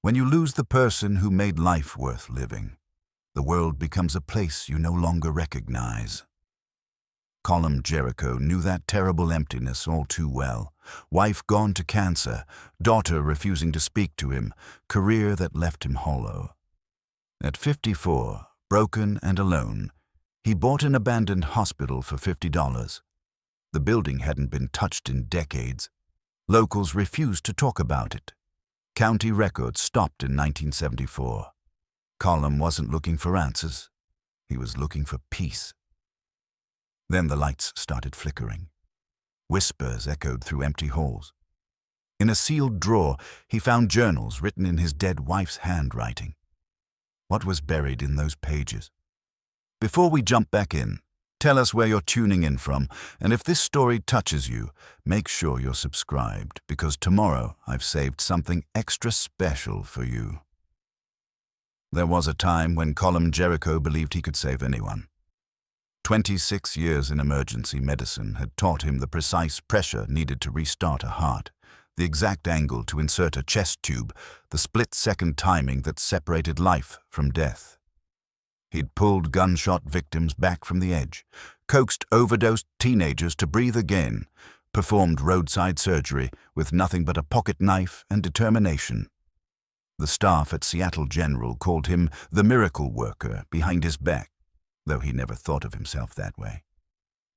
When you lose the person who made life worth living, the world becomes a place you no longer recognize. Colm Jericho knew that terrible emptiness all too well. Wife gone to cancer, daughter refusing to speak to him, career that left him hollow. At 54, broken and alone, he bought an abandoned hospital for $50. The building hadn't been touched in decades. Locals refused to talk about it. County records stopped in 1974. Colm wasn't looking for answers. He was looking for peace. Then the lights started flickering. Whispers echoed through empty halls. In a sealed drawer, he found journals written in his dead wife's handwriting. What was buried in those pages? Before we jump back in, tell us where you're tuning in from, and if this story touches you, make sure you're subscribed, because tomorrow I've saved something extra special for you. There was a time when Colm Jericho believed he could save anyone. 26 years in emergency medicine had taught him the precise pressure needed to restart a heart, the exact angle to insert a chest tube, the split-second timing that separated life from death. He'd pulled gunshot victims back from the edge, coaxed overdosed teenagers to breathe again, performed roadside surgery with nothing but a pocket knife and determination. The staff at Seattle General called him the miracle worker behind his back, though he never thought of himself that way.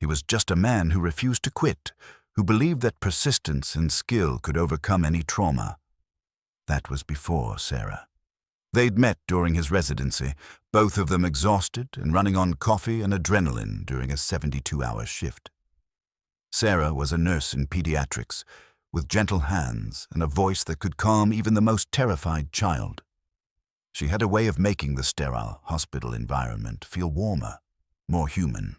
He was just a man who refused to quit, who believed that persistence and skill could overcome any trauma. That was before Sarah. They'd met during his residency, both of them exhausted and running on coffee and adrenaline during a 72-hour shift. Sarah was a nurse in pediatrics, with gentle hands and a voice that could calm even the most terrified child. She had a way of making the sterile hospital environment feel warmer, more human.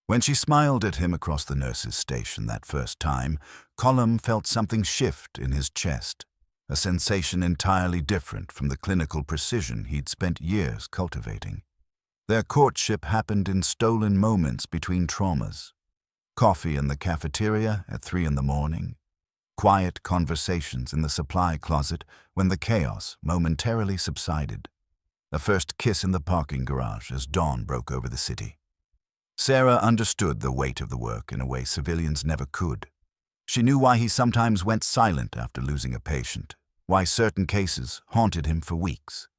When she smiled at him across the nurses' station that first time, Colm felt something shift in his chest, a sensation entirely different from the clinical precision he'd spent years cultivating. Their courtship happened in stolen moments between traumas. Coffee in the cafeteria at 3 a.m, quiet conversations in the supply closet when the chaos momentarily subsided, a first kiss in the parking garage as dawn broke over the city. Sarah understood the weight of the work in a way civilians never could. She knew why he sometimes went silent after losing a patient, why certain cases haunted him for weeks.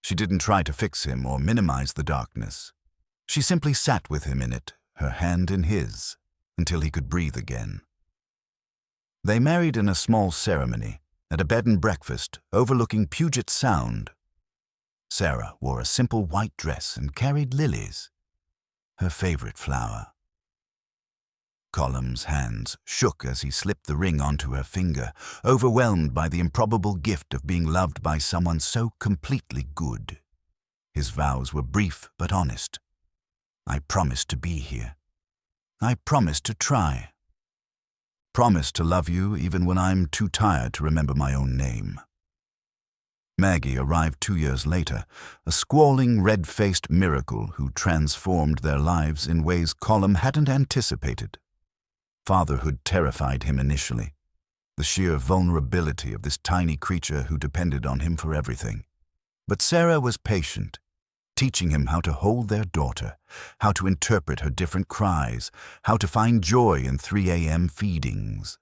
She didn't try to fix him or minimize the darkness. She simply sat with him in it, her hand in his, until he could breathe again. They married in a small ceremony at a bed and breakfast overlooking Puget Sound. Sarah wore a simple white dress and carried lilies, her favorite flower. Colm's hands shook as he slipped the ring onto her finger, overwhelmed by the improbable gift of being loved by someone so completely good. His vows were brief but honest. I promise to be here. I promise to try. Promise to love you even when I'm too tired to remember my own name. Maggie arrived 2 years later, a squalling, red-faced miracle who transformed their lives in ways Colm hadn't anticipated. Fatherhood terrified him initially, the sheer vulnerability of this tiny creature who depended on him for everything. But Sarah was patient, teaching him how to hold their daughter, how to interpret her different cries, how to find joy in 3 a.m. feedings.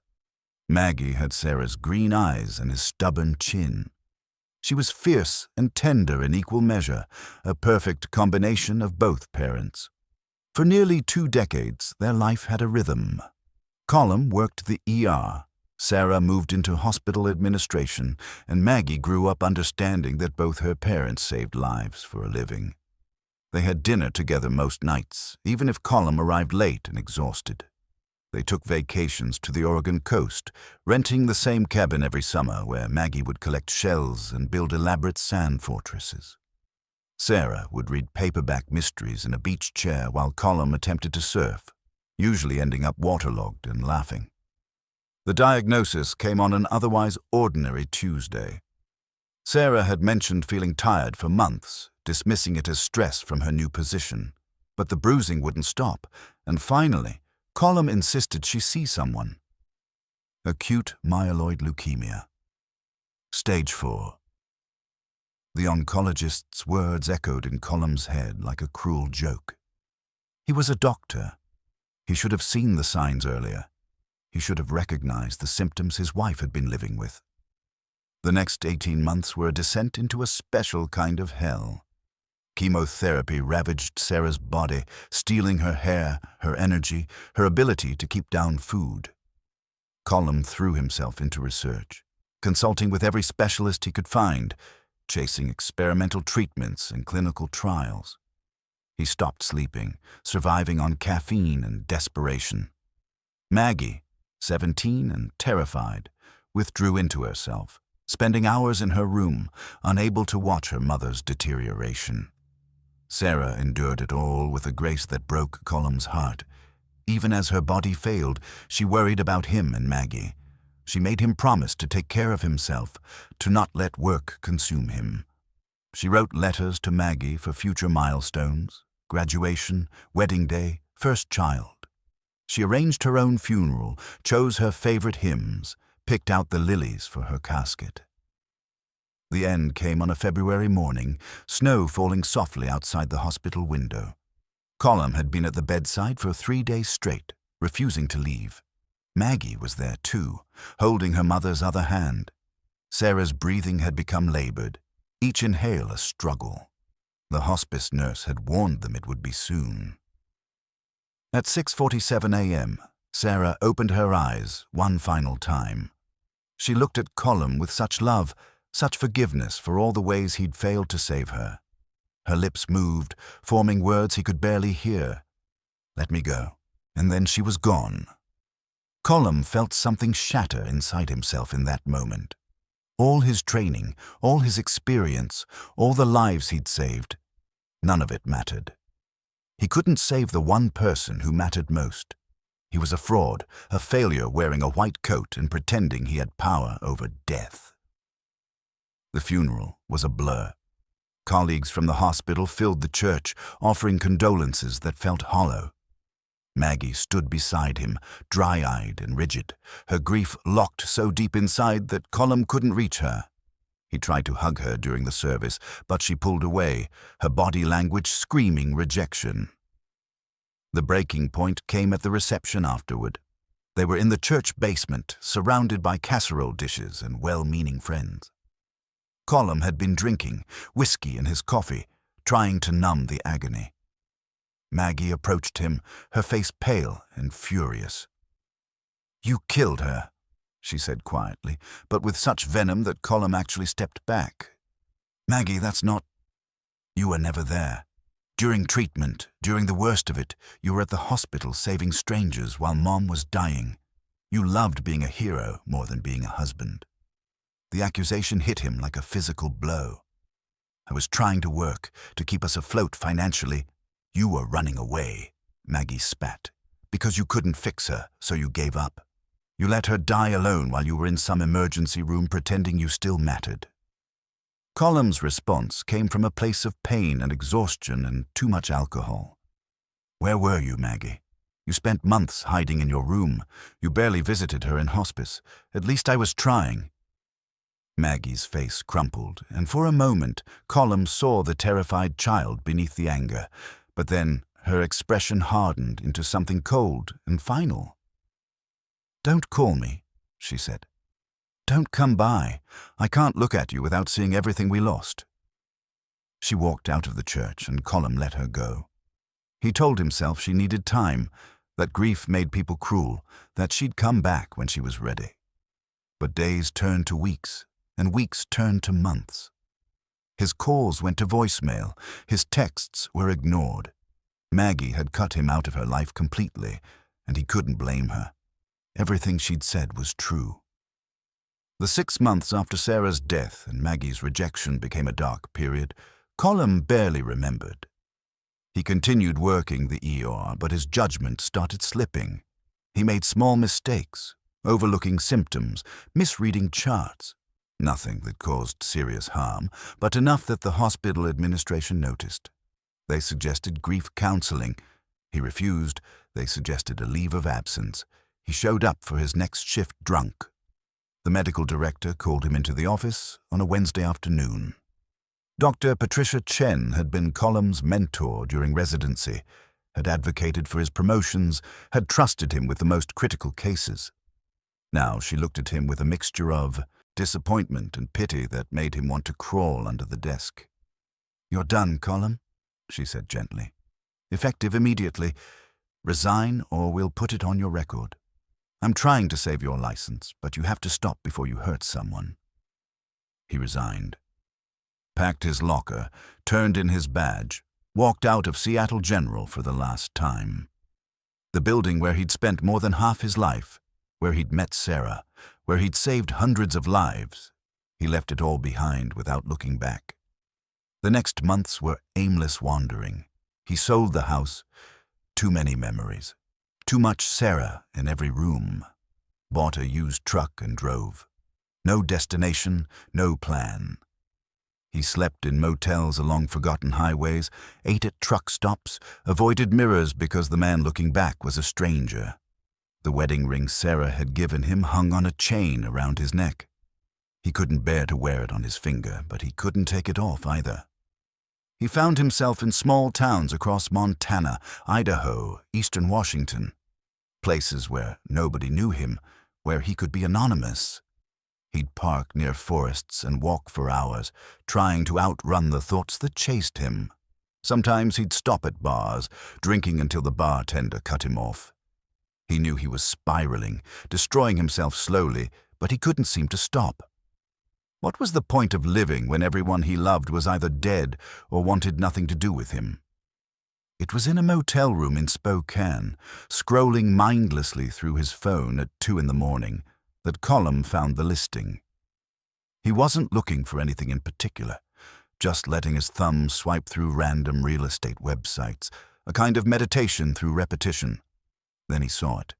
Maggie had Sarah's green eyes and his stubborn chin. She was fierce and tender in equal measure, a perfect combination of both parents. For nearly 2 decades, their life had a rhythm. Colm worked the ER, Sarah moved into hospital administration, and Maggie grew up understanding that both her parents saved lives for a living. They had dinner together most nights, even if Colm arrived late and exhausted. They took vacations to the Oregon coast, renting the same cabin every summer where Maggie would collect shells and build elaborate sand fortresses. Sarah would read paperback mysteries in a beach chair while Colm attempted to surf, usually ending up waterlogged and laughing. The diagnosis came on an otherwise ordinary Tuesday. Sarah had mentioned feeling tired for months, dismissing it as stress from her new position. But the bruising wouldn't stop, and finally, Colm insisted she see someone. Acute myeloid leukemia. Stage 4. The oncologist's words echoed in Colm's head like a cruel joke. He was a doctor. He should have seen the signs earlier. He should have recognized the symptoms his wife had been living with. The next 18 months were a descent into a special kind of hell. Chemotherapy ravaged Sarah's body, stealing her hair, her energy, her ability to keep down food. Colm threw himself into research, consulting with every specialist he could find, chasing experimental treatments and clinical trials. He stopped sleeping, surviving on caffeine and desperation. Maggie, 17 and terrified, withdrew into herself, spending hours in her room, unable to watch her mother's deterioration. Sarah endured it all with a grace that broke Colm's heart. Even as her body failed, she worried about him and Maggie. She made him promise to take care of himself, to not let work consume him. She wrote letters to Maggie for future milestones, graduation, wedding day, first child. She arranged her own funeral, chose her favorite hymns, picked out the lilies for her casket. The end came on a February morning, snow falling softly outside the hospital window. Colm had been at the bedside for 3 days straight, refusing to leave. Maggie was there too, holding her mother's other hand. Sarah's breathing had become labored, each inhale a struggle. The hospice nurse had warned them it would be soon. At 6:47 a.m., Sarah opened her eyes one final time. She looked at Colm with such love, such forgiveness for all the ways he'd failed to save her. Her lips moved, forming words he could barely hear. "Let me go." And then she was gone. Colm felt something shatter inside himself in that moment. All his training, all his experience, all the lives he'd saved, none of it mattered. He couldn't save the one person who mattered most. He was a fraud, a failure wearing a white coat and pretending he had power over death. The funeral was a blur. Colleagues from the hospital filled the church, offering condolences that felt hollow. Maggie stood beside him, dry-eyed and rigid, her grief locked so deep inside that Colm couldn't reach her. He tried to hug her during the service, but she pulled away, her body language screaming rejection. The breaking point came at the reception afterward. They were in the church basement, surrounded by casserole dishes and well-meaning friends. Colm had been drinking, whiskey in his coffee, trying to numb the agony. Maggie approached him, her face pale and furious. "You killed her," she said quietly, but with such venom that Colm actually stepped back. "Maggie, that's not... You were never there. During treatment, during the worst of it, you were at the hospital saving strangers while Mom was dying. You loved being a hero more than being a husband." The accusation hit him like a physical blow. "I was trying to work, to keep us afloat financially. You were running away," Maggie spat. "Because you couldn't fix her, so you gave up. You let her die alone while you were in some emergency room pretending you still mattered." Colm's response came from a place of pain and exhaustion and too much alcohol. "Where were you, Maggie? You spent months hiding in your room. You barely visited her in hospice. At least I was trying." Maggie's face crumpled, and for a moment Colm saw the terrified child beneath the anger, but then her expression hardened into something cold and final. "Don't call me," she said. "Don't come by. I can't look at you without seeing everything we lost." She walked out of the church and Colm let her go. He told himself she needed time, that grief made people cruel, that she'd come back when she was ready. But days turned to weeks, and weeks turned to months. His calls went to voicemail, his texts were ignored. Maggie had cut him out of her life completely, and he couldn't blame her. Everything she'd said was true. The 6 months after Sarah's death and Maggie's rejection became a dark period, Colm barely remembered. He continued working the ER, but his judgment started slipping. He made small mistakes, overlooking symptoms, misreading charts. Nothing that caused serious harm, but enough that the hospital administration noticed. They suggested grief counseling. He refused. They suggested a leave of absence. He showed up for his next shift drunk. The medical director called him into the office on a Wednesday afternoon. Dr. Patricia Chen had been Colm's mentor during residency, had advocated for his promotions, had trusted him with the most critical cases. Now she looked at him with a mixture of disappointment and pity that made him want to crawl under the desk. "You're done, Colm," she said gently. "Effective immediately. Resign or we'll put it on your record. I'm trying to save your license, but you have to stop before you hurt someone." He resigned, packed his locker, turned in his badge, walked out of Seattle General for the last time. The building where he'd spent more than half his life, where he'd met Sarah, where he'd saved hundreds of lives. He left it all behind without looking back. The next months were aimless wandering. He sold the house. Too many memories. Too much Sarah in every room. Bought a used truck and drove. No destination, no plan. He slept in motels along forgotten highways, ate at truck stops, avoided mirrors because the man looking back was a stranger. The wedding ring Sarah had given him hung on a chain around his neck. He couldn't bear to wear it on his finger, but he couldn't take it off either. He found himself in small towns across Montana, Idaho, eastern Washington. Places where nobody knew him, where he could be anonymous. He'd park near forests and walk for hours, trying to outrun the thoughts that chased him. Sometimes he'd stop at bars, drinking until the bartender cut him off. He knew he was spiraling, destroying himself slowly, but he couldn't seem to stop. What was the point of living when everyone he loved was either dead or wanted nothing to do with him? It was in a motel room in Spokane, scrolling mindlessly through his phone at 2 a.m, that Colm found the listing. He wasn't looking for anything in particular, just letting his thumb swipe through random real estate websites, a kind of meditation through repetition. Then he saw it.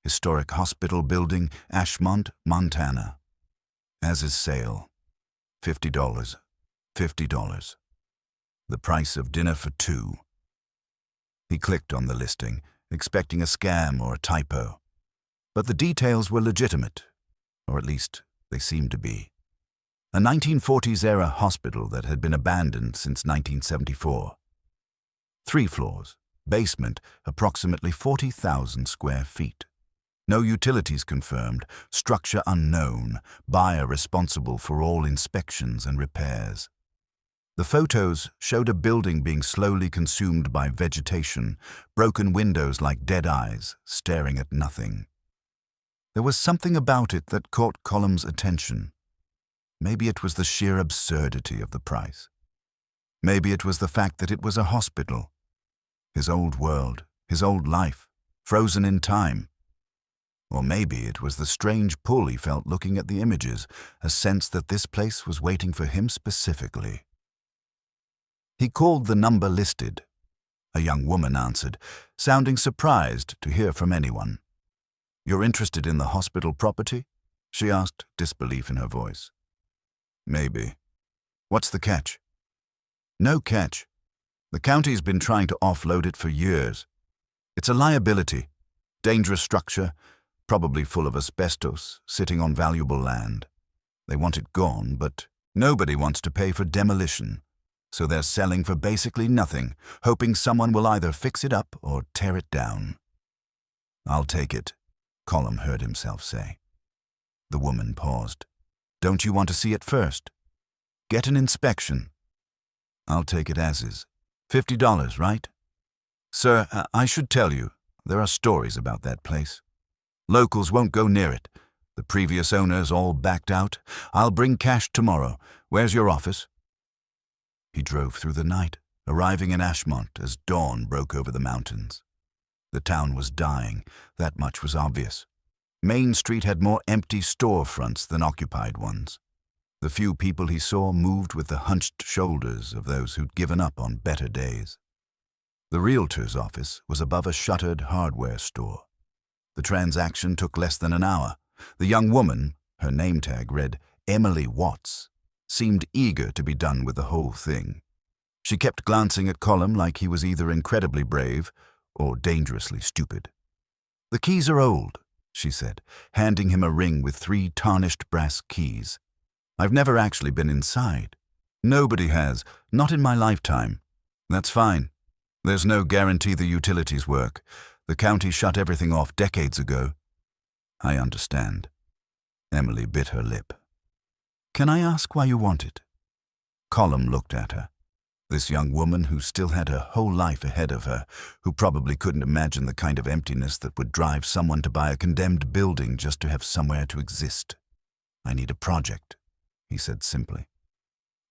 Historic hospital building, Ashmont, Montana. As is sale. $50. $50. The price of dinner for 2. He clicked on the listing, expecting a scam or a typo. But the details were legitimate, or at least they seemed to be. A 1940s-era hospital that had been abandoned since 1974. 3 floors, basement, approximately 40,000 square feet. No utilities confirmed, structure unknown, buyer responsible for all inspections and repairs. The photos showed a building being slowly consumed by vegetation, broken windows like dead eyes, staring at nothing. There was something about it that caught Colm's attention. Maybe it was the sheer absurdity of the price. Maybe it was the fact that it was a hospital. His old world, his old life, frozen in time. Or maybe it was the strange pull he felt looking at the images, a sense that this place was waiting for him specifically. He called the number listed. A young woman answered, sounding surprised to hear from anyone. "You're interested in the hospital property?" she asked, disbelief in her voice. "Maybe. What's the catch?" "No catch. The county's been trying to offload it for years. It's a liability, dangerous structure, probably full of asbestos, sitting on valuable land. They want it gone, but nobody wants to pay for demolition, so they're selling for basically nothing, hoping someone will either fix it up or tear it down." "I'll take it," Colm heard himself say. The woman paused. "Don't you want to see it first? Get an inspection." "I'll take it as is. $50, right?" "Sir, I should tell you, there are stories about that place. Locals won't go near it. The previous owners all backed out. I'll bring cash tomorrow. Where's your office?" He drove through the night, arriving in Ashmont as dawn broke over the mountains. The town was dying, that much was obvious. Main Street had more empty storefronts than occupied ones. The few people he saw moved with the hunched shoulders of those who'd given up on better days. The realtor's office was above a shuttered hardware store. The transaction took less than an hour. The young woman, her name tag read Emily Watts, seemed eager to be done with the whole thing. She kept glancing at Colm like he was either incredibly brave or dangerously stupid. "The keys are old," she said, handing him a ring with 3 tarnished brass keys. "I've never actually been inside. Nobody has, not in my lifetime. That's fine. There's no guarantee the utilities work. The county shut everything off decades ago." "I understand." Emily bit her lip. "Can I ask why you want it?" Colm looked at her. This young woman who still had her whole life ahead of her, who probably couldn't imagine the kind of emptiness that would drive someone to buy a condemned building just to have somewhere to exist. "I need a project," he said simply.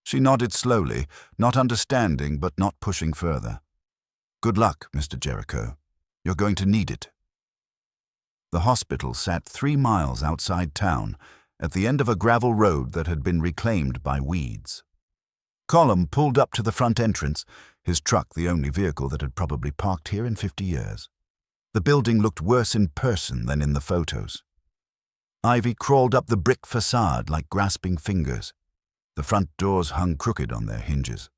She nodded slowly, not understanding but not pushing further. "Good luck, Mr. Jericho. You're going to need it." The hospital sat 3 miles outside town, at the end of a gravel road that had been reclaimed by weeds. Colm pulled up to the front entrance, his truck the only vehicle that had probably parked here in 50 years. The building looked worse in person than in the photos. Ivy crawled up the brick facade like grasping fingers. The front doors hung crooked on their hinges.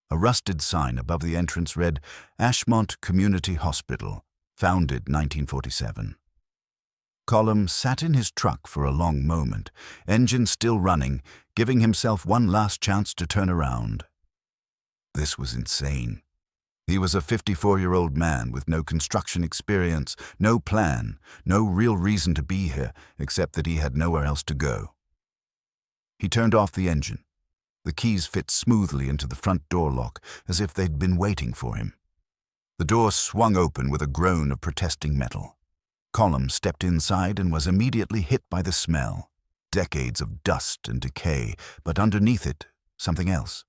A rusted sign above the entrance read, "Ashmont Community Hospital, founded 1947. Colm sat in his truck for a long moment, engine still running, giving himself one last chance to turn around. This was insane. He was a 54-year-old man with no construction experience, no plan, no real reason to be here, except that he had nowhere else to go. He turned off the engine. The keys fit smoothly into the front door lock, as if they'd been waiting for him. The door swung open with a groan of protesting metal. Colm stepped inside and was immediately hit by the smell. Decades of dust and decay, but underneath it, something else.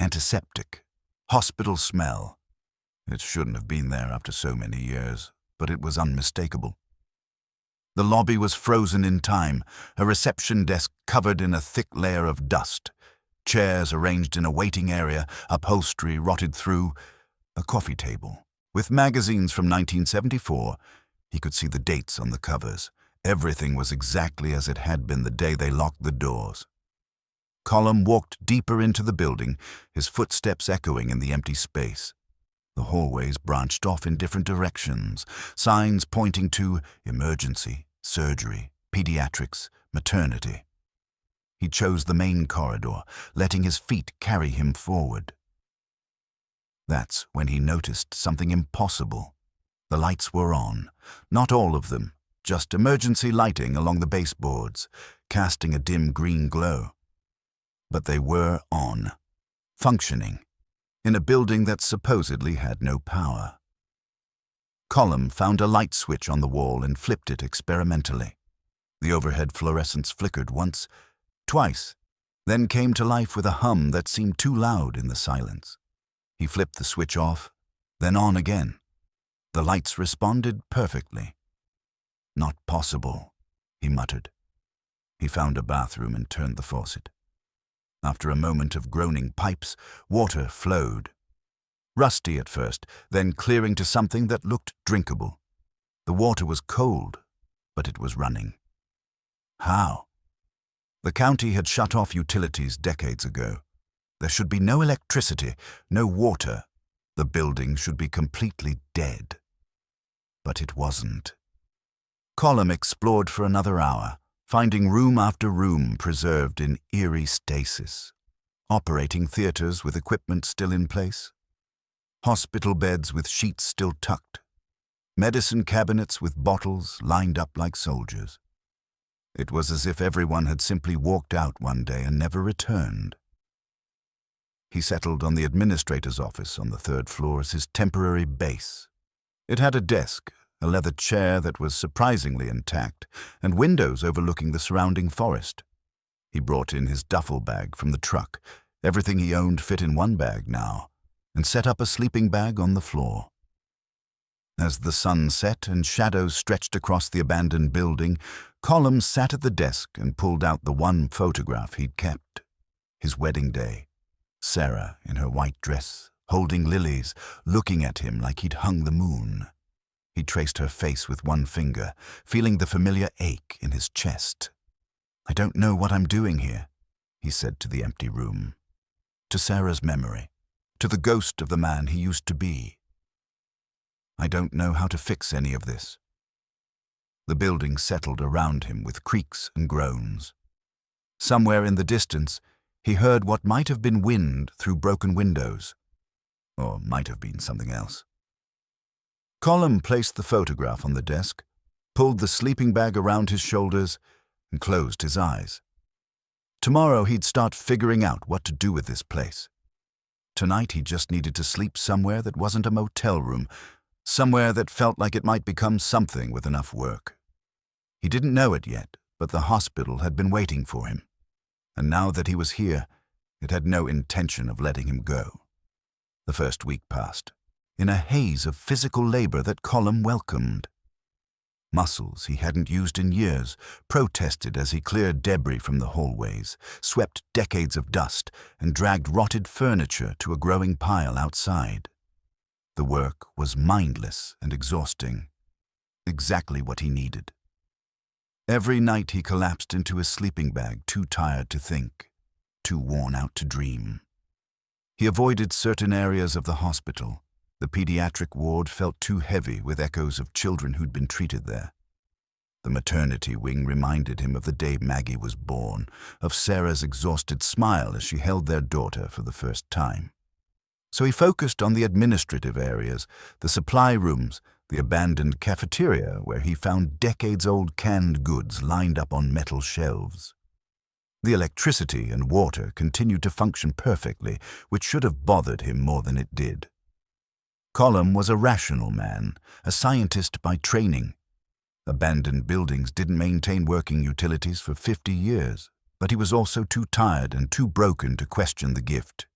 Antiseptic. Hospital smell. It shouldn't have been there after so many years, but it was unmistakable. The lobby was frozen in time, a reception desk covered in a thick layer of dust. Chairs arranged in a waiting area, upholstery rotted through. A coffee table, with magazines from 1974. He could see the dates on the covers. Everything was exactly as it had been the day they locked the doors. Colm walked deeper into the building, his footsteps echoing in the empty space. The hallways branched off in different directions, signs pointing to emergency, surgery, pediatrics, maternity. He chose the main corridor, letting his feet carry him forward. That's when he noticed something impossible. The lights were on, not all of them, just emergency lighting along the baseboards, casting a dim green glow. But they were on, functioning, in a building that supposedly had no power. Colm found a light switch on the wall and flipped it experimentally. The overhead fluorescence flickered once, twice, then came to life with a hum that seemed too loud in the silence. He flipped the switch off, then on again. The lights responded perfectly. "Not possible," he muttered. He found a bathroom and turned the faucet. After a moment of groaning pipes, water flowed. Rusty at first, then clearing to something that looked drinkable. The water was cold, but it was running. How? The county had shut off utilities decades ago. There should be no electricity, no water. The building should be completely dead. But it wasn't. Colm explored for another hour, finding room after room preserved in eerie stasis. Operating theaters with equipment still in place. Hospital beds with sheets still tucked. Medicine cabinets with bottles lined up like soldiers. It was as if everyone had simply walked out one day and never returned. He settled on the administrator's office on the 3rd floor as his temporary base. It had a desk, a leather chair that was surprisingly intact, and windows overlooking the surrounding forest. He brought in his duffel bag from the truck. Everything he owned fit in one bag now, and set up a sleeping bag on the floor. As the sun set and shadows stretched across the abandoned building, Colm sat at the desk and pulled out the one photograph he'd kept. His wedding day. Sarah in her white dress, holding lilies, looking at him like he'd hung the moon. He traced her face with one finger, feeling the familiar ache in his chest. "I don't know what I'm doing here," he said to the empty room. To Sarah's memory, to the ghost of the man he used to be. "I don't know how to fix any of this." The building settled around him with creaks and groans. Somewhere in the distance, he heard what might have been wind through broken windows, or might have been something else. Colm placed the photograph on the desk, pulled the sleeping bag around his shoulders, and closed his eyes. Tomorrow he'd start figuring out what to do with this place. Tonight he just needed to sleep somewhere that wasn't a motel room, somewhere that felt like it might become something with enough work. He didn't know it yet, but the hospital had been waiting for him. And now that he was here, it had no intention of letting him go. The first week passed, in a haze of physical labor that Colm welcomed. Muscles he hadn't used in years protested as he cleared debris from the hallways, swept decades of dust, and dragged rotted furniture to a growing pile outside. The work was mindless and exhausting, exactly what he needed. Every night he collapsed into his sleeping bag, too tired to think, too worn out to dream. He avoided certain areas of the hospital. The pediatric ward felt too heavy with echoes of children who'd been treated there. The maternity wing reminded him of the day Maggie was born, of Sarah's exhausted smile as she held their daughter for the first time. So he focused on the administrative areas, the supply rooms, the abandoned cafeteria where he found decades-old canned goods lined up on metal shelves. The electricity and water continued to function perfectly, which should have bothered him more than it did. Colm was a rational man, a scientist by training. Abandoned buildings didn't maintain working utilities for 50 years, but he was also too tired and too broken to question the gift.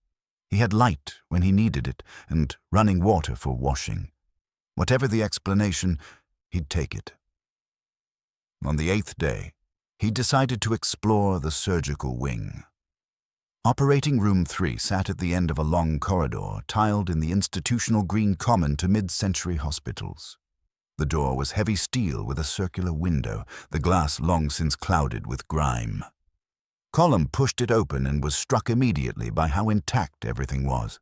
He had light when he needed it, and running water for washing. Whatever the explanation, he'd take it. On the 8th day, he decided to explore the surgical wing. Operating Room 3 sat at the end of a long corridor, tiled in the institutional green common to mid-century hospitals. The door was heavy steel with a circular window, the glass long since clouded with grime. Colm pushed it open and was struck immediately by how intact everything was.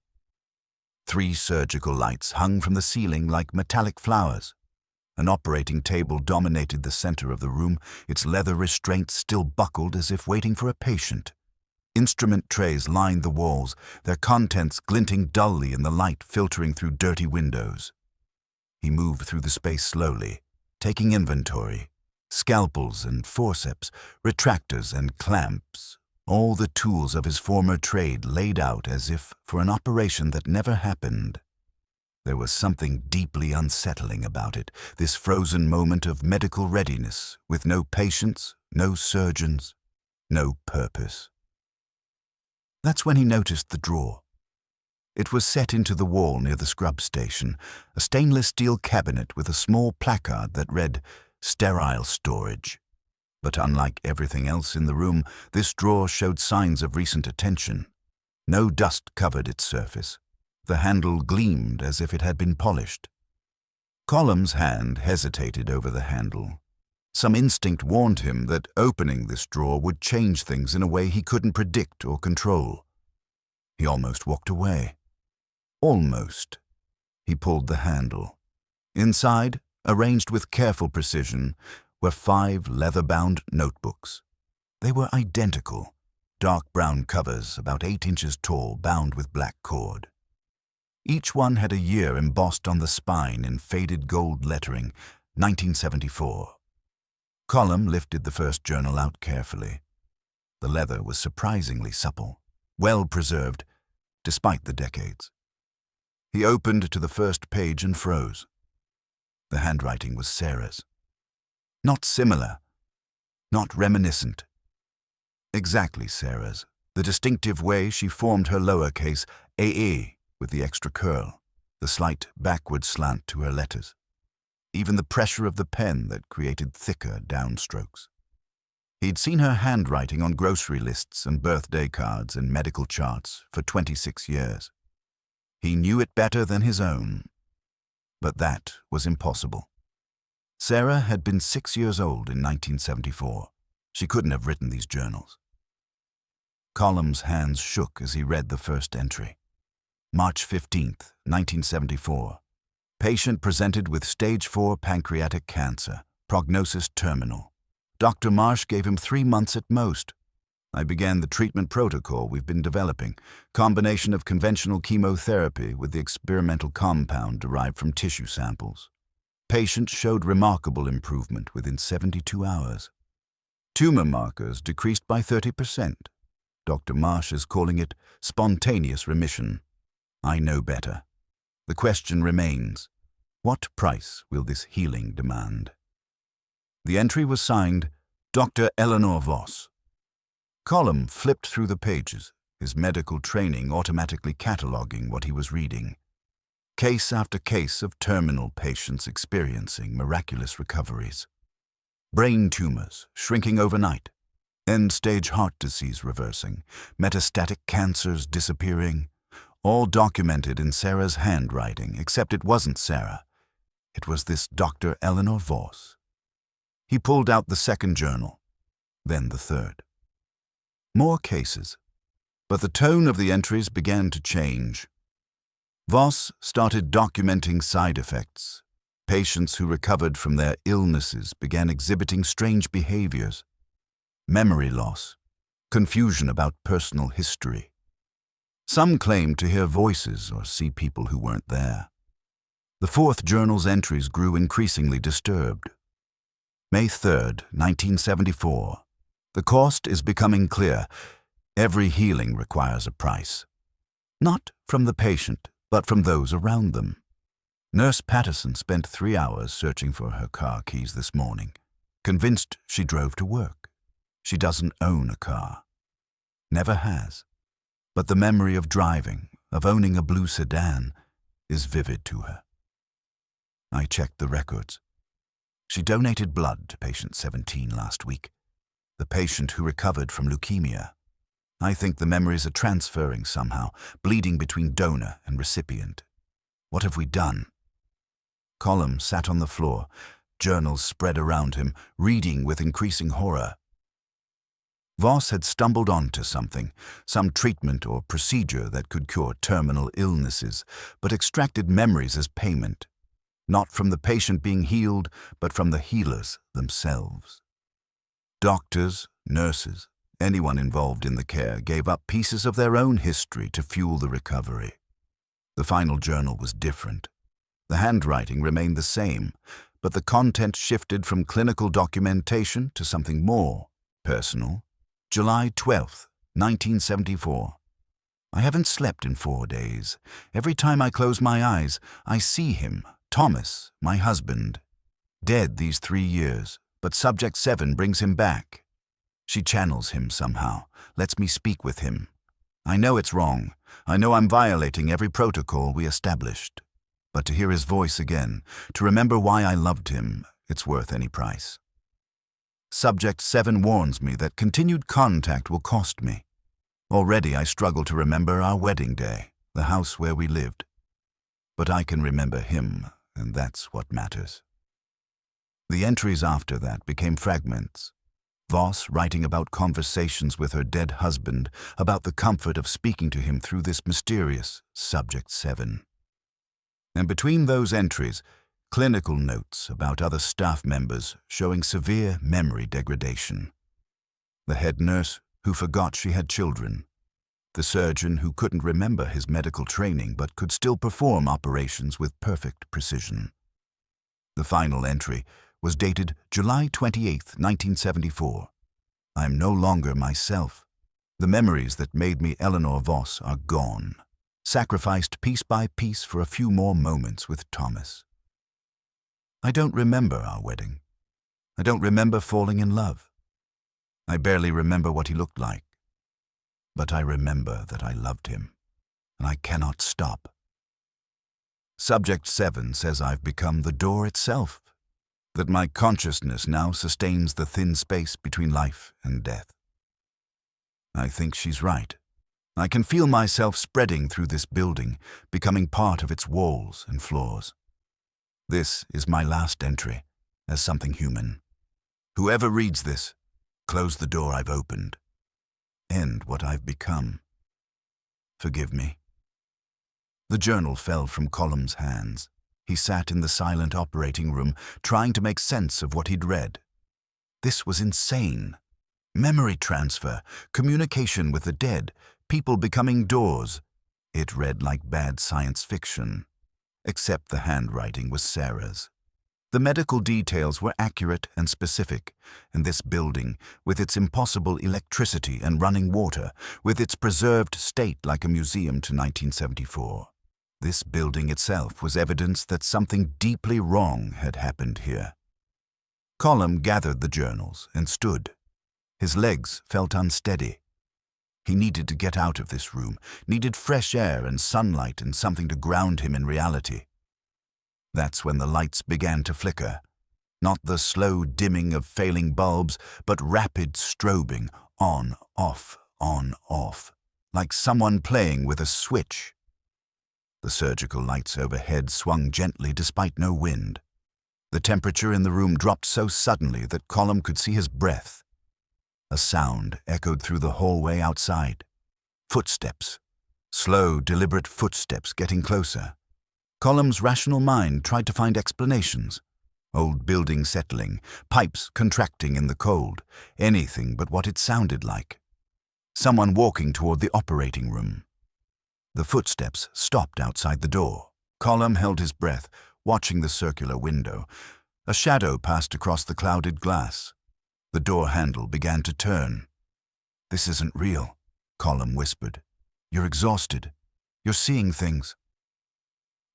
3 surgical lights hung from the ceiling like metallic flowers. An operating table dominated the center of the room, its leather restraints still buckled as if waiting for a patient. Instrument trays lined the walls, their contents glinting dully in the light filtering through dirty windows. He moved through the space slowly, taking inventory. Scalpels and forceps, retractors and clamps, all the tools of his former trade laid out as if for an operation that never happened. There was something deeply unsettling about it, this frozen moment of medical readiness, with no patients, no surgeons, no purpose. That's when he noticed the drawer. It was set into the wall near the scrub station, a stainless steel cabinet with a small placard that read, "Sterile storage." But unlike everything else in the room, this drawer showed signs of recent attention. No dust covered its surface. The handle gleamed as if it had been polished. Colm's hand hesitated over the handle. Some instinct warned him that opening this drawer would change things in a way he couldn't predict or control. He almost walked away. Almost. He pulled the handle. Inside, arranged with careful precision, were 5 leather-bound notebooks. They were identical, dark brown covers about 8 inches tall, bound with black cord. Each one had a year embossed on the spine in faded gold lettering, 1974. Colm lifted the first journal out carefully. The leather was surprisingly supple, well preserved, despite the decades. He opened to the first page and froze. The handwriting was Sarah's. Not similar, not reminiscent. Exactly Sarah's, the distinctive way she formed her lowercase AE with the extra curl, the slight backward slant to her letters. Even the pressure of the pen that created thicker downstrokes. He'd seen her handwriting on grocery lists and birthday cards and medical charts for 26 years. He knew it better than his own. But that was impossible. Sarah had been 6 years old in 1974. She couldn't have written these journals. Colm's hands shook as he read the first entry. March 15th, 1974. Patient presented with stage 4 pancreatic cancer, prognosis terminal. Dr. Marsh gave him 3 months at most. I began the treatment protocol we've been developing, combination of conventional chemotherapy with the experimental compound derived from tissue samples. Patients showed remarkable improvement within 72 hours. Tumor markers decreased by 30%. Dr. Marsh is calling it spontaneous remission. I know better. The question remains, what price will this healing demand? The entry was signed Dr. Eleanor Voss. Colm flipped through the pages, his medical training automatically cataloging what he was reading. Case after case of terminal patients experiencing miraculous recoveries. Brain tumors shrinking overnight, end-stage heart disease reversing, metastatic cancers disappearing, all documented in Sarah's handwriting, except it wasn't Sarah. It was this Dr. Eleanor Voss. He pulled out the second journal, then the third. More cases, but the tone of the entries began to change. Voss started documenting side effects. Patients who recovered from their illnesses began exhibiting strange behaviors. Memory loss, confusion about personal history. Some claimed to hear voices or see people who weren't there. The fourth journal's entries grew increasingly disturbed. May 3rd, 1974. The cost is becoming clear. Every healing requires a price. Not from the patient, but from those around them. Nurse Patterson spent 3 hours searching for her car keys this morning, convinced she drove to work. She doesn't own a car. Never has. But the memory of driving, of owning a blue sedan, is vivid to her. I checked the records. She donated blood to patient 17 last week, the patient who recovered from leukemia. I think the memories are transferring somehow, bleeding between donor and recipient. What have we done? Colm sat on the floor, journals spread around him, reading with increasing horror. Voss had stumbled onto something, some treatment or procedure that could cure terminal illnesses, but extracted memories as payment, not from the patient being healed, but from the healers themselves. Doctors, nurses, anyone involved in the care gave up pieces of their own history to fuel the recovery. The final journal was different. The handwriting remained the same, but the content shifted from clinical documentation to something more personal. July 12th, 1974. I haven't slept in 4 days. Every time I close my eyes, I see him, Thomas, my husband. Dead these 3 years, but Subject 7 brings him back. She channels him somehow, lets me speak with him. I know it's wrong. I know I'm violating every protocol we established. But to hear his voice again, to remember why I loved him, it's worth any price. Subject 7 warns me that continued contact will cost me. Already I struggle to remember our wedding day, the house where we lived. But I can remember him, and that's what matters. The entries after that became fragments. Voss writing about conversations with her dead husband, about the comfort of speaking to him through this mysterious Subject 7. And between those entries, clinical notes about other staff members showing severe memory degradation. The head nurse who forgot she had children. The surgeon who couldn't remember his medical training but could still perform operations with perfect precision. The final entry was dated July 28, 1974. I am no longer myself. The memories that made me Eleanor Voss are gone, sacrificed piece by piece for a few more moments with Thomas. I don't remember our wedding. I don't remember falling in love. I barely remember what he looked like. But I remember that I loved him, and I cannot stop. Subject 7 says I've become the door itself, that my consciousness now sustains the thin space between life and death. I think she's right. I can feel myself spreading through this building, becoming part of its walls and floors. This is my last entry, as something human. Whoever reads this, close the door I've opened. End what I've become. Forgive me. The journal fell from Colm's hands. He sat in the silent operating room, trying to make sense of what he'd read. This was insane. Memory transfer, communication with the dead, people becoming doors. It read like bad science fiction. Except the handwriting was Sarah's. The medical details were accurate and specific, and this building, with its impossible electricity and running water, with its preserved state like a museum to 1974. This building itself was evidence that something deeply wrong had happened here. Colm gathered the journals and stood. His legs felt unsteady. He needed to get out of this room, needed fresh air and sunlight and something to ground him in reality. That's when the lights began to flicker. Not the slow dimming of failing bulbs, but rapid strobing, on, off, like someone playing with a switch. The surgical lights overhead swung gently despite no wind. The temperature in the room dropped so suddenly that Colm could see his breath. A sound echoed through the hallway outside. Footsteps. Slow, deliberate footsteps getting closer. Colm's rational mind tried to find explanations. Old building settling, pipes contracting in the cold, anything but what it sounded like. Someone walking toward the operating room. The footsteps stopped outside the door. Colm held his breath, watching the circular window. A shadow passed across the clouded glass. The door handle began to turn. "This isn't real," Colm whispered. "You're exhausted. You're seeing things."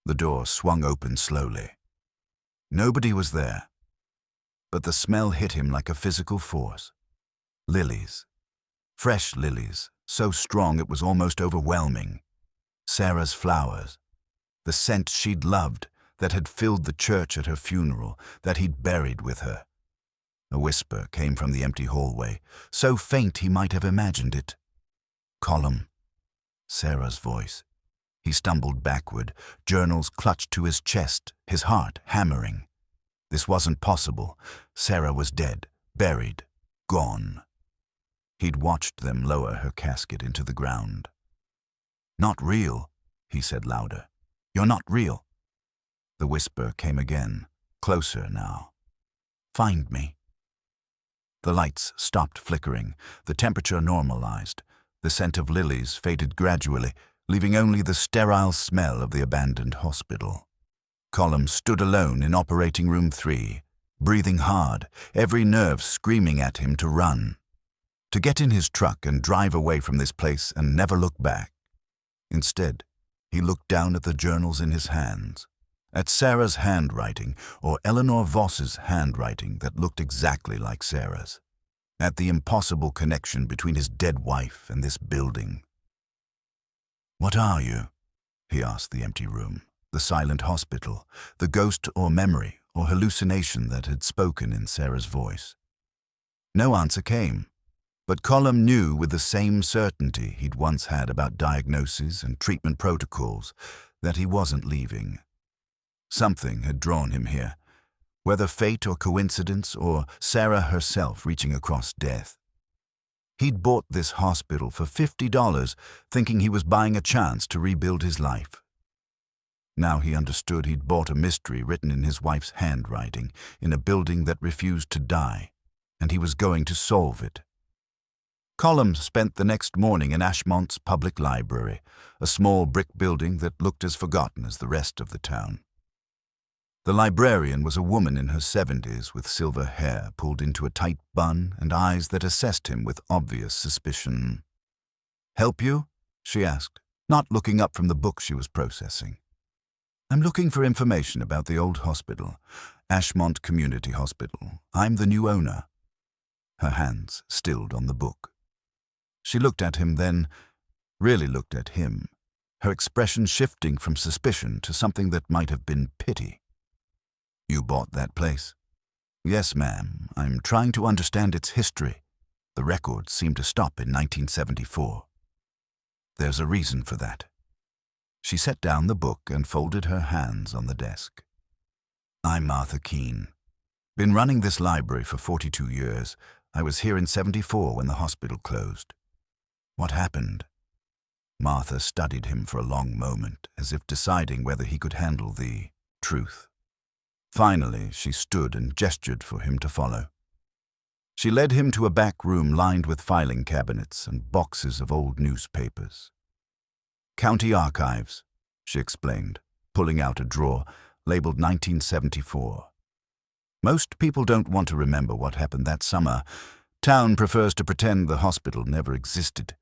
The door swung open slowly. Nobody was there, but the smell hit him like a physical force. Lilies. Fresh lilies, so strong it was almost overwhelming. Sarah's flowers. The scent she'd loved, that had filled the church at her funeral, that he'd buried with her. A whisper came from the empty hallway, so faint he might have imagined it. "Colm." Sarah's voice. He stumbled backward, journals clutched to his chest, his heart hammering. This wasn't possible. Sarah was dead, buried, gone. He'd watched them lower her casket into the ground. "Not real," he said louder. "You're not real." The whisper came again, closer now. "Find me." The lights stopped flickering, the temperature normalized. The scent of lilies faded gradually, leaving only the sterile smell of the abandoned hospital. Colm stood alone in operating room 3, breathing hard, every nerve screaming at him to run. To get in his truck and drive away from this place and never look back. Instead, he looked down at the journals in his hands, at Sarah's handwriting, or Eleanor Voss's handwriting that looked exactly like Sarah's, at the impossible connection between his dead wife and this building. "What are you?" he asked the empty room, the silent hospital, the ghost or memory or hallucination that had spoken in Sarah's voice. No answer came, but Colm knew with the same certainty he'd once had about diagnoses and treatment protocols that he wasn't leaving. Something had drawn him here, whether fate or coincidence or Sarah herself reaching across death. He'd bought this hospital for $50, thinking he was buying a chance to rebuild his life. Now he understood he'd bought a mystery written in his wife's handwriting in a building that refused to die, and he was going to solve it. Colm spent the next morning in Ashmont's public library, a small brick building that looked as forgotten as the rest of the town. The librarian was a woman in her 70s with silver hair pulled into a tight bun and eyes that assessed him with obvious suspicion. "Help you?" she asked, not looking up from the book she was processing. "I'm looking for information about the old hospital, Ashmont Community Hospital. I'm the new owner." Her hands stilled on the book. She looked at him then, really looked at him, her expression shifting from suspicion to something that might have been pity. "You bought that place?" "Yes, ma'am. I'm trying to understand its history. The records seem to stop in 1974. "There's a reason for that." She set down the book and folded her hands on the desk. "I'm Martha Keene. Been running this library for 42 years. I was here in 74 when the hospital closed." "What happened?" Martha studied him for a long moment, as if deciding whether he could handle the truth. Finally, she stood and gestured for him to follow. She led him to a back room lined with filing cabinets and boxes of old newspapers. "County Archives," she explained, pulling out a drawer labeled 1974. "Most people don't want to remember what happened that summer. Town prefers to pretend the hospital never existed."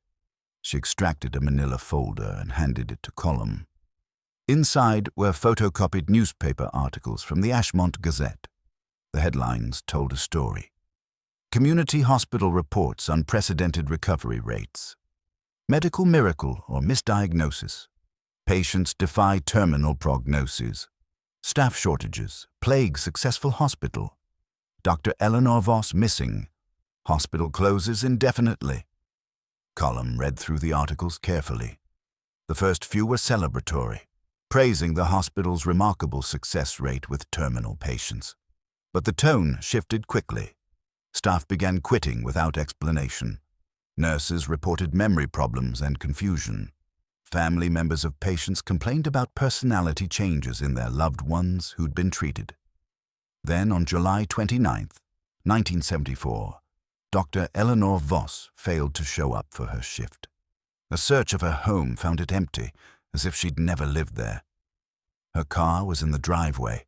She extracted a manila folder and handed it to Colm. Inside were photocopied newspaper articles from the Ashmont Gazette. The headlines told a story. "Community Hospital Reports Unprecedented Recovery Rates." "Medical Miracle or Misdiagnosis." "Patients Defy Terminal Prognoses." "Staff Shortages Plague Successful Hospital." "Dr. Eleanor Voss Missing." "Hospital Closes Indefinitely." Colm read through the articles carefully. The first few were celebratory, praising the hospital's remarkable success rate with terminal patients. But the tone shifted quickly. Staff began quitting without explanation. Nurses reported memory problems and confusion. Family members of patients complained about personality changes in their loved ones who'd been treated. Then, on July 29, 1974, Dr. Eleanor Voss failed to show up for her shift. A search of her home found it empty, as if she'd never lived there. Her car was in the driveway.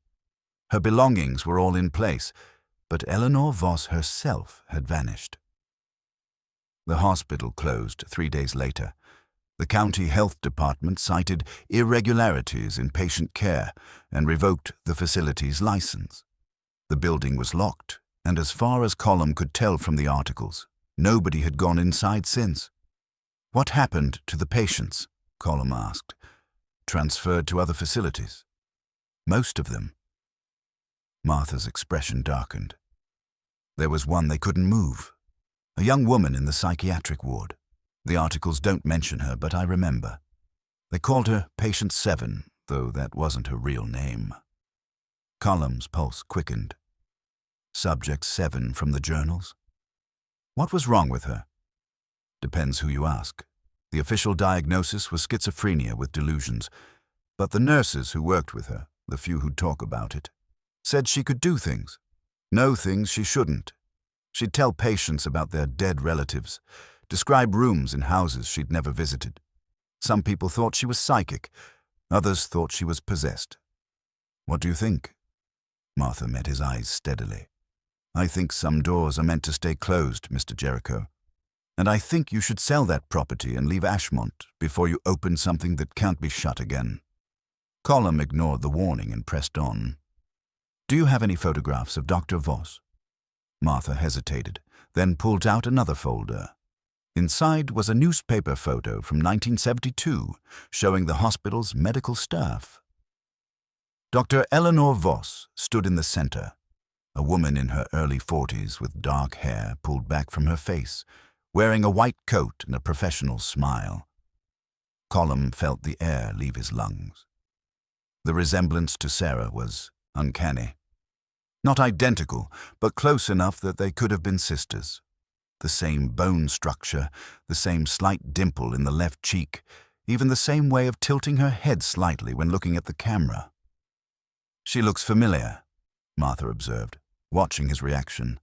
Her belongings were all in place, but Eleanor Voss herself had vanished. The hospital closed 3 days later. The county health department cited irregularities in patient care and revoked the facility's license. The building was locked, and as far as Colm could tell from the articles, nobody had gone inside since. "What happened to the patients?" Colm asked. "Transferred to other facilities." "Most of them." Martha's expression darkened. "There was one they couldn't move. A young woman in the psychiatric ward. The articles don't mention her, but I remember. They called her Patient 7, though that wasn't her real name." Colm's pulse quickened. Subject 7 from the journals? What was wrong with her? Depends who you ask. The official diagnosis was schizophrenia with delusions, but the nurses who worked with her, the few who'd talk about it, said she could do things, know things she shouldn't. She'd tell patients about their dead relatives, describe rooms in houses she'd never visited. Some people thought she was psychic, others thought she was possessed. "What do you think?" Martha met his eyes steadily. "I think some doors are meant to stay closed, Mr. Jericho. And I think you should sell that property and leave Ashmont before you open something that can't be shut again." Colm ignored the warning and pressed on. "Do you have any photographs of Dr. Voss?" Martha hesitated, then pulled out another folder. Inside was a newspaper photo from 1972 showing the hospital's medical staff. Dr. Eleanor Voss stood in the center, a woman in her early 40s with dark hair pulled back from her face, wearing a white coat and a professional smile. Colm felt the air leave his lungs. The resemblance to Sarah was uncanny. Not identical, but close enough that they could have been sisters. The same bone structure, the same slight dimple in the left cheek, even the same way of tilting her head slightly when looking at the camera. "She looks familiar," Martha observed, watching his reaction.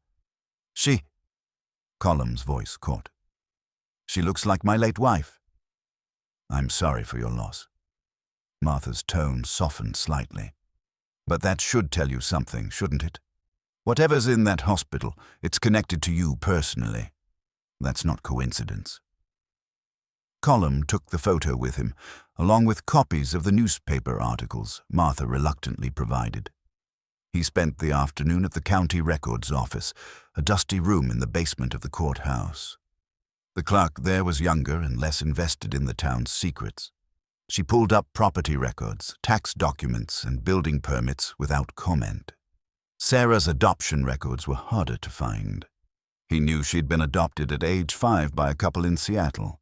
Colm's voice caught. "She looks like my late wife." "I'm sorry for your loss." Martha's tone softened slightly. "But that should tell you something, shouldn't it? Whatever's in that hospital, it's connected to you personally. That's not coincidence." Colm took the photo with him, along with copies of the newspaper articles Martha reluctantly provided. He spent the afternoon at the county records office, a dusty room in the basement of the courthouse. The clerk there was younger and less invested in the town's secrets. She pulled up property records, tax documents, and building permits without comment. Sarah's adoption records were harder to find. He knew she'd been adopted at age 5 by a couple in Seattle,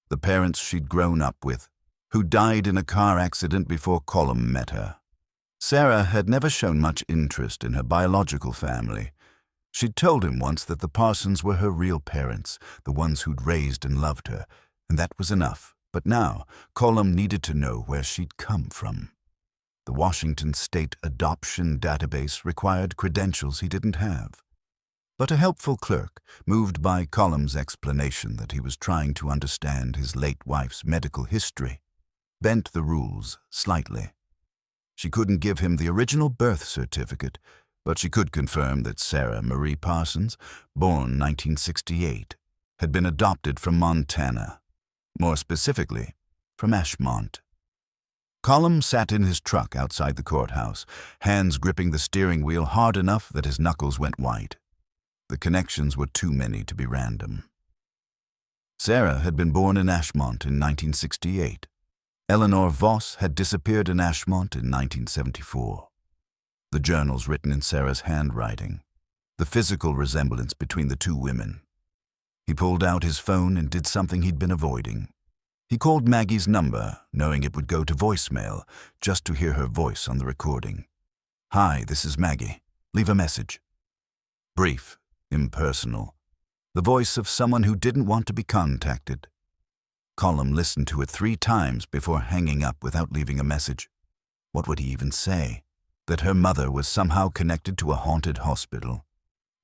the parents she'd grown up with, who died in a car accident before Colm met her. Sarah had never shown much interest in her biological family. She'd told him once that the Parsons were her real parents, the ones who'd raised and loved her, and that was enough. But now, Colm needed to know where she'd come from. The Washington State Adoption Database required credentials he didn't have. But a helpful clerk, moved by Colm's explanation that he was trying to understand his late wife's medical history, bent the rules slightly. She couldn't give him the original birth certificate, but she could confirm that Sarah Marie Parsons, born 1968, had been adopted from Montana, more specifically, from Ashmont. Colm sat in his truck outside the courthouse, hands gripping the steering wheel hard enough that his knuckles went white. The connections were too many to be random. Sarah had been born in Ashmont in 1968. Eleanor Voss had disappeared in Ashmont in 1974. The journals written in Sarah's handwriting, the physical resemblance between the two women. He pulled out his phone and did something he'd been avoiding. He called Maggie's number, knowing it would go to voicemail, just to hear her voice on the recording. "Hi, this is Maggie. Leave a message." Brief, impersonal. The voice of someone who didn't want to be contacted. Colm listened to it 3 times before hanging up without leaving a message. What would he even say? That her mother was somehow connected to a haunted hospital.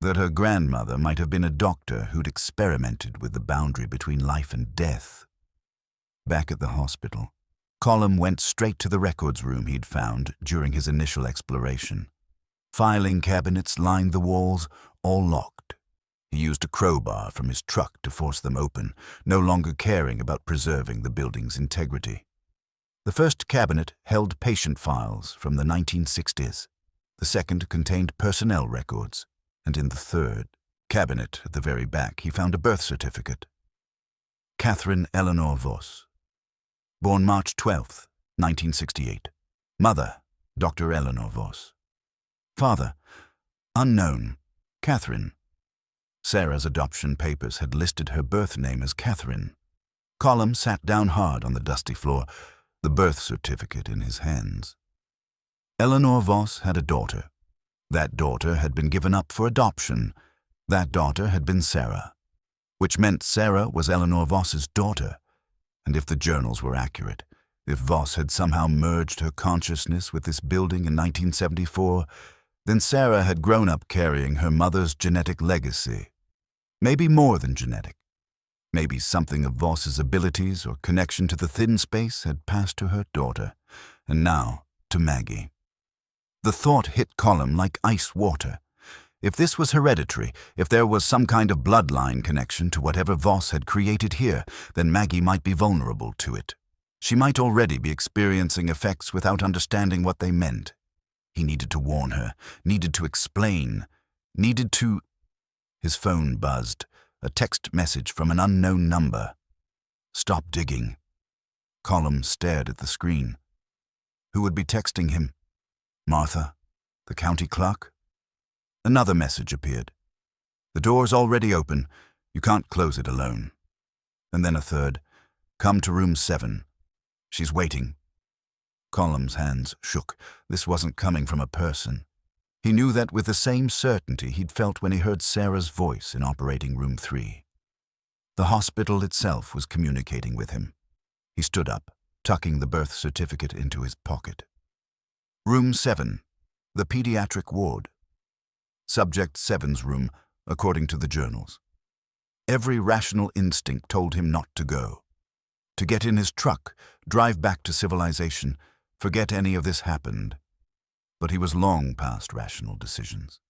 That her grandmother might have been a doctor who'd experimented with the boundary between life and death. Back at the hospital, Colm went straight to the records room he'd found during his initial exploration. Filing cabinets lined the walls, all locked. He used a crowbar from his truck to force them open, no longer caring about preserving the building's integrity. The first cabinet held patient files from the 1960s. The second contained personnel records. And in the third cabinet at the very back, he found a birth certificate. Catherine Eleanor Voss. Born March 12, 1968. Mother, Dr. Eleanor Voss. Father, unknown, Catherine. Sarah's adoption papers had listed her birth name as Catherine. Colm sat down hard on the dusty floor, the birth certificate in his hands. Eleanor Voss had a daughter. That daughter had been given up for adoption. That daughter had been Sarah, which meant Sarah was Eleanor Voss's daughter. And if the journals were accurate, if Voss had somehow merged her consciousness with this building in 1974, then Sarah had grown up carrying her mother's genetic legacy. Maybe more than genetic. Maybe something of Voss's abilities or connection to the thin space had passed to her daughter, and now to Maggie. The thought hit Colm like ice water. If this was hereditary, if there was some kind of bloodline connection to whatever Voss had created here, then Maggie might be vulnerable to it. She might already be experiencing effects without understanding what they meant. He needed to warn her, needed to explain, needed to... His phone buzzed, a text message from an unknown number. "Stop digging." Colm stared at the screen. Who would be texting him? Martha? The county clerk? Another message appeared. "The door's already open. You can't close it alone." And then a third. "Come to room 7. She's waiting." Colm's hands shook. This wasn't coming from a person. He knew that with the same certainty he'd felt when he heard Sarah's voice in operating room 3. The hospital itself was communicating with him. He stood up, tucking the birth certificate into his pocket. Room 7, the pediatric ward. Subject 7's room, according to the journals. Every rational instinct told him not to go. To get in his truck, drive back to civilization, forget any of this happened. But he was long past rational decisions.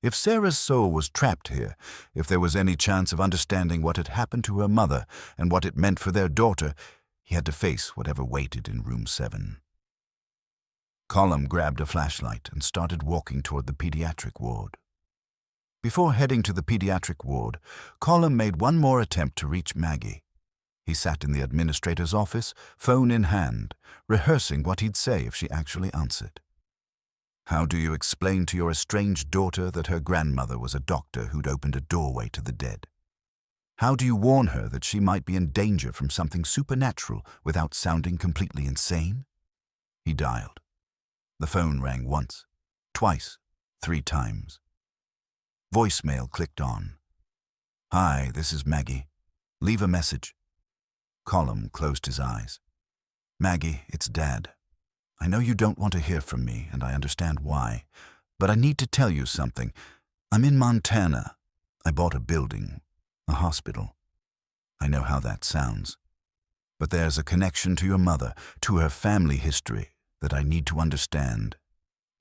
If Sarah's soul was trapped here, if there was any chance of understanding what had happened to her mother and what it meant for their daughter, he had to face whatever waited in room 7. Colm grabbed a flashlight and started walking toward the pediatric ward. Before heading to the pediatric ward, Colm made one more attempt to reach Maggie. He sat in the administrator's office, phone in hand, rehearsing what he'd say if she actually answered. How do you explain to your estranged daughter that her grandmother was a doctor who'd opened a doorway to the dead? How do you warn her that she might be in danger from something supernatural without sounding completely insane? He dialed. The phone rang once, twice, 3 times. Voicemail clicked on. "Hi, this is Maggie. Leave a message." Colm closed his eyes. "Maggie, it's Dad. I know you don't want to hear from me, and I understand why, but I need to tell you something. I'm in Montana. I bought a building, a hospital. I know how that sounds. But there's a connection to your mother, to her family history, that I need to understand.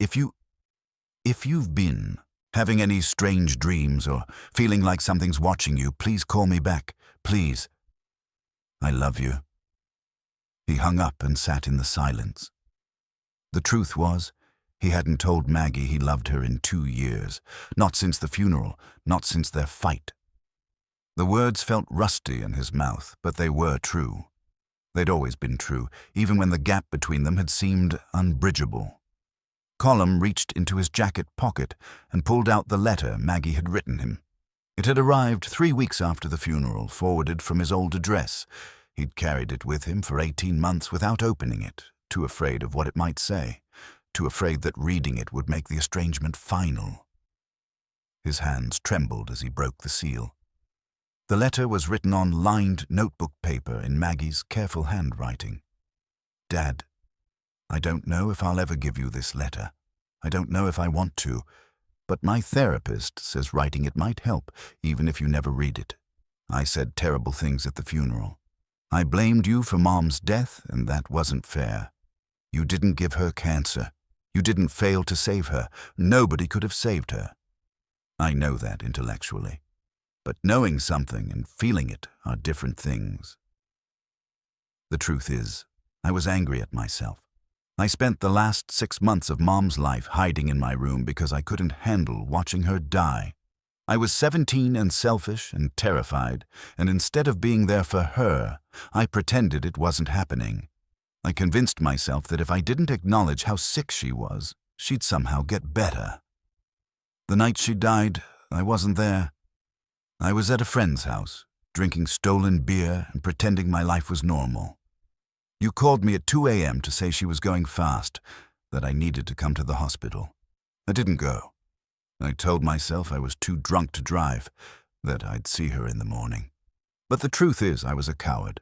If you've been having any strange dreams or feeling like something's watching you, please call me back. Please. I love you. He hung up and sat in the silence. The truth was, he hadn't told Maggie he loved her in 2 years, not since the funeral, not since their fight. The words felt rusty in his mouth, but they were true. They'd always been true, even when the gap between them had seemed unbridgeable. Colm reached into his jacket pocket and pulled out the letter Maggie had written him. It had arrived 3 weeks after the funeral, forwarded from his old address. He'd carried it with him for 18 months without opening it, too afraid of what it might say, too afraid that reading it would make the estrangement final. His hands trembled as he broke the seal. The letter was written on lined notebook paper in Maggie's careful handwriting. Dad, I don't know if I'll ever give you this letter. I don't know if I want to, but my therapist says writing it might help, even if you never read it. I said terrible things at the funeral. I blamed you for Mom's death, and that wasn't fair. You didn't give her cancer. You didn't fail to save her. Nobody could have saved her. I know that intellectually. But knowing something and feeling it are different things. The truth is, I was angry at myself. I spent the last 6 months of Mom's life hiding in my room because I couldn't handle watching her die. I was 17 and selfish and terrified, and instead of being there for her, I pretended it wasn't happening. I convinced myself that if I didn't acknowledge how sick she was, she'd somehow get better. The night she died, I wasn't there. I was at a friend's house, drinking stolen beer and pretending my life was normal. You called me at 2 a.m. to say she was going fast, that I needed to come to the hospital. I didn't go. I told myself I was too drunk to drive, that I'd see her in the morning. But the truth is, I was a coward.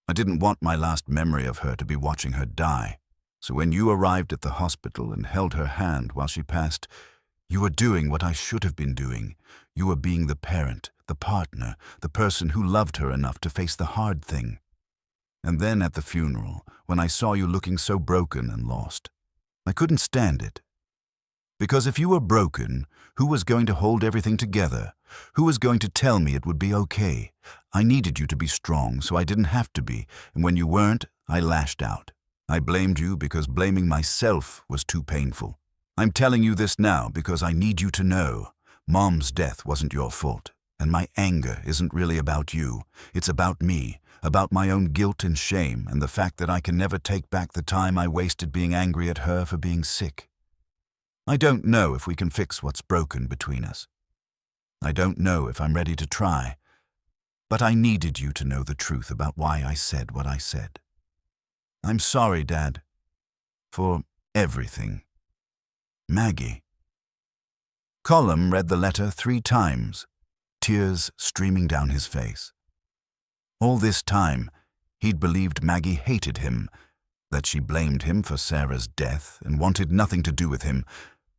I didn't want my last memory of her to be watching her die. So when you arrived at the hospital and held her hand while she passed, you were doing what I should have been doing. You were being the parent, the partner, the person who loved her enough to face the hard thing. And then at the funeral, when I saw you looking so broken and lost, I couldn't stand it. Because if you were broken, who was going to hold everything together? Who was going to tell me it would be okay? I needed you to be strong, so I didn't have to be, and when you weren't, I lashed out. I blamed you because blaming myself was too painful. I'm telling you this now because I need you to know. Mom's death wasn't your fault, and my anger isn't really about you. It's about me, about my own guilt and shame, and the fact that I can never take back the time I wasted being angry at her for being sick. I don't know if we can fix what's broken between us. I don't know if I'm ready to try, but I needed you to know the truth about why I said what I said. I'm sorry, Dad, for everything. Maggie. Colm read the letter 3 times, tears streaming down his face. All this time, he'd believed Maggie hated him, that she blamed him for Sarah's death and wanted nothing to do with him,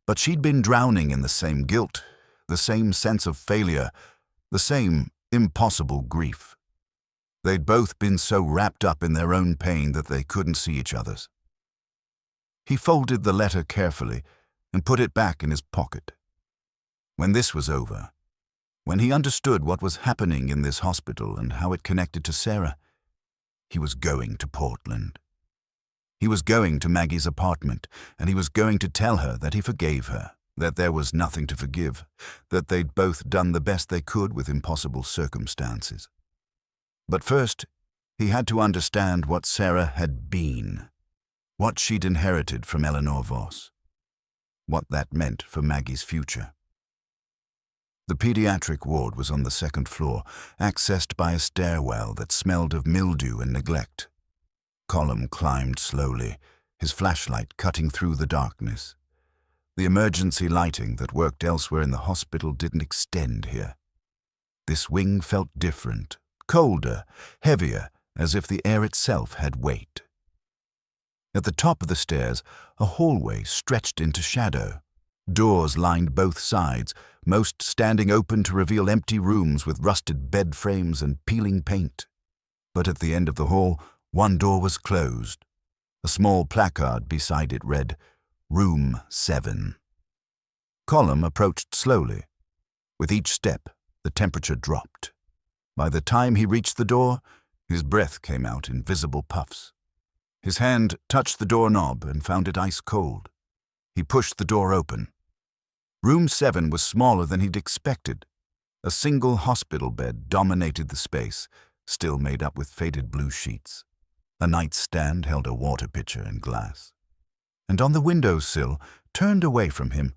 but she'd been drowning in the same guilt, the same sense of failure, the same impossible grief. They'd both been so wrapped up in their own pain that they couldn't see each other's. He folded the letter carefully and put it back in his pocket. When this was over, when he understood what was happening in this hospital and how it connected to Sarah, he was going to Portland. He was going to Maggie's apartment, and he was going to tell her that he forgave her, that there was nothing to forgive, that they'd both done the best they could with impossible circumstances. But first, he had to understand what Sarah had been, what she'd inherited from Eleanor Voss, what that meant for Maggie's future. The pediatric ward was on the 2nd floor, accessed by a stairwell that smelled of mildew and neglect. Colm climbed slowly, his flashlight cutting through the darkness. The emergency lighting that worked elsewhere in the hospital didn't extend here. This wing felt different, colder, heavier, as if the air itself had weight. At the top of the stairs, a hallway stretched into shadow. Doors lined both sides, most standing open to reveal empty rooms with rusted bed frames and peeling paint. But at the end of the hall, one door was closed. A small placard beside it read, "Room 7." Colm approached slowly. With each step, the temperature dropped. By the time he reached the door, his breath came out in visible puffs. His hand touched the doorknob and found it ice cold. He pushed the door open. Room 7 was smaller than he'd expected. A single hospital bed dominated the space, still made up with faded blue sheets. A nightstand held a water pitcher and glass. And on the windowsill, turned away from him,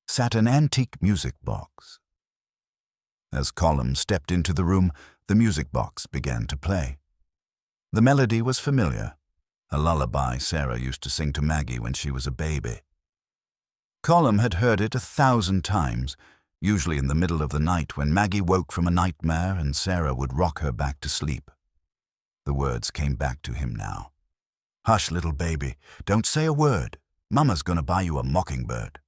sat an antique music box. As Colm stepped into the room, the music box began to play. The melody was familiar, a lullaby Sarah used to sing to Maggie when she was a baby. Colm had heard it 1,000 times, usually in the middle of the night when Maggie woke from a nightmare and Sarah would rock her back to sleep. The words came back to him now. "Hush, little baby, don't say a word. Mama's gonna buy you a mockingbird."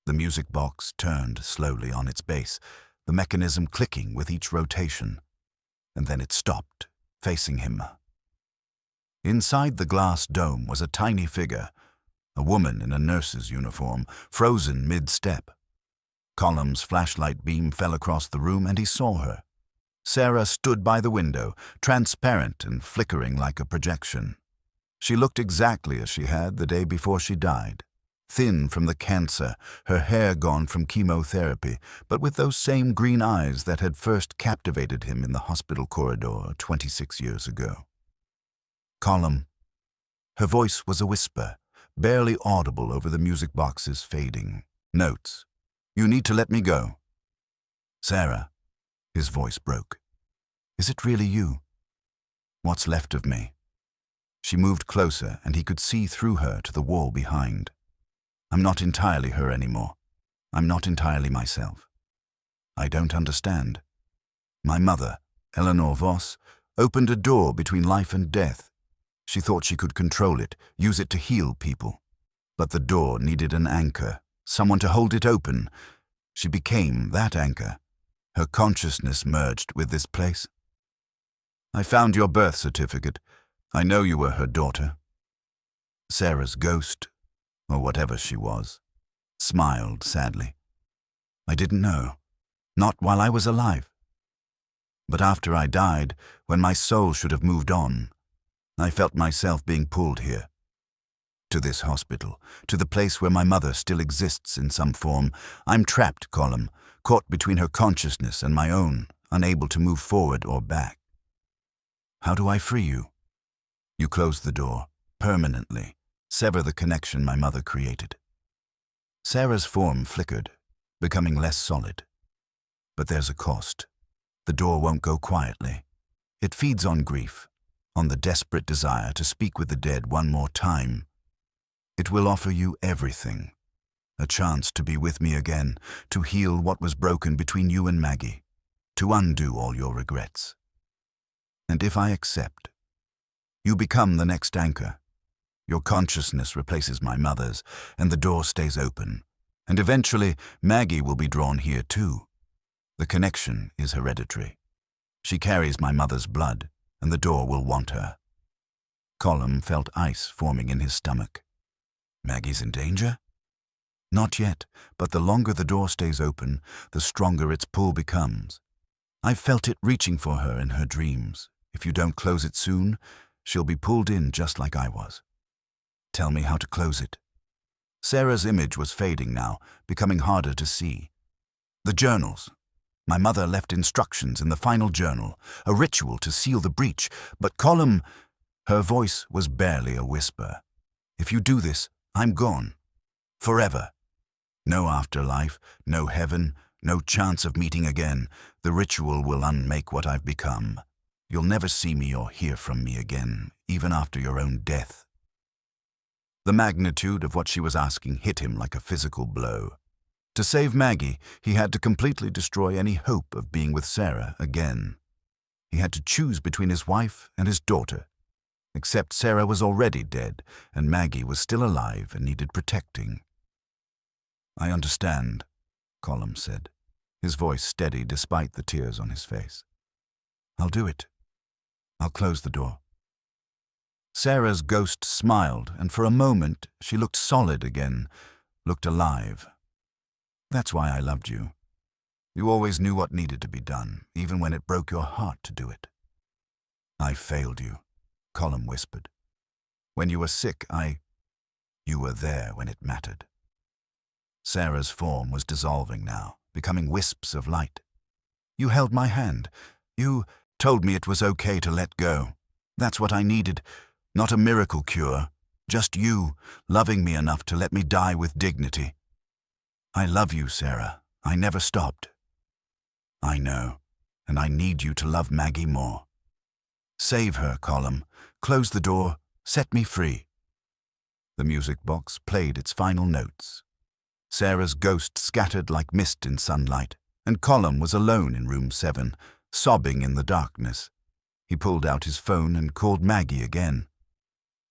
The music box turned slowly on its base, the mechanism clicking with each rotation, and then it stopped, facing him. Inside the glass dome was a tiny figure, a woman in a nurse's uniform, frozen mid-step. Colm's flashlight beam fell across the room and he saw her. Sarah stood by the window, transparent and flickering like a projection. She looked exactly as she had the day before she died. Thin from the cancer, her hair gone from chemotherapy, but with those same green eyes that had first captivated him in the hospital corridor 26 years ago. "Colm." Her voice was a whisper, barely audible over the music box's fading notes. "You need to let me go." "Sarah." His voice broke. "Is it really you? What's left of me?" She moved closer and he could see through her to the wall behind. "I'm not entirely her anymore. I'm not entirely myself. I don't understand. My mother, Eleanor Voss, opened a door between life and death. She thought she could control it, use it to heal people. But the door needed an anchor, someone to hold it open. She became that anchor. Her consciousness merged with this place. I found your birth certificate. I know you were her daughter." Sarah's ghost, or whatever she was, smiled sadly. "I didn't know. Not while I was alive. But after I died, when my soul should have moved on, I felt myself being pulled here. To this hospital, to the place where my mother still exists in some form. I'm trapped, Colm, caught between her consciousness and my own, unable to move forward or back. How do I free you? You close the door, permanently, sever the connection my mother created." Sarah's form flickered, becoming less solid. "But there's a cost. The door won't go quietly. It feeds on grief, on the desperate desire to speak with the dead one more time. It will offer you everything. A chance to be with me again, to heal what was broken between you and Maggie, to undo all your regrets. And if I accept, you become the next anchor. Your consciousness replaces my mother's, and the door stays open. And eventually, Maggie will be drawn here too. The connection is hereditary. She carries my mother's blood, and the door will want her." Colm felt ice forming in his stomach. "Maggie's in danger?" "Not yet, but the longer the door stays open, the stronger its pull becomes. I've felt it reaching for her in her dreams. If you don't close it soon, she'll be pulled in just like I was. Tell me how to close it." Sarah's image was fading now, becoming harder to see. "The journals. My mother left instructions in the final journal, a ritual to seal the breach. But Colm," her voice was barely a whisper, "if you do this, I'm gone. Forever. No afterlife, no heaven, no chance of meeting again. The ritual will unmake what I've become. You'll never see me or hear from me again, even after your own death." The magnitude of what she was asking hit him like a physical blow. To save Maggie, he had to completely destroy any hope of being with Sarah again. He had to choose between his wife and his daughter. except Sarah was already dead, and Maggie was still alive and needed protecting. "I understand," Colm said, his voice steady despite the tears on his face. "I'll do it. I'll close the door." Sarah's ghost smiled, and for a moment she looked solid again, looked alive. "That's why I loved you. You always knew what needed to be done, even when it broke your heart to do it." "I failed you," Colm whispered. "When you were sick, You were there when it mattered." Sarah's form was dissolving now, becoming wisps of light. "You held my hand. You told me it was okay to let go. That's what I needed. Not a miracle cure. Just you, loving me enough to let me die with dignity. I love you, Sarah. I never stopped." "I know, and I need you to love Maggie more. Save her, Colm. Close the door. Set me free." The music box played its final notes. Sarah's ghost scattered like mist in sunlight, and Colm was alone in room 7, sobbing in the darkness. He pulled out his phone and called Maggie again.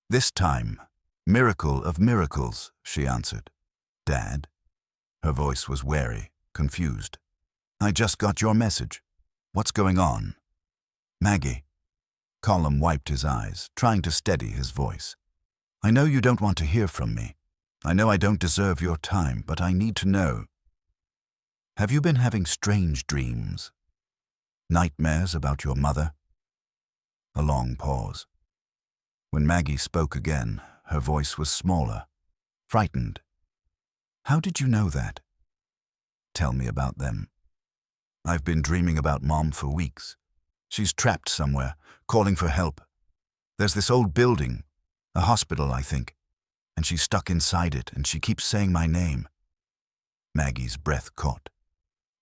This time, "Miracle of miracles," she answered. "Dad?" Her voice was wary, confused. "I just got your message. What's going on?" "Maggie." Colm wiped his eyes, trying to steady his voice. "I know you don't want to hear from me. I know I don't deserve your time, but I need to know. Have you been having strange dreams? Nightmares about your mother?" A long pause. When Maggie spoke again, her voice was smaller, frightened. "How did you know that?" "Tell me about them. I've been dreaming about Mom for weeks. She's trapped somewhere, calling for help. There's this old building, a hospital, I think, and she's stuck inside it, and she keeps saying my name." Maggie's breath caught.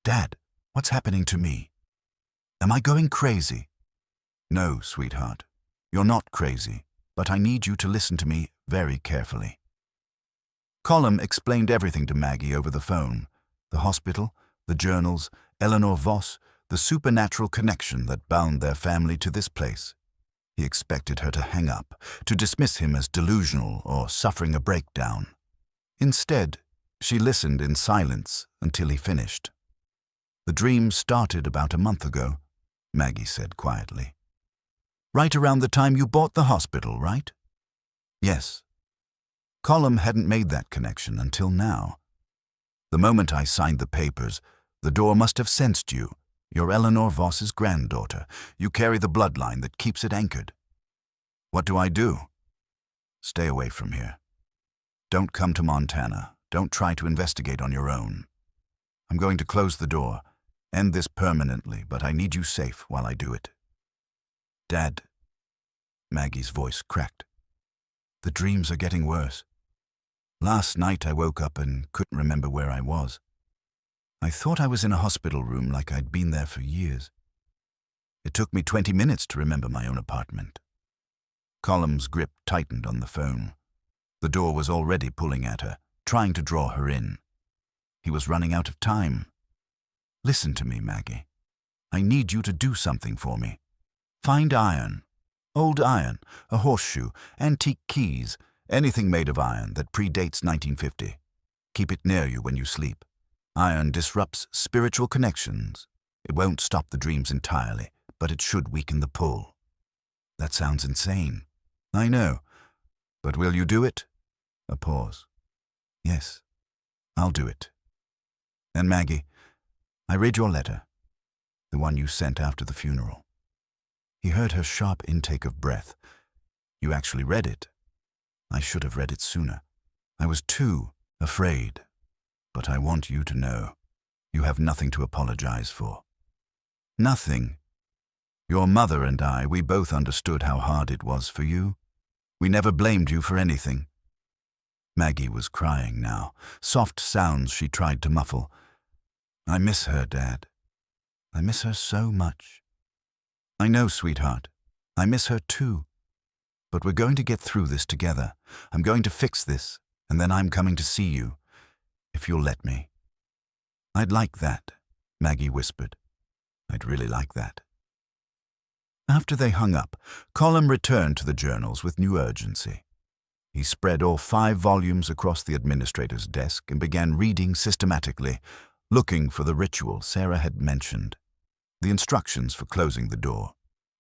"Dad, what's happening to me? Am I going crazy?" "No, sweetheart. You're not crazy, but I need you to listen to me very carefully." Colm explained everything to Maggie over the phone. The hospital, the journals, Eleanor Voss, the supernatural connection that bound their family to this place. He expected her to hang up, to dismiss him as delusional or suffering a breakdown. Instead, she listened in silence until he finished. "The dream started about a month ago," Maggie said quietly. "Right around the time you bought the hospital, right?" "Yes." Colm hadn't made that connection until now. "The moment I signed the papers, the door must have sensed you. You're Eleanor Voss's granddaughter. You carry the bloodline that keeps it anchored. What do I do?" "Stay away from here. Don't come to Montana. Don't try to investigate on your own. I'm going to close the door, end this permanently, but I need you safe while I do it." "Dad," Maggie's voice cracked. "The dreams are getting worse. Last night I woke up and couldn't remember where I was. I thought I was in a hospital room like I'd been there for years. It took me 20 minutes to remember my own apartment." Colm's grip tightened on the phone. The door was already pulling at her, trying to draw her in. He was running out of time. "Listen to me, Maggie. I need you to do something for me. Find iron. Old iron, a horseshoe, antique keys, anything made of iron that predates 1950. Keep it near you when you sleep. Iron disrupts spiritual connections. It won't stop the dreams entirely, but it should weaken the pull." "That sounds insane." "I know. But will you do it?" A pause. "Yes, I'll do it. And Maggie, I read your letter, the one you sent after the funeral." He heard her sharp intake of breath. "You actually read it. I should have read it sooner. I was too afraid. But I want you to know, you have nothing to apologize for." "Nothing. Your mother and I, we both understood how hard it was for you. We never blamed you for anything." Maggie was crying now, soft sounds she tried to muffle. "I miss her, Dad. I miss her so much." "I know, sweetheart. I miss her too. But we're going to get through this together. I'm going to fix this, and then I'm coming to see you, if you'll let me." "I'd like that," Maggie whispered. "I'd really like that." After they hung up, Colm returned to the journals with new urgency. He spread all 5 volumes across the administrator's desk and began reading systematically, looking for the ritual Sarah had mentioned, the instructions for closing the door.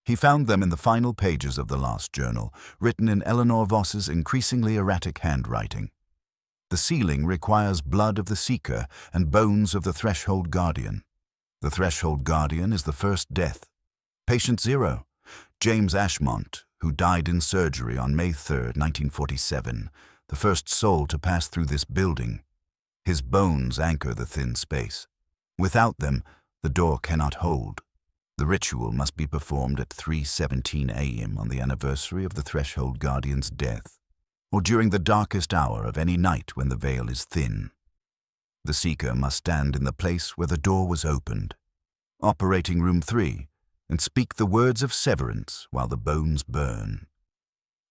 He found them in the final pages of the last journal, written in Eleanor Voss's increasingly erratic handwriting. The sealing requires blood of the seeker and bones of the threshold guardian. The threshold guardian is the first death. Patient 0, James Ashmont, who died in surgery on May 3, 1947, the first soul to pass through this building. His bones anchor the thin space. Without them, the door cannot hold. The ritual must be performed at 3:17 a.m. on the anniversary of the threshold guardian's death, or during the darkest hour of any night when the veil is thin. The seeker must stand in the place where the door was opened, operating room 3, and speak the words of severance while the bones burn.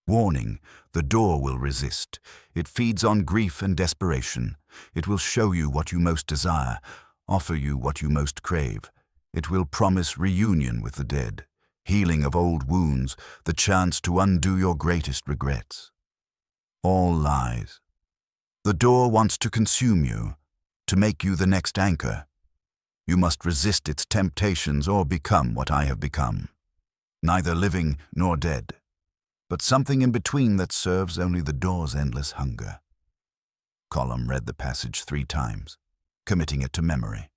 Warning, the door will resist. It feeds on grief and desperation. It will show you what you most desire, offer you what you most crave. It will promise reunion with the dead, healing of old wounds, the chance to undo your greatest regrets. All lies. The door wants to consume you, to make you the next anchor. You must resist its temptations or become what I have become, neither living nor dead, but something in between that serves only the door's endless hunger. Colm read the passage 3 times, committing it to memory.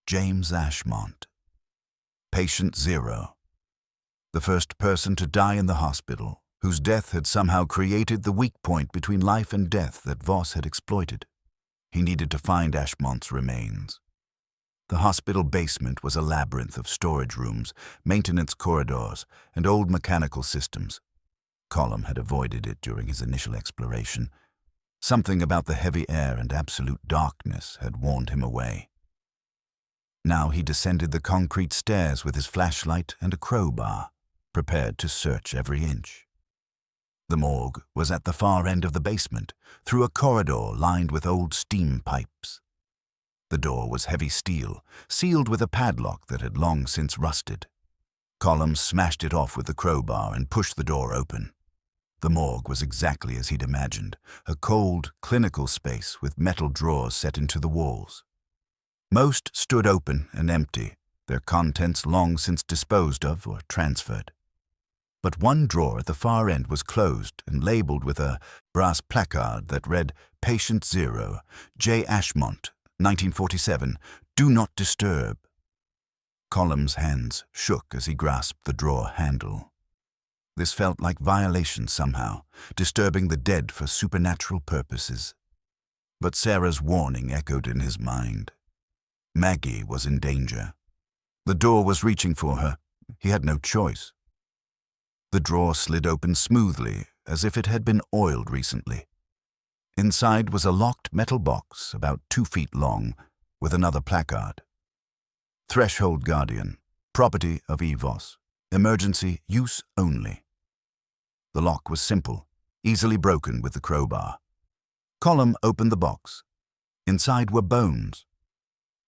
James Ashmont. Patient 0. The first person to die in the hospital, whose death had somehow created the weak point between life and death that Voss had exploited. He needed to find Ashmont's remains. The hospital basement was a labyrinth of storage rooms, maintenance corridors, and old mechanical systems. Colm had avoided it during his initial exploration. Something about the heavy air and absolute darkness had warned him away. Now he descended the concrete stairs with his flashlight and a crowbar, prepared to search every inch. The morgue was at the far end of the basement, through a corridor lined with old steam pipes. The door was heavy steel, sealed with a padlock that had long since rusted. Colm smashed it off with the crowbar and pushed the door open. The morgue was exactly as he'd imagined, a cold, clinical space with metal drawers set into the walls. Most stood open and empty, their contents long since disposed of or transferred. But one drawer at the far end was closed and labeled with a brass placard that read, Patient 0, J. Ashmont, 1947, do not disturb. Colm's hands shook as he grasped the drawer handle. This felt like violation somehow, disturbing the dead for supernatural purposes. But Sarah's warning echoed in his mind. Maggie was in danger. The door was reaching for her. He had no choice. The drawer slid open smoothly, as if it had been oiled recently. Inside was a locked metal box about 2 feet long, with another placard. Threshold Guardian, property of E. Voss, emergency use only. The lock was simple, easily broken with the crowbar. Colm opened the box. Inside were bones.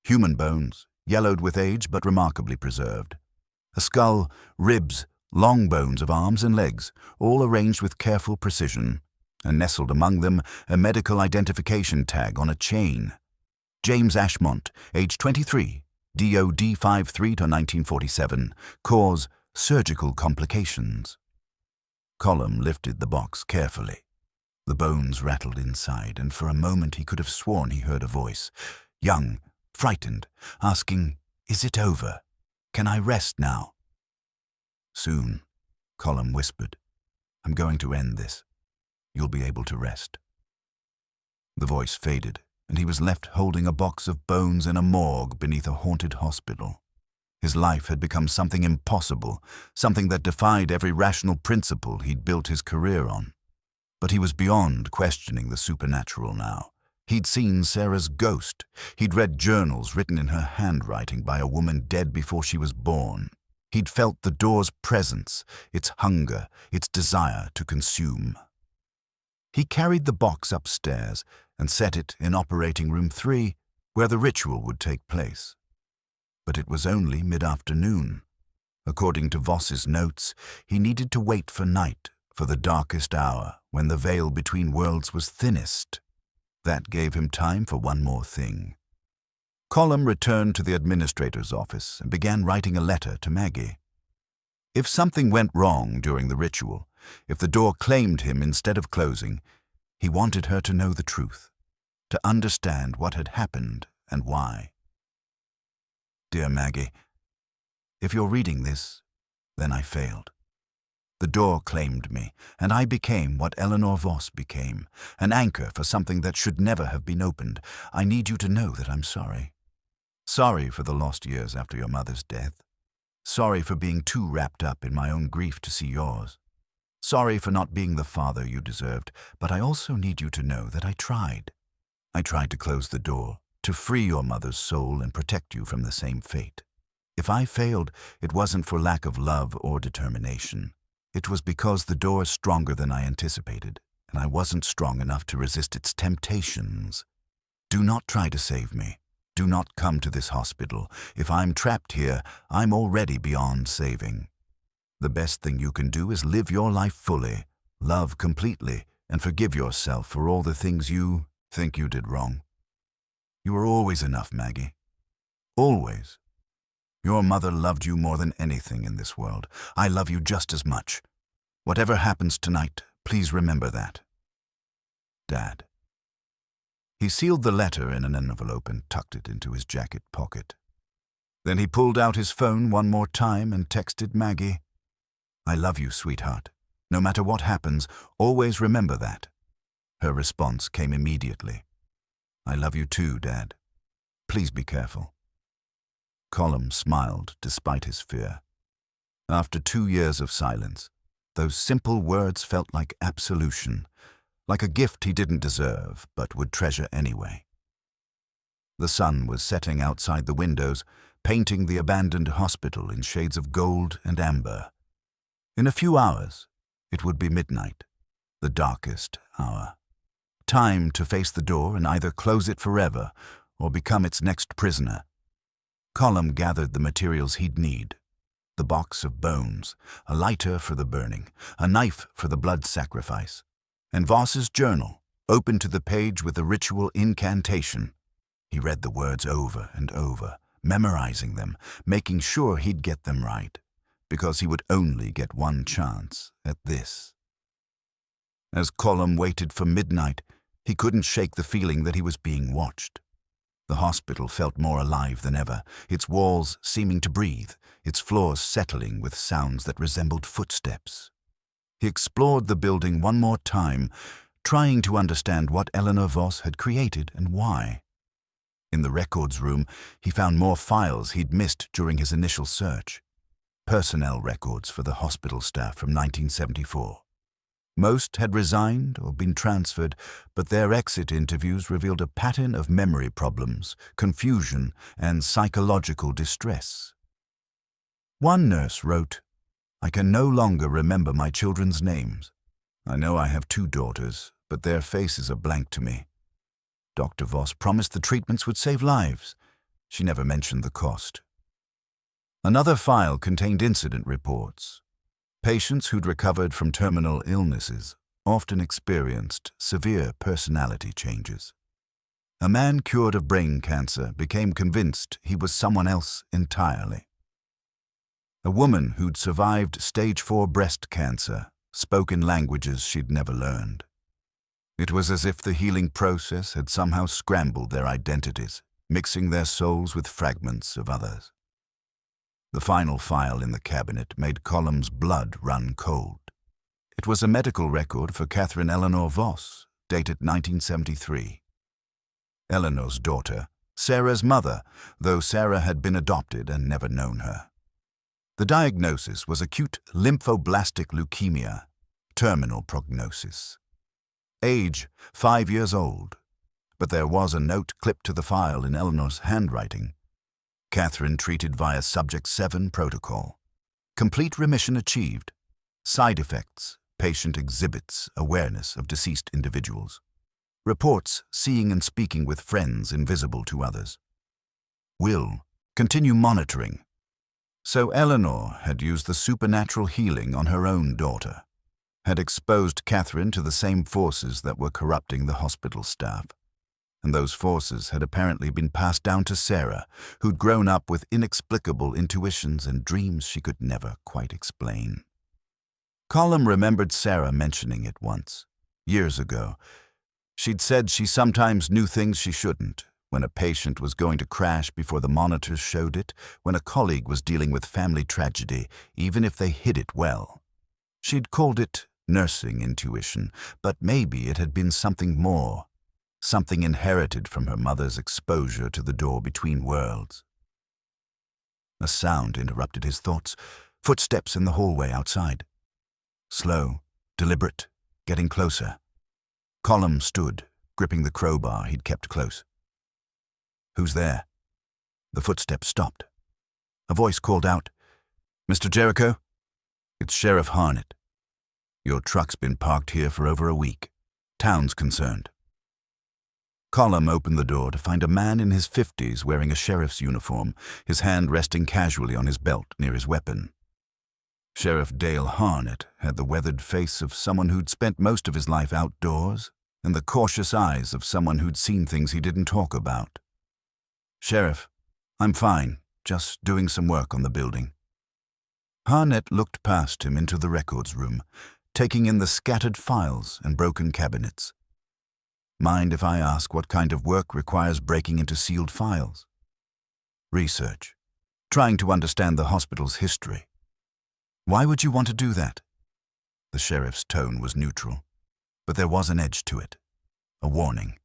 Human bones, yellowed with age but remarkably preserved. A skull, ribs, long bones of arms and legs, all arranged with careful precision, and nestled among them a medical identification tag on a chain. James Ashmont, age 23, DOD 53 to 1947, cause surgical complications. Colm lifted the box carefully. The bones rattled inside, and for a moment he could have sworn he heard a voice, young, frightened, asking, "Is it over? Can I rest now?" "Soon," Colm whispered. "I'm going to end this. You'll be able to rest." The voice faded, and he was left holding a box of bones in a morgue beneath a haunted hospital. His life had become something impossible, something that defied every rational principle he'd built his career on. But he was beyond questioning the supernatural now. He'd seen Sarah's ghost. He'd read journals written in her handwriting by a woman dead before she was born. He'd felt the door's presence, its hunger, its desire to consume. He carried the box upstairs and set it in operating room 3, where the ritual would take place. But it was only mid-afternoon. According to Voss's notes, he needed to wait for night, for the darkest hour, when the veil between worlds was thinnest. That gave him time for one more thing. Colm returned to the administrator's office and began writing a letter to Maggie. If something went wrong during the ritual, if the door claimed him instead of closing, he wanted her to know the truth, to understand what had happened and why. Dear Maggie, if you're reading this, then I failed. The door claimed me, and I became what Eleanor Voss became, an anchor for something that should never have been opened. I need you to know that I'm sorry. Sorry for the lost years after your mother's death. Sorry for being too wrapped up in my own grief to see yours. Sorry for not being the father you deserved, but I also need you to know that I tried. I tried to close the door, to free your mother's soul and protect you from the same fate. If I failed, it wasn't for lack of love or determination. It was because the door is stronger than I anticipated, and I wasn't strong enough to resist its temptations. Do not try to save me. Do not come to this hospital. If I'm trapped here, I'm already beyond saving. The best thing you can do is live your life fully, love completely, and forgive yourself for all the things you think you did wrong. You were always enough, Maggie. Always. Your mother loved you more than anything in this world. I love you just as much. Whatever happens tonight, please remember that. Dad. He sealed the letter in an envelope and tucked it into his jacket pocket. Then he pulled out his phone one more time and texted Maggie, I love you, sweetheart. No matter what happens, always remember that. Her response came immediately. I love you too, Dad. Please be careful. Colm smiled despite his fear. After 2 years of silence, those simple words felt like absolution, like a gift he didn't deserve but would treasure anyway. The sun was setting outside the windows, painting the abandoned hospital in shades of gold and amber. In a few hours, it would be midnight, the darkest hour. Time to face the door and either close it forever or become its next prisoner. Colm gathered the materials he'd need. The box of bones, a lighter for the burning, a knife for the blood sacrifice, and Voss's journal, open to the page with the ritual incantation. He read the words over and over, memorizing them, making sure he'd get them right, because he would only get one chance at this. As Colm waited for midnight, he couldn't shake the feeling that he was being watched. The hospital felt more alive than ever, its walls seeming to breathe, its floors settling with sounds that resembled footsteps. He explored the building one more time, trying to understand what Eleanor Voss had created and why. In the records room, he found more files he'd missed during his initial search. Personnel records for the hospital staff from 1974. Most had resigned or been transferred, but their exit interviews revealed a pattern of memory problems, confusion, and psychological distress. One nurse wrote, I can no longer remember my children's names. I know I have 2 daughters, but their faces are blank to me. Dr. Voss promised the treatments would save lives. She never mentioned the cost. Another file contained incident reports. Patients who'd recovered from terminal illnesses often experienced severe personality changes. A man cured of brain cancer became convinced he was someone else entirely. A woman who'd survived stage 4 breast cancer spoke in languages she'd never learned. It was as if the healing process had somehow scrambled their identities, mixing their souls with fragments of others. The final file in the cabinet made Colm's blood run cold. It was a medical record for Catherine Eleanor Voss, dated 1973. Eleanor's daughter, Sarah's mother, though Sarah had been adopted and never known her. The diagnosis was acute lymphoblastic leukemia, terminal prognosis. Age, 5 years old, but there was a note clipped to the file in Eleanor's handwriting. Catherine treated via Subject 7 protocol. Complete remission achieved. Side effects, patient exhibits awareness of deceased individuals. Reports seeing and speaking with friends invisible to others. Will continue monitoring. So Eleanor had used the supernatural healing on her own daughter, had exposed Catherine to the same forces that were corrupting the hospital staff. And those forces had apparently been passed down to Sarah, who'd grown up with inexplicable intuitions and dreams she could never quite explain. Colm remembered Sarah mentioning it once, years ago. She'd said she sometimes knew things she shouldn't, when a patient was going to crash before the monitors showed it, when a colleague was dealing with family tragedy, even if they hid it well. She'd called it nursing intuition, but maybe it had been something more, something inherited from her mother's exposure to the door between worlds. A sound interrupted his thoughts, footsteps in the hallway outside. Slow, deliberate, getting closer. Colm stood, gripping the crowbar he'd kept close. "Who's there?" The footsteps stopped. A voice called out, "Mr. Jericho? It's Sheriff Harnett. Your truck's been parked here for over a week. Town's concerned." Colm opened the door to find a man in his 50s wearing a sheriff's uniform, his hand resting casually on his belt near his weapon. Sheriff Dale Harnett had the weathered face of someone who'd spent most of his life outdoors and the cautious eyes of someone who'd seen things he didn't talk about. "Sheriff, I'm fine, just doing some work on the building." Harnett looked past him into the records room, taking in the scattered files and broken cabinets. "Mind if I ask what kind of work requires breaking into sealed files?" "Research. Trying to understand the hospital's history." "Why would you want to do that?" The sheriff's tone was neutral, but there was an edge to it, a warning.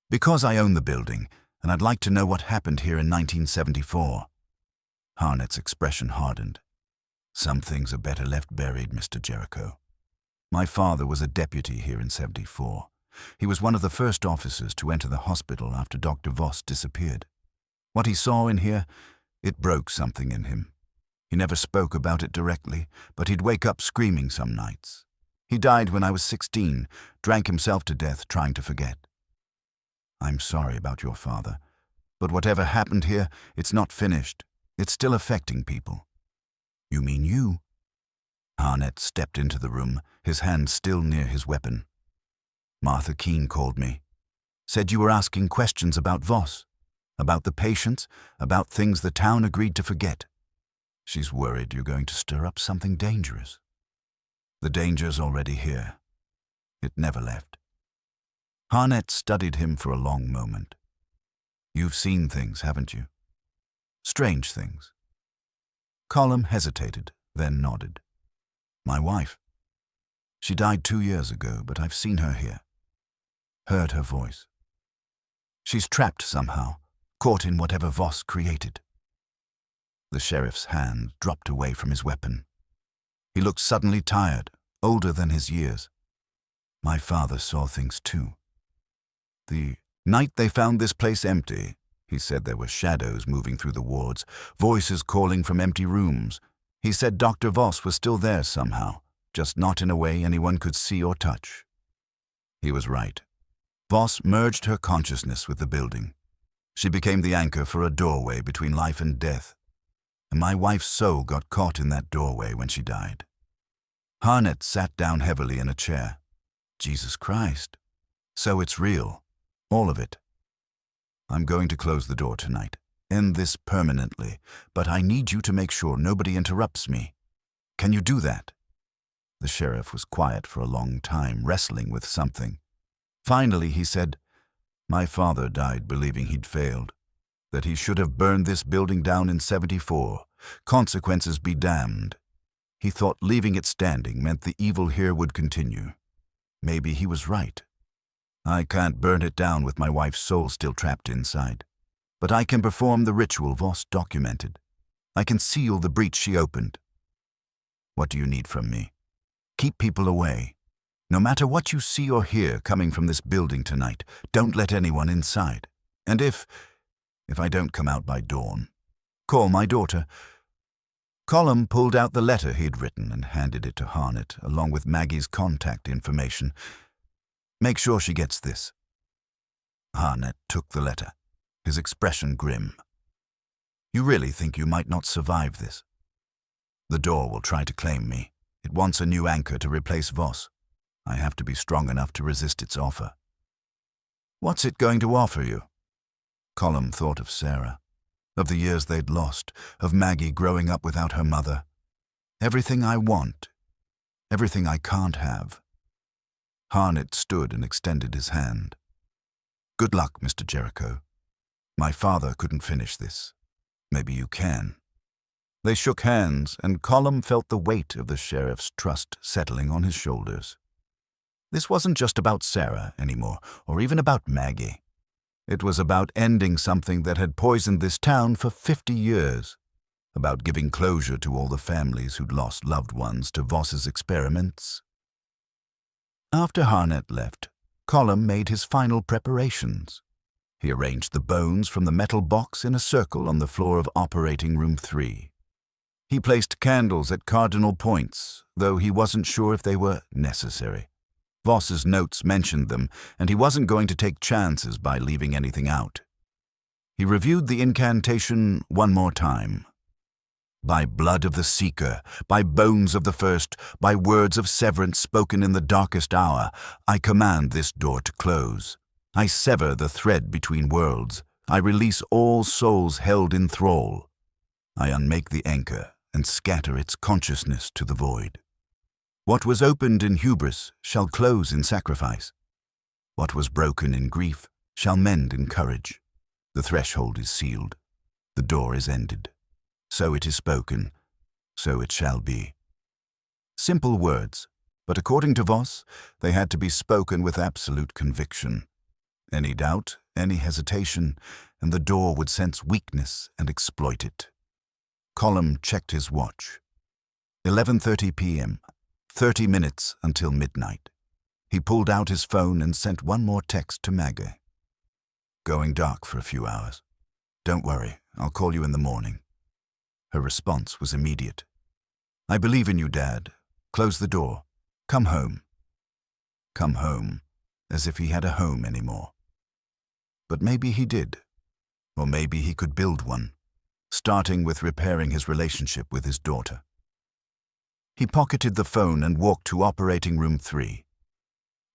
"Because I own the building, and I'd like to know what happened here in 1974. Harnett's expression hardened. "Some things are better left buried, Mr. Jericho. My father was a deputy here in 74. He was one of the first officers to enter the hospital after Dr. Voss disappeared. What he saw in here, it broke something in him. He never spoke about it directly, but he'd wake up screaming some nights. He died when I was 16, drank himself to death trying to forget. I'm sorry about your father, but whatever happened here, it's not finished. It's still affecting people." "You mean you?" Harnett stepped into the room, his hand still near his weapon. "Martha Keene called me. Said you were asking questions about Voss, about the patients, about things the town agreed to forget. She's worried you're going to stir up something dangerous." "The danger's already here. It never left." Harnett studied him for a long moment. "You've seen things, haven't you? Strange things." Colm hesitated, then nodded. "My wife. She died 2 years ago, but I've seen her here. Heard her voice. She's trapped somehow, caught in whatever Voss created." The sheriff's hand dropped away from his weapon. He looked suddenly tired, older than his years. "My father saw things too. The night they found this place empty, he said there were shadows moving through the wards, voices calling from empty rooms. He said Dr. Voss was still there somehow, just not in a way anyone could see or touch." He was right. Voss merged her consciousness with the building. She became the anchor for a doorway between life and death. And my wife's soul got caught in that doorway when she died. Harnett sat down heavily in a chair. "Jesus Christ. So it's real. All of it. I'm going to close the door tonight, end this permanently, but I need you to make sure nobody interrupts me. Can you do that?" The sheriff was quiet for a long time, wrestling with something. Finally he said, "My father died believing he'd failed, that he should have burned this building down in 74, consequences be damned. He thought leaving it standing meant the evil here would continue. Maybe he was right. I can't burn it down with my wife's soul still trapped inside. But I can perform the ritual Voss documented. I can seal the breach she opened. What do you need from me? Keep people away. No matter what you see or hear coming from this building tonight, don't let anyone inside. And if I don't come out by dawn, call my daughter." Colm pulled out the letter he'd written and handed it to Harnett, along with Maggie's contact information. "Make sure she gets this." Harnett took the letter, his expression grim. You really think you might not survive this? The door will try to claim me. It wants a new anchor to replace Voss. I have to be strong enough to resist its offer. What's it going to offer you? Colm thought of Sarah, of the years they'd lost, of Maggie growing up without her mother. Everything I want, everything I can't have. Harnett stood and extended his hand. Good luck, Mr. Jericho. My father couldn't finish this. Maybe you can. They shook hands, and Colm felt the weight of the sheriff's trust settling on his shoulders. This wasn't just about Sarah anymore, or even about Maggie. It was about ending something that had poisoned this town for 50 years, about giving closure to all the families who'd lost loved ones to Voss's experiments. After Harnett left, Colm made his final preparations. He arranged the bones from the metal box in a circle on the floor of Operating Room 3. He placed candles at cardinal points, though he wasn't sure if they were necessary. Voss's notes mentioned them, and he wasn't going to take chances by leaving anything out. He reviewed the incantation one more time. By blood of the Seeker, by bones of the First, by words of severance spoken in the darkest hour, I command this door to close. I sever the thread between worlds. I release all souls held in thrall. I unmake the anchor and scatter its consciousness to the void. What was opened in hubris shall close in sacrifice. What was broken in grief shall mend in courage. The threshold is sealed. The door is ended. So it is spoken. So it shall be. Simple words, but according to Voss, they had to be spoken with absolute conviction. Any doubt, any hesitation, and the door would sense weakness and exploit it. Colm checked his watch. 11:30 p.m. 30 minutes until midnight. He pulled out his phone and sent one more text to Maggie. Going dark for a few hours. Don't worry, I'll call you in the morning. Her response was immediate. I believe in you, Dad. Close the door. Come home. Come home, as if he had a home anymore. But maybe he did. Or maybe he could build one, starting with repairing his relationship with his daughter. He pocketed the phone and walked to Operating Room 3.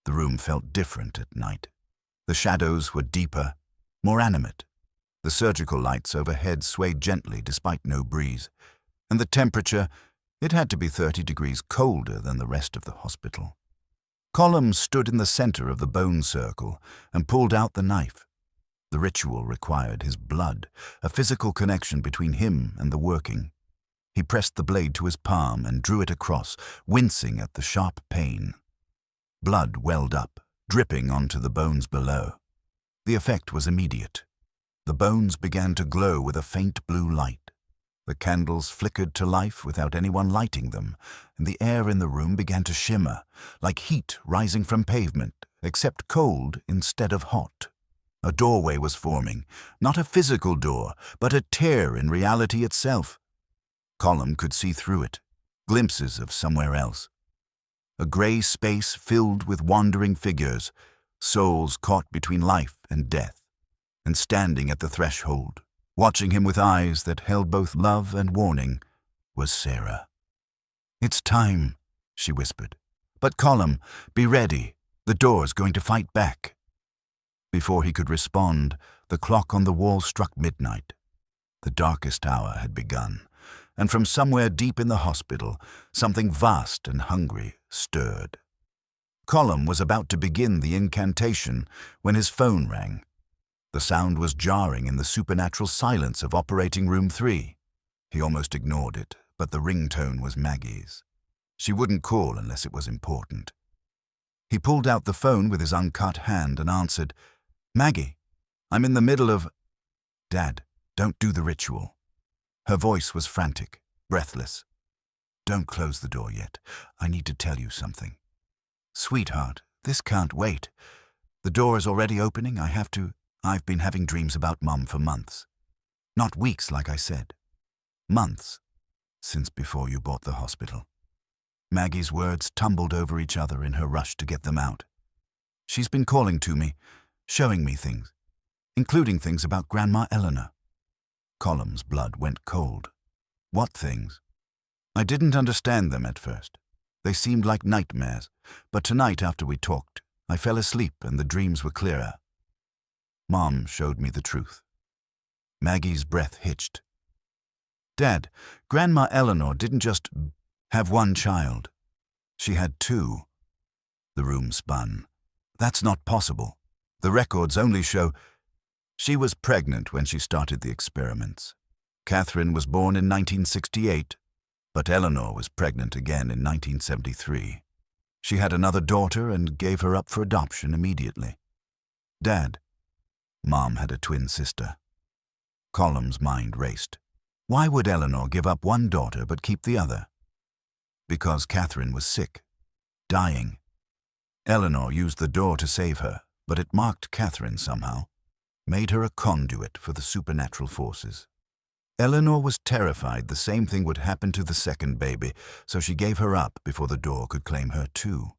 The room felt different at night. The shadows were deeper, more animate. The surgical lights overhead swayed gently despite no breeze, and the temperature, it had to be 30 degrees colder than the rest of the hospital. Colm stood in the center of the bone circle and pulled out the knife. The ritual required his blood, a physical connection between him and the working. He pressed the blade to his palm and drew it across, wincing at the sharp pain. Blood welled up, dripping onto the bones below. The effect was immediate. The bones began to glow with a faint blue light. The candles flickered to life without anyone lighting them, and the air in the room began to shimmer, like heat rising from pavement, except cold instead of hot. A doorway was forming, not a physical door, but a tear in reality itself. Colm could see through it, glimpses of somewhere else. A gray space filled with wandering figures, souls caught between life and death, and standing at the threshold, watching him with eyes that held both love and warning, was Sarah. It's time, she whispered. But Colm, be ready. The door's going to fight back. Before he could respond, the clock on the wall struck midnight. The darkest hour had begun, and from somewhere deep in the hospital, something vast and hungry stirred. Colm was about to begin the incantation when his phone rang. The sound was jarring in the supernatural silence of Operating Room 3. He almost ignored it, but the ringtone was Maggie's. She wouldn't call unless it was important. He pulled out the phone with his uncut hand and answered, "Maggie, I'm in the middle of—" "Dad, don't do the ritual." Her voice was frantic, breathless. "Don't close the door yet. I need to tell you something." "Sweetheart, this can't wait. The door is already opening. I've been having dreams about Mum for months. Not weeks, like I said. Months, since before you bought the hospital." Maggie's words tumbled over each other in her rush to get them out. "She's been calling to me, showing me things, including things about Grandma Eleanor." Colm's blood went cold. What things? I didn't understand them at first. They seemed like nightmares, but tonight after we talked, I fell asleep and the dreams were clearer. Mom showed me the truth. Maggie's breath hitched. Dad, Grandma Eleanor didn't just have one child. She had two. The room spun. That's not possible. The records only show she was pregnant when she started the experiments. Catherine was born in 1968, but Eleanor was pregnant again in 1973. She had another daughter and gave her up for adoption immediately. Dad, Mom had a twin sister. Colm's mind raced. Why would Eleanor give up one daughter but keep the other? Because Catherine was sick, dying. Eleanor used the door to save her, but it marked Catherine somehow, made her a conduit for the supernatural forces. Eleanor was terrified the same thing would happen to the second baby, so she gave her up before the door could claim her too.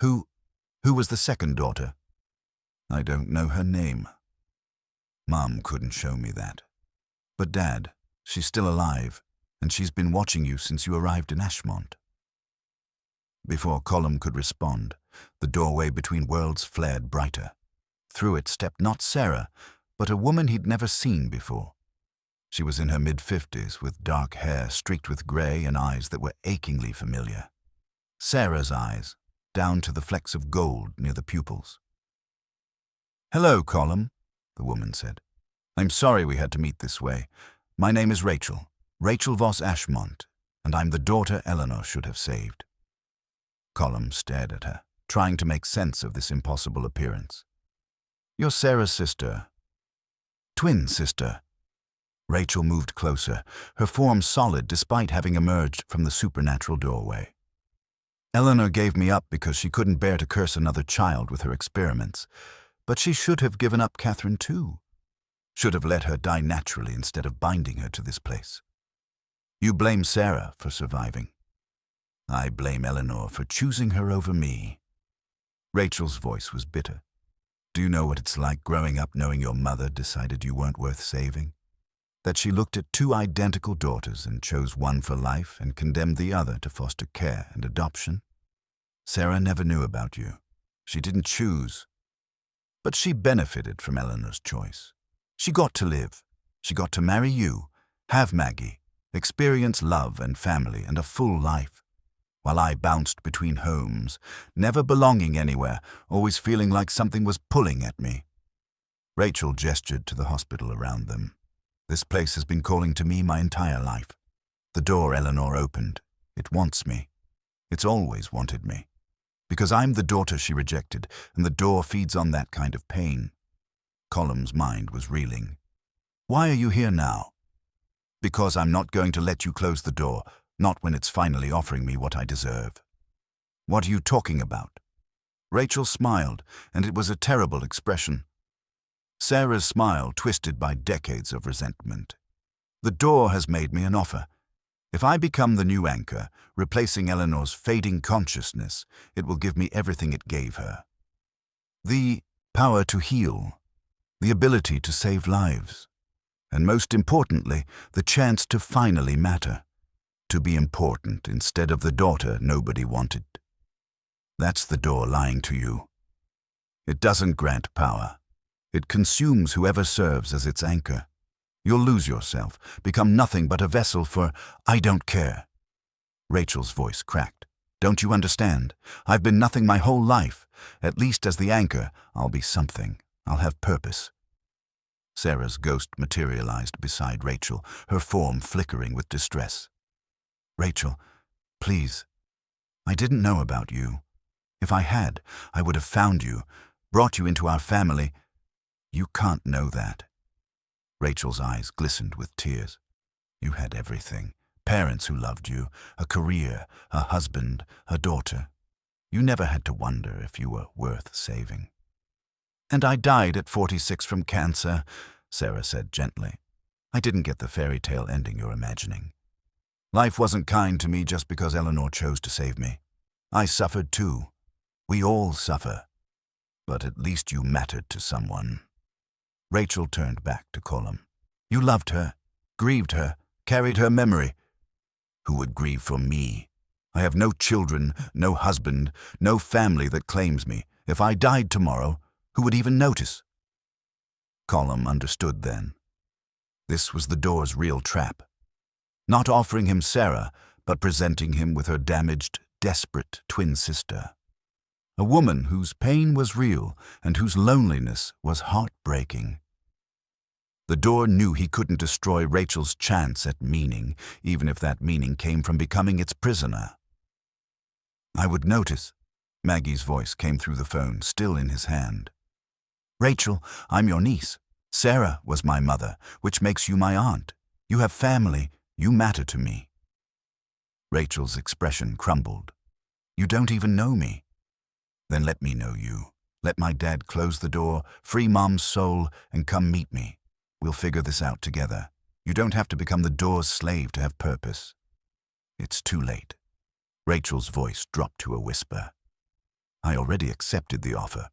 Who was the second daughter? I don't know her name. Mom couldn't show me that. But Dad, she's still alive, and she's been watching you since you arrived in Ashmont. Before Colm could respond, the doorway between worlds flared brighter. Through it stepped not Sarah, but a woman he'd never seen before. She was in her mid-50s, with dark hair streaked with grey and eyes that were achingly familiar. Sarah's eyes, down to the flecks of gold near the pupils. "Hello, Colm," the woman said. "I'm sorry we had to meet this way. My name is Rachel Voss Ashmont, and I'm the daughter Eleanor should have saved." Colm stared at her, trying to make sense of this impossible appearance. "You're Sarah's sister. Twin sister." Rachel moved closer, her form solid despite having emerged from the supernatural doorway. "Eleanor gave me up because she couldn't bear to curse another child with her experiments, but she should have given up Catherine too. Should have let her die naturally instead of binding her to this place. You blame Sarah for surviving. I blame Eleanor for choosing her over me." Rachel's voice was bitter. "Do you know what it's like growing up knowing your mother decided you weren't worth saving? That she looked at two identical daughters and chose one for life and condemned the other to foster care and adoption? Sarah never knew about you. She didn't choose. But she benefited from Eleanor's choice. She got to live. She got to marry you, have Maggie, experience love and family and a full life. While I bounced between homes, never belonging anywhere, always feeling like something was pulling at me." Rachel gestured to the hospital around them. "This place has been calling to me my entire life. The door Eleanor opened. It wants me. It's always wanted me. Because I'm the daughter she rejected, and the door feeds on that kind of pain." Colm's mind was reeling. "Why are you here now?" "Because I'm not going to let you close the door, not when it's finally offering me what I deserve." "What are you talking about?" Rachel smiled, and it was a terrible expression. Sarah's smile twisted by decades of resentment. "The door has made me an offer. If I become the new anchor, replacing Eleanor's fading consciousness, it will give me everything it gave her. The power to heal, the ability to save lives, and most importantly, the chance to finally matter, to be important instead of the daughter nobody wanted. That's the door lying to you. It doesn't grant power. It consumes whoever serves as its anchor. You'll lose yourself, become nothing but a vessel for I don't care." Rachel's voice cracked. "Don't you understand? I've been nothing my whole life. At least as the anchor, I'll be something. I'll have purpose." Sarah's ghost materialized beside Rachel, her form flickering with distress. "Rachel, please. I didn't know about you. If I had, I would have found you, brought you into our family. You can't know that." Rachel's eyes glistened with tears. "You had everything. Parents who loved you, a career, a husband, a daughter. You never had to wonder if you were worth saving." "And I died at 46 from cancer," Sarah said gently. "I didn't get the fairy tale ending you're imagining. Life wasn't kind to me just because Eleanor chose to save me. I suffered too. We all suffer. But at least you mattered to someone." Rachel turned back to Colm. You loved her, grieved her, carried her memory. Who would grieve for me? I have no children, no husband, no family that claims me. If I died tomorrow, who would even notice? Colm understood then. This was the door's real trap. Not offering him Sarah, but presenting him with her damaged, desperate twin sister. A woman whose pain was real and whose loneliness was heartbreaking. The door knew he couldn't destroy Rachel's chance at meaning, even if that meaning came from becoming its prisoner. I would notice. Maggie's voice came through the phone, still in his hand. Rachel, I'm your niece. Sarah was my mother, which makes you my aunt. You have family. You matter to me. Rachel's expression crumbled. You don't even know me. Then let me know you. Let my dad close the door, free Mom's soul, and come meet me. We'll figure this out together. You don't have to become the door's slave to have purpose. It's too late. Rachel's voice dropped to a whisper. I already accepted the offer.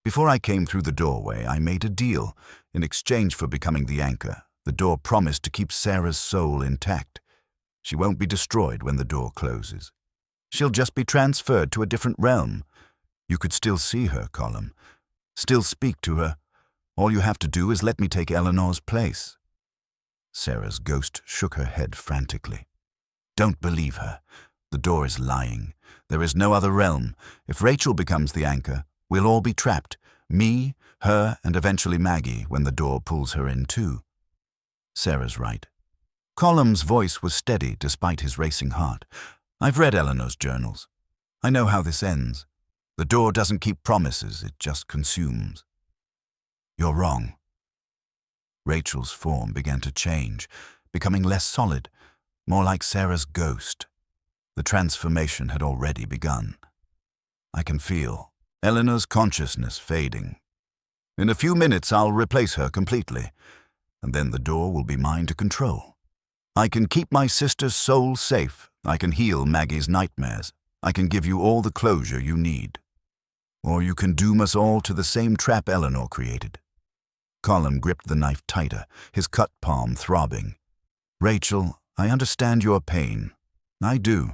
Before I came through the doorway, I made a deal. In exchange for becoming the anchor, the door promised to keep Sarah's soul intact. She won't be destroyed when the door closes. She'll just be transferred to a different realm. You could still see her, Colm. Still speak to her. All you have to do is let me take Eleanor's place. Sarah's ghost shook her head frantically. Don't believe her. The door is lying. There is no other realm. If Rachel becomes the anchor, we'll all be trapped. Me, her, and eventually Maggie when the door pulls her in too. Sarah's right. Colm's voice was steady despite his racing heart. I've read Eleanor's journals. I know how this ends. The door doesn't keep promises, it just consumes. You're wrong. Rachel's form began to change, becoming less solid, more like Sarah's ghost. The transformation had already begun. I can feel Eleanor's consciousness fading. In a few minutes I'll replace her completely, and then the door will be mine to control. I can keep my sister's soul safe. I can heal Maggie's nightmares. I can give you all the closure you need. Or you can doom us all to the same trap Eleanor created. Colm gripped the knife tighter, his cut palm throbbing. Rachel, I understand your pain. I do.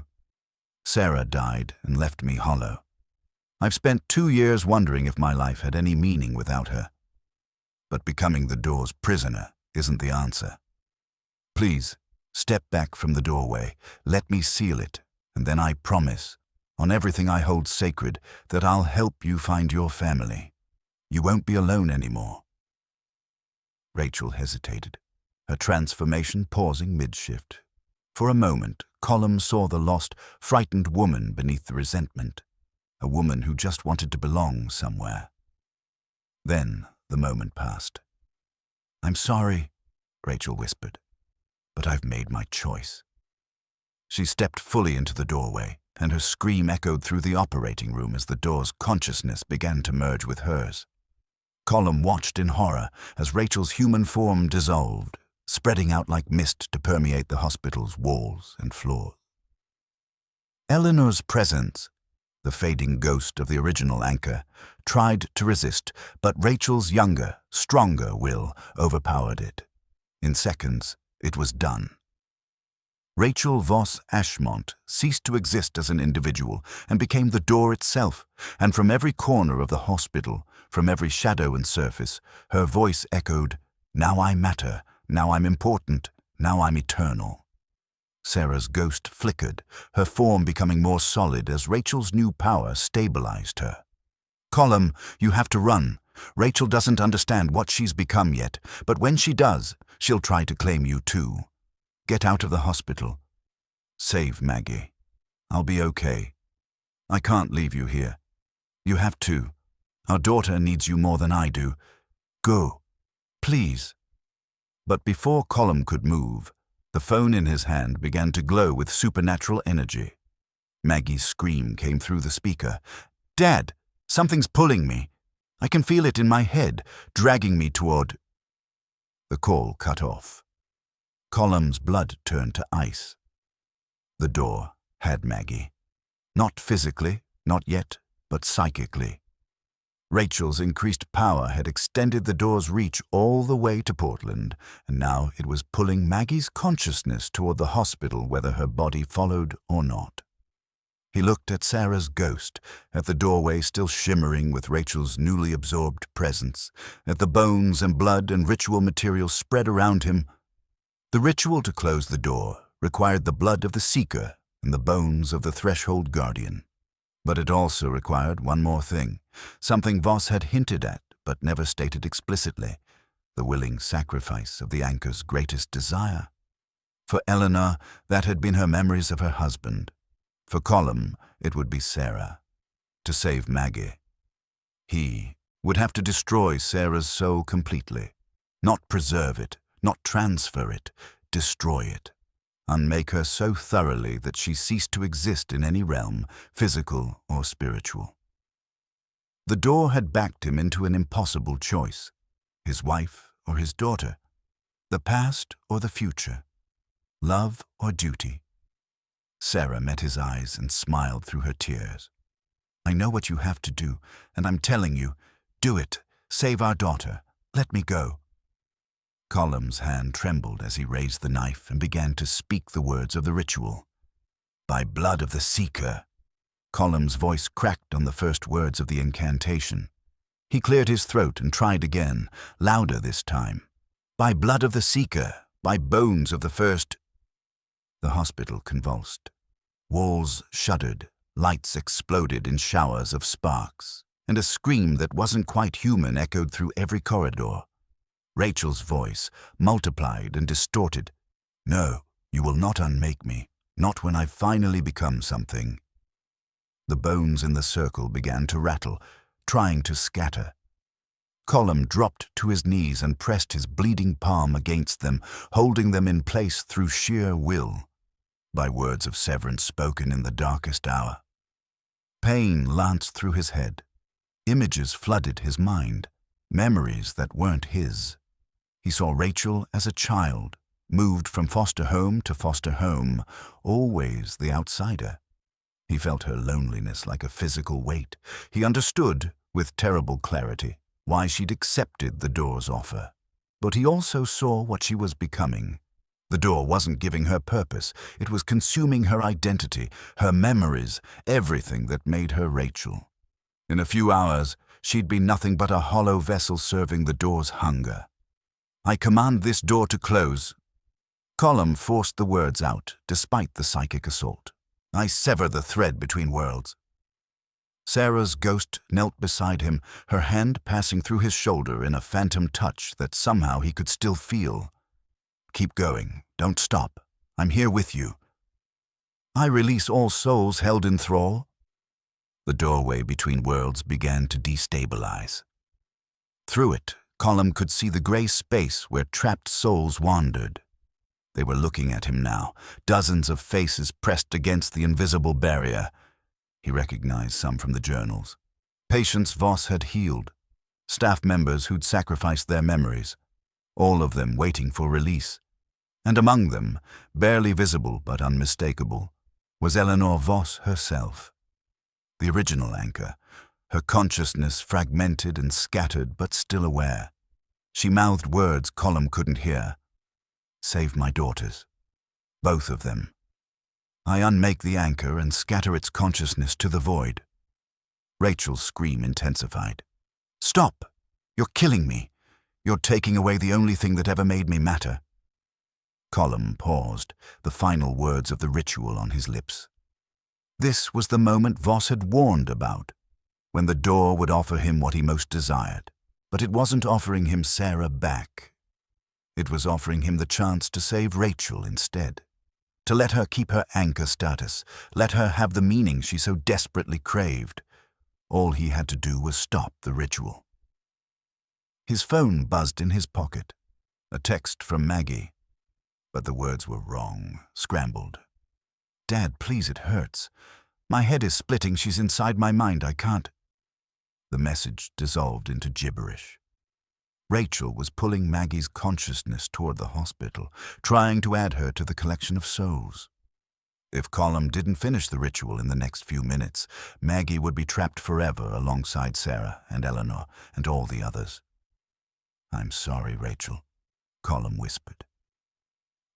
Sarah died and left me hollow. I've spent 2 years wondering if my life had any meaning without her. But becoming the door's prisoner isn't the answer. Please, step back from the doorway. Let me seal it, and then I promise, on everything I hold sacred, that I'll help you find your family. You won't be alone anymore. Rachel hesitated, her transformation pausing mid-shift. For a moment, Colm saw the lost, frightened woman beneath the resentment, a woman who just wanted to belong somewhere. Then the moment passed. I'm sorry, Rachel whispered, but I've made my choice. She stepped fully into the doorway, and her scream echoed through the operating room as the door's consciousness began to merge with hers. Colm watched in horror as Rachel's human form dissolved, spreading out like mist to permeate the hospital's walls and floors. Eleanor's presence, the fading ghost of the original anchor, tried to resist, but Rachel's younger, stronger will overpowered it. In seconds, it was done. Rachel Voss Ashmont ceased to exist as an individual and became the door itself, and from every corner of the hospital, from every shadow and surface, her voice echoed, "Now I matter, now I'm important, now I'm eternal." Sarah's ghost flickered, her form becoming more solid as Rachel's new power stabilized her. Colm, you have to run. Rachel doesn't understand what she's become yet, but when she does, she'll try to claim you too. Get out of the hospital. Save Maggie. I'll be okay. I can't leave you here. You have to. Our daughter needs you more than I do. Go. Please. But before Colm could move, the phone in his hand began to glow with supernatural energy. Maggie's scream came through the speaker. Dad, something's pulling me. I can feel it in my head, dragging me toward... The call cut off. Colm's blood turned to ice. The door had Maggie. Not physically, not yet, but psychically. Rachel's increased power had extended the door's reach all the way to Portland, and now it was pulling Maggie's consciousness toward the hospital whether her body followed or not. He looked at Sarah's ghost, at the doorway still shimmering with Rachel's newly absorbed presence, at the bones and blood and ritual material spread around him. The ritual to close the door required the blood of the seeker and the bones of the threshold guardian. But it also required one more thing, something Voss had hinted at but never stated explicitly, the willing sacrifice of the anchor's greatest desire. For Eleanor, that had been her memories of her husband. For Colm, it would be Sarah. To save Maggie. He would have to destroy Sarah's soul completely. Not preserve it, not transfer it, destroy it. Unmake her so thoroughly that she ceased to exist in any realm, physical or spiritual. The door had backed him into an impossible choice. His wife or his daughter. The past or the future. Love or duty. Sarah met his eyes and smiled through her tears. I know what you have to do, and I'm telling you, do it. Save our daughter. Let me go. Colm's hand trembled as he raised the knife and began to speak the words of the ritual. By blood of the Seeker. Colm's voice cracked on the first words of the incantation. He cleared his throat and tried again, louder this time. By blood of the Seeker, by bones of the first. The hospital convulsed. Walls shuddered, lights exploded in showers of sparks, and a scream that wasn't quite human echoed through every corridor. Rachel's voice, multiplied and distorted. No, you will not unmake me, not when I've finally become something. The bones in the circle began to rattle, trying to scatter. Colm dropped to his knees and pressed his bleeding palm against them, holding them in place through sheer will, by words of severance spoken in the darkest hour. Pain lanced through his head. Images flooded his mind, memories that weren't his. He saw Rachel as a child, moved from foster home to foster home, always the outsider. He felt her loneliness like a physical weight. He understood, with terrible clarity, why she'd accepted the door's offer. But he also saw what she was becoming. The door wasn't giving her purpose. It was consuming her identity, her memories, everything that made her Rachel. In a few hours, she'd be nothing but a hollow vessel serving the door's hunger. I command this door to close. Colm forced the words out, despite the psychic assault. I sever the thread between worlds. Sarah's ghost knelt beside him, her hand passing through his shoulder in a phantom touch that somehow he could still feel. Keep going. Don't stop. I'm here with you. I release all souls held in thrall. The doorway between worlds began to destabilize. Through it, Colm could see the gray space where trapped souls wandered. They were looking at him now, dozens of faces pressed against the invisible barrier. He recognized some from the journals. Patients Voss had healed, staff members who'd sacrificed their memories, all of them waiting for release. And among them, barely visible but unmistakable, was Eleanor Voss herself. The original anchor, her consciousness fragmented and scattered but still aware. She mouthed words Colm couldn't hear. Save my daughters. Both of them. I unmake the anchor and scatter its consciousness to the void. Rachel's scream intensified. Stop! You're killing me. You're taking away the only thing that ever made me matter. Colm paused, the final words of the ritual on his lips. This was the moment Voss had warned about, when the door would offer him what he most desired. But it wasn't offering him Sarah back. It was offering him the chance to save Rachel instead. To let her keep her anchor status, let her have the meaning she so desperately craved. All he had to do was stop the ritual. His phone buzzed in his pocket. A text from Maggie. But the words were wrong, scrambled. Dad, please, it hurts. My head is splitting, she's inside my mind, I can't. The message dissolved into gibberish. Rachel was pulling Maggie's consciousness toward the hospital, trying to add her to the collection of souls. If Colm didn't finish the ritual in the next few minutes, Maggie would be trapped forever alongside Sarah and Eleanor and all the others. "I'm sorry, Rachel," Colm whispered.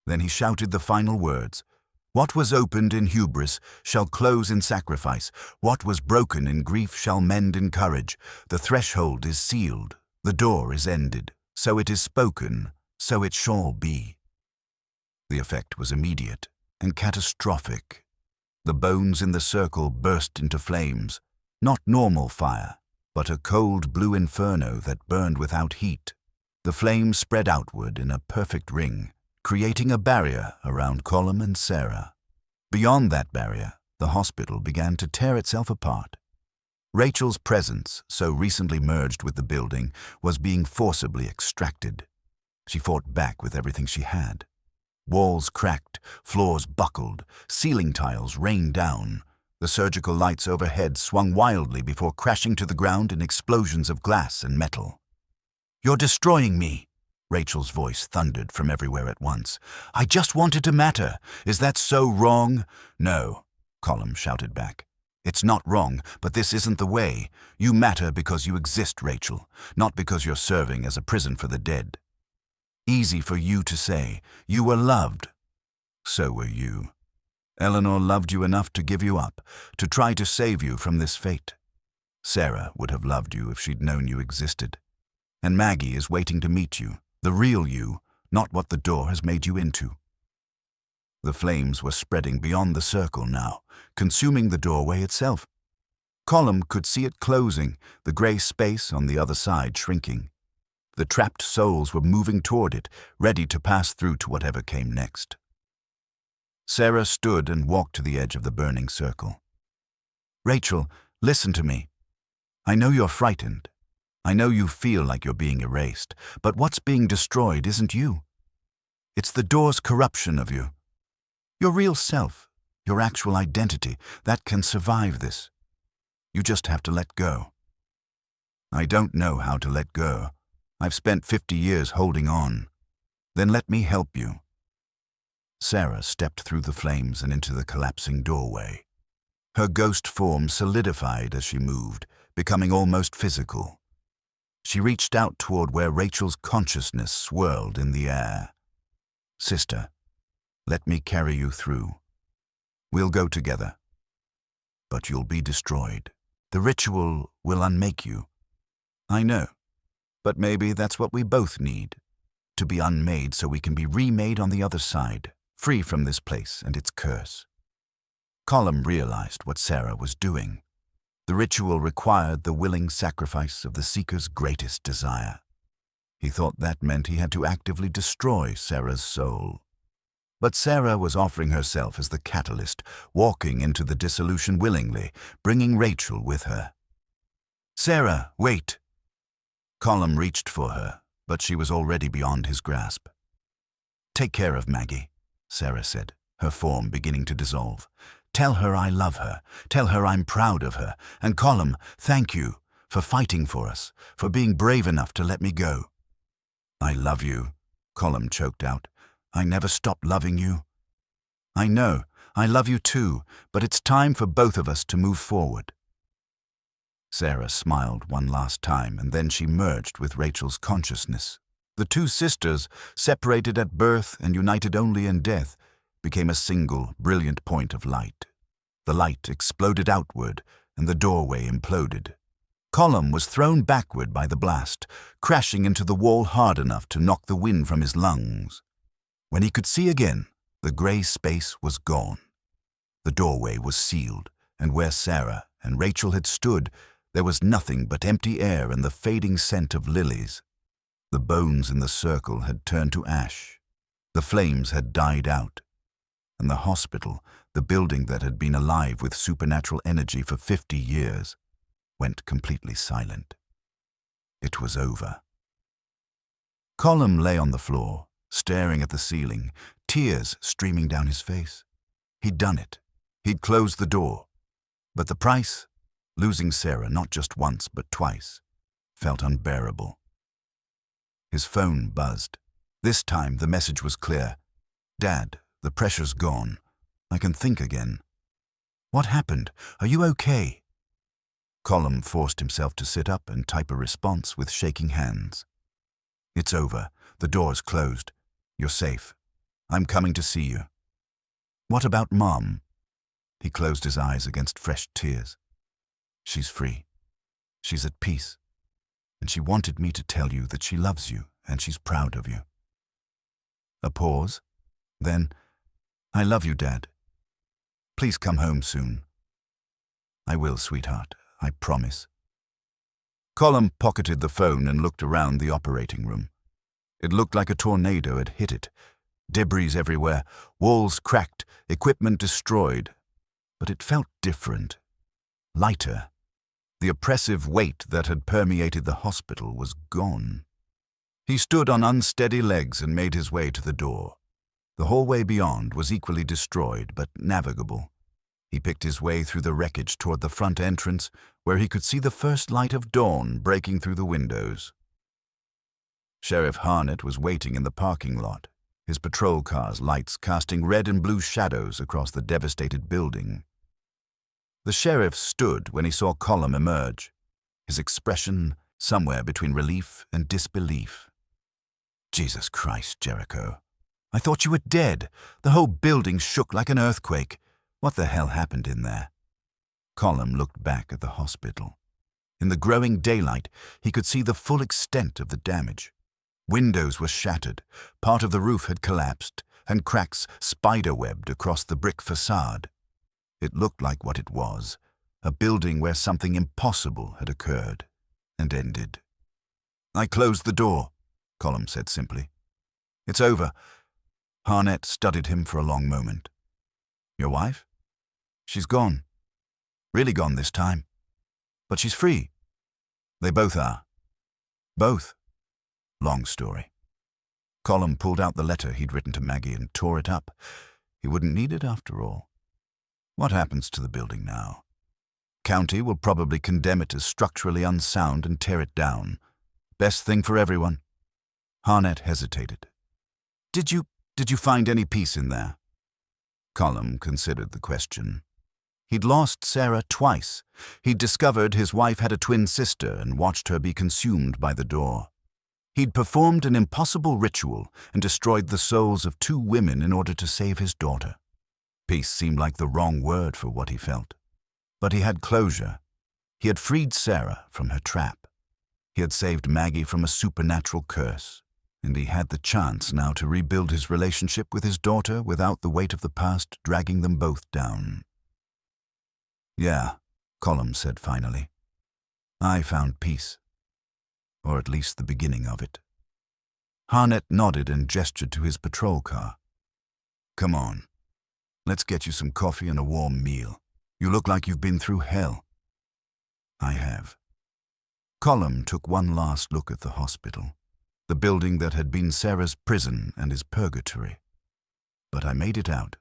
Then he shouted the final words. "What was opened in hubris shall close in sacrifice. What was broken in grief shall mend in courage. The threshold is sealed. The door is ended. So it is spoken. So it shall be." The effect was immediate and catastrophic. The bones in the circle burst into flames. Not normal fire, but a cold blue inferno that burned without heat. The flames spread outward in a perfect ring, creating a barrier around Colm and Sarah. Beyond that barrier, the hospital began to tear itself apart. Rachel's presence, so recently merged with the building, was being forcibly extracted. She fought back with everything she had. Walls cracked, floors buckled, ceiling tiles rained down. The surgical lights overhead swung wildly before crashing to the ground in explosions of glass and metal. "You're destroying me," Rachel's voice thundered from everywhere at once. "I just wanted to matter. Is that so wrong?" "No," Colm shouted back. "It's not wrong, but this isn't the way. You matter because you exist, Rachel, not because you're serving as a prison for the dead. Easy for you to say. You were loved. So were you. Eleanor loved you enough to give you up, to try to save you from this fate. Sarah would have loved you if she'd known you existed. And Maggie is waiting to meet you, the real you, not what the door has made you into." The flames were spreading beyond the circle now, consuming the doorway itself. Colm could see it closing, the grey space on the other side shrinking. The trapped souls were moving toward it, ready to pass through to whatever came next. Sarah stood and walked to the edge of the burning circle. "Rachel, listen to me. I know you're frightened. I know you feel like you're being erased, but what's being destroyed isn't you. It's the door's corruption of you. Your real self, your actual identity, that can survive this. You just have to let go." "I don't know how to let go. I've spent 50 years holding on. Then let me help you." Sarah stepped through the flames and into the collapsing doorway. Her ghost form solidified as she moved, becoming almost physical. She reached out toward where Rachel's consciousness swirled in the air. "Sister, let me carry you through. We'll go together. But you'll be destroyed. The ritual will unmake you. I know. But maybe that's what we both need, to be unmade so we can be remade on the other side, free from this place and its curse." Colm realized what Sarah was doing. The ritual required the willing sacrifice of the seeker's greatest desire. He thought that meant he had to actively destroy Sarah's soul. But Sarah was offering herself as the catalyst, walking into the dissolution willingly, bringing Rachel with her. "Sarah, wait!" Colm reached for her, but she was already beyond his grasp. "Take care of Maggie," Sarah said, her form beginning to dissolve. "Tell her I love her. Tell her I'm proud of her. And Colm, thank you for fighting for us, for being brave enough to let me go." "I love you," Colm choked out. "I never stopped loving you." "I know. I love you too, but it's time for both of us to move forward." Sarah smiled one last time, and then she merged with Rachel's consciousness. The two sisters, separated at birth and united only in death, became a single, brilliant point of light. The light exploded outward, and the doorway imploded. Colm was thrown backward by the blast, crashing into the wall hard enough to knock the wind from his lungs. When he could see again, the grey space was gone. The doorway was sealed, and where Sarah and Rachel had stood, there was nothing but empty air and the fading scent of lilies. The bones in the circle had turned to ash. The flames had died out. And the hospital, the building that had been alive with supernatural energy for 50 years, went completely silent. It was over. Colm lay on the floor, staring at the ceiling, tears streaming down his face. He'd done it. He'd closed the door. But the price, losing Sarah not just once but twice, felt unbearable. His phone buzzed. This time the message was clear. "Dad, the pressure's gone. I can think again. What happened? Are you okay? Colm forced himself to sit up and type a response with shaking hands. It's over. The door's closed. You're safe. I'm coming to see you. What about Mom? He closed his eyes against fresh tears. She's free. She's at peace. And she wanted me to tell you that she loves you and she's proud of you. A pause. Then, I love you, Dad. Please come home soon. I will, sweetheart. I promise. Colm pocketed the phone and looked around the operating room. It looked like a tornado had hit it. Debris everywhere, walls cracked, equipment destroyed. But it felt different. Lighter. The oppressive weight that had permeated the hospital was gone. He stood on unsteady legs and made his way to the door. The hallway beyond was equally destroyed, but navigable. He picked his way through the wreckage toward the front entrance, where he could see the first light of dawn breaking through the windows. Sheriff Harnett was waiting in the parking lot, his patrol car's lights casting red and blue shadows across the devastated building. The sheriff stood when he saw Colm emerge, his expression somewhere between relief and disbelief. Jesus Christ, Jericho. I thought you were dead. The whole building shook like an earthquake. What the hell happened in there? Colm looked back at the hospital. In the growing daylight, he could see the full extent of the damage. Windows were shattered, part of the roof had collapsed, and cracks spiderwebbed across the brick facade. It looked like what it was, a building where something impossible had occurred and ended. I closed the door, Colm said simply. It's over. Harnett studied him for a long moment. Your wife? She's gone. Really gone this time. But she's free. They both are. Both. Long story. Colm pulled out the letter he'd written to Maggie and tore it up. He wouldn't need it after all. What happens to the building now? County will probably condemn it as structurally unsound and tear it down. Best thing for everyone. Harnett hesitated. Did you find any peace in there? Colm considered the question. He'd lost Sarah twice. He'd discovered his wife had a twin sister and watched her be consumed by the door. He'd performed an impossible ritual and destroyed the souls of 2 women in order to save his daughter. Peace seemed like the wrong word for what he felt. But he had closure. He had freed Sarah from her trap. He had saved Maggie from a supernatural curse. And he had the chance now to rebuild his relationship with his daughter without the weight of the past dragging them both down. Yeah, Colm said finally. I found peace. Or at least the beginning of it. Harnett nodded and gestured to his patrol car. Come on. Let's get you some coffee and a warm meal. You look like you've been through hell. I have. Colm took one last look at the hospital. The building that had been Sarah's prison and his purgatory. But I made it out.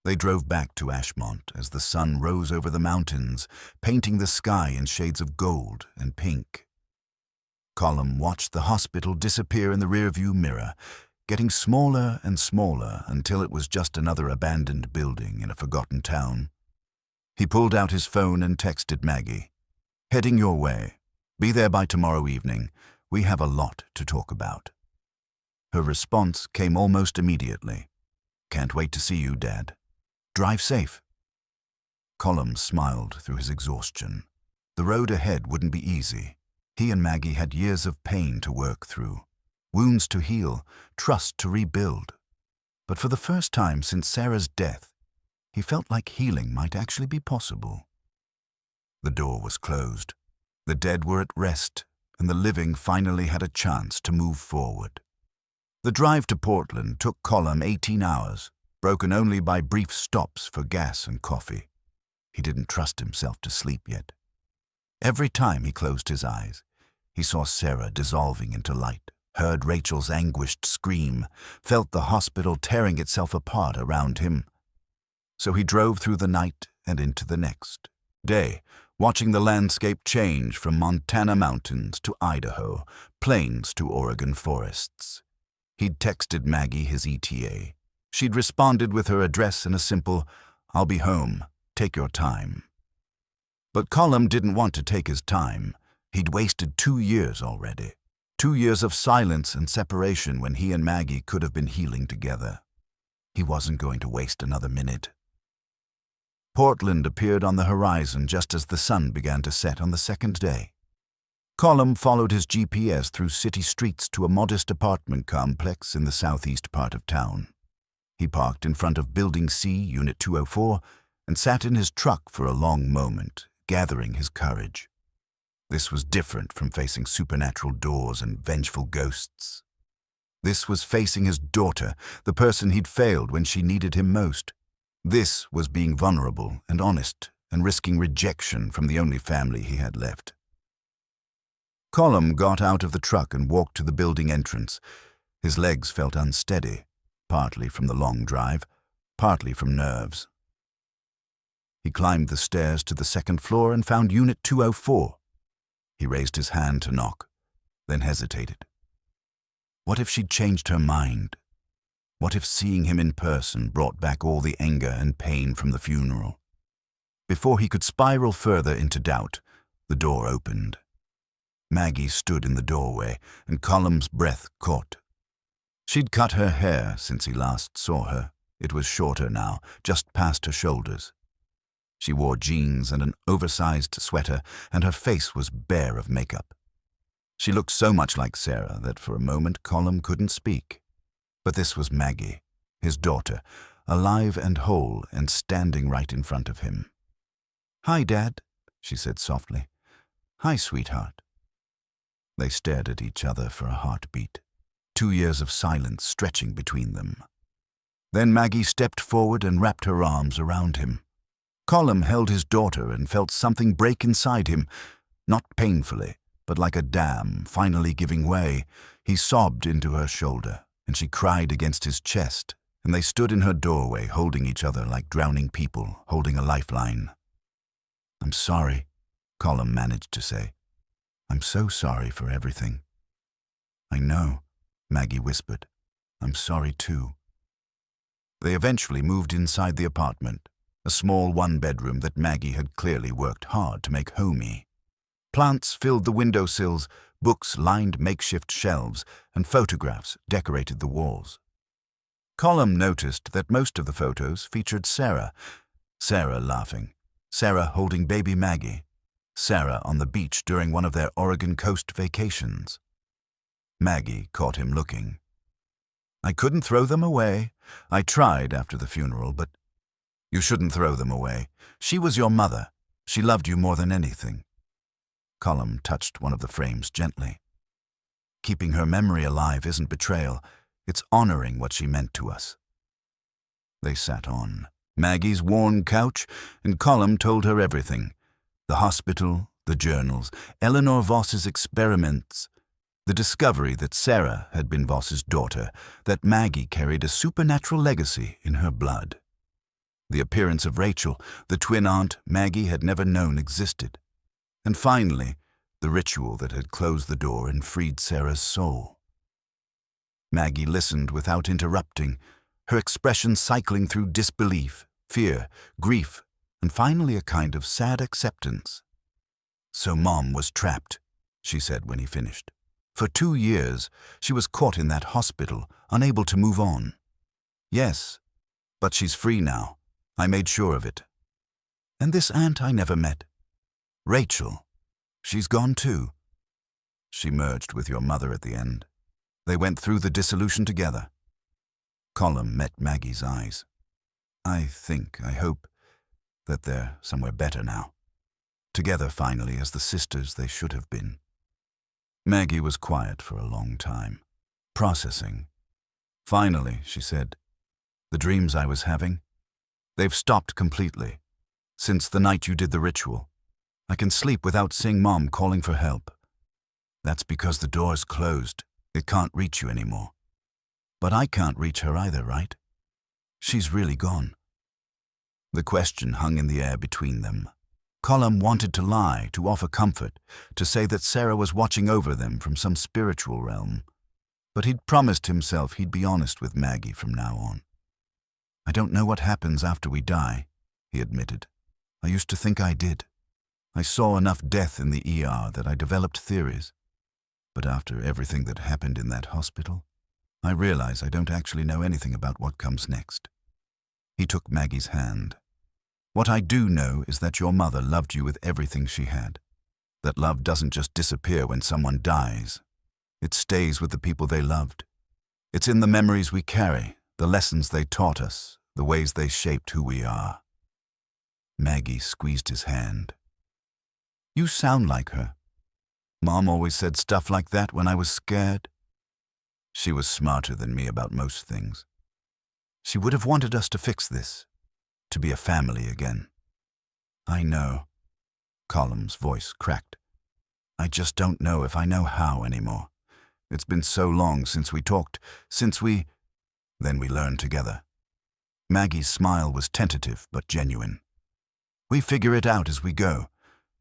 They drove back to Ashmont as the sun rose over the mountains, painting the sky in shades of gold and pink. Colm watched the hospital disappear in the rearview mirror, getting smaller and smaller until it was just another abandoned building in a forgotten town. He pulled out his phone and texted Maggie. Heading your way. Be there by tomorrow evening. We have a lot to talk about. Her response came almost immediately. Can't wait to see you, Dad. Drive safe. Colm smiled through his exhaustion. The road ahead wouldn't be easy. He and Maggie had years of pain to work through, wounds to heal, trust to rebuild. But for the first time since Sarah's death, he felt like healing might actually be possible. The door was closed. The dead were at rest, and the living finally had a chance to move forward. The drive to Portland took Colm 18 hours, broken only by brief stops for gas and coffee. He didn't trust himself to sleep yet. Every time he closed his eyes, he saw Sarah dissolving into light, heard Rachel's anguished scream, felt the hospital tearing itself apart around him. So he drove through the night and into the next day, watching the landscape change from Montana mountains to Idaho, plains to Oregon forests. He'd texted Maggie his ETA. She'd responded with her address and a simple, "I'll be home, take your time." But Colm didn't want to take his time. He'd wasted 2 years already. 2 years of silence and separation when he and Maggie could have been healing together. He wasn't going to waste another minute. Portland appeared on the horizon just as the sun began to set on the second day. Colm followed his GPS through city streets to a modest apartment complex in the southeast part of town. He parked in front of Building C, Unit 204, and sat in his truck for a long moment, gathering his courage. This was different from facing supernatural doors and vengeful ghosts. This was facing his daughter, the person he'd failed when she needed him most. This was being vulnerable and honest and risking rejection from the only family he had left. Colm got out of the truck and walked to the building entrance. His legs felt unsteady, partly from the long drive, partly from nerves. He climbed the stairs to the second floor and found Unit 204. He raised his hand to knock, then hesitated. What if she'd changed her mind? What if seeing him in person brought back all the anger and pain from the funeral? Before he could spiral further into doubt, the door opened. Maggie stood in the doorway, and Colm's breath caught. She'd cut her hair since he last saw her. It was shorter now, just past her shoulders. She wore jeans and an oversized sweater, and her face was bare of makeup. She looked so much like Sarah that for a moment Colm couldn't speak. But this was Maggie, his daughter, alive and whole and standing right in front of him. "Hi, Dad," she said softly. "Hi, sweetheart." They stared at each other for a heartbeat, 2 years of silence stretching between them. Then Maggie stepped forward and wrapped her arms around him. Colm held his daughter and felt something break inside him, not painfully, but like a dam finally giving way. He sobbed into her shoulder, and she cried against his chest, and they stood in her doorway holding each other like drowning people holding a lifeline. "I'm sorry," Colm managed to say. "I'm so sorry for everything." "I know," Maggie whispered. "I'm sorry too." They eventually moved inside the apartment, a small one-bedroom that Maggie had clearly worked hard to make homey. Plants filled the windowsills, books lined makeshift shelves, and photographs decorated the walls. Colm noticed that most of the photos featured Sarah laughing, Sarah holding baby Maggie, Sarah on the beach during one of their Oregon coast vacations. Maggie caught him looking. "I couldn't throw them away. I tried after the funeral, but—" "You shouldn't throw them away. She was your mother. She loved you more than anything." Colm touched one of the frames gently. "Keeping her memory alive isn't betrayal. It's honoring what she meant to us." They sat on Maggie's worn couch, and Colm told her everything. The hospital, the journals, Eleanor Voss's experiments, the discovery that Sarah had been Voss's daughter, that Maggie carried a supernatural legacy in her blood. The appearance of Rachel, the twin aunt Maggie had never known existed. And finally, the ritual that had closed the door and freed Sarah's soul. Maggie listened without interrupting, her expression cycling through disbelief, fear, grief, and finally a kind of sad acceptance. "So Mom was trapped," she said when he finished. "For 2 years, she was caught in that hospital, unable to move on. Yes, but she's free now. I made sure of it. And this aunt I never met, Rachel, she's gone too. She merged with your mother at the end. They went through the dissolution together." Colm met Maggie's eyes. I hope that they're somewhere better now. Together finally as the sisters they should have been." Maggie was quiet for a long time, processing. "Finally," she said, "the dreams I was having, they've stopped completely. Since the night you did the ritual, I can sleep without seeing Mom calling for help. That's because the door's closed. It can't reach you anymore. But I can't reach her either, right? She's really gone." The question hung in the air between them. Colm wanted to lie, to offer comfort, to say that Sarah was watching over them from some spiritual realm. But he'd promised himself he'd be honest with Maggie from now on. "I don't know what happens after we die," he admitted. "I used to think I did. I saw enough death in the ER that I developed theories. But after everything that happened in that hospital, I realize I don't actually know anything about what comes next." He took Maggie's hand. "What I do know is that your mother loved you with everything she had. That love doesn't just disappear when someone dies. It stays with the people they loved. It's in the memories we carry, the lessons they taught us, the ways they shaped who we are." Maggie squeezed his hand. "You sound like her. Mom always said stuff like that when I was scared." "She was smarter than me about most things. She would have wanted us to fix this, to be a family again." "I know." Colm's voice cracked. "I just don't know if I know how anymore. It's been so long since we talked, Then we learned together." Maggie's smile was tentative but genuine. "We figure it out as we go.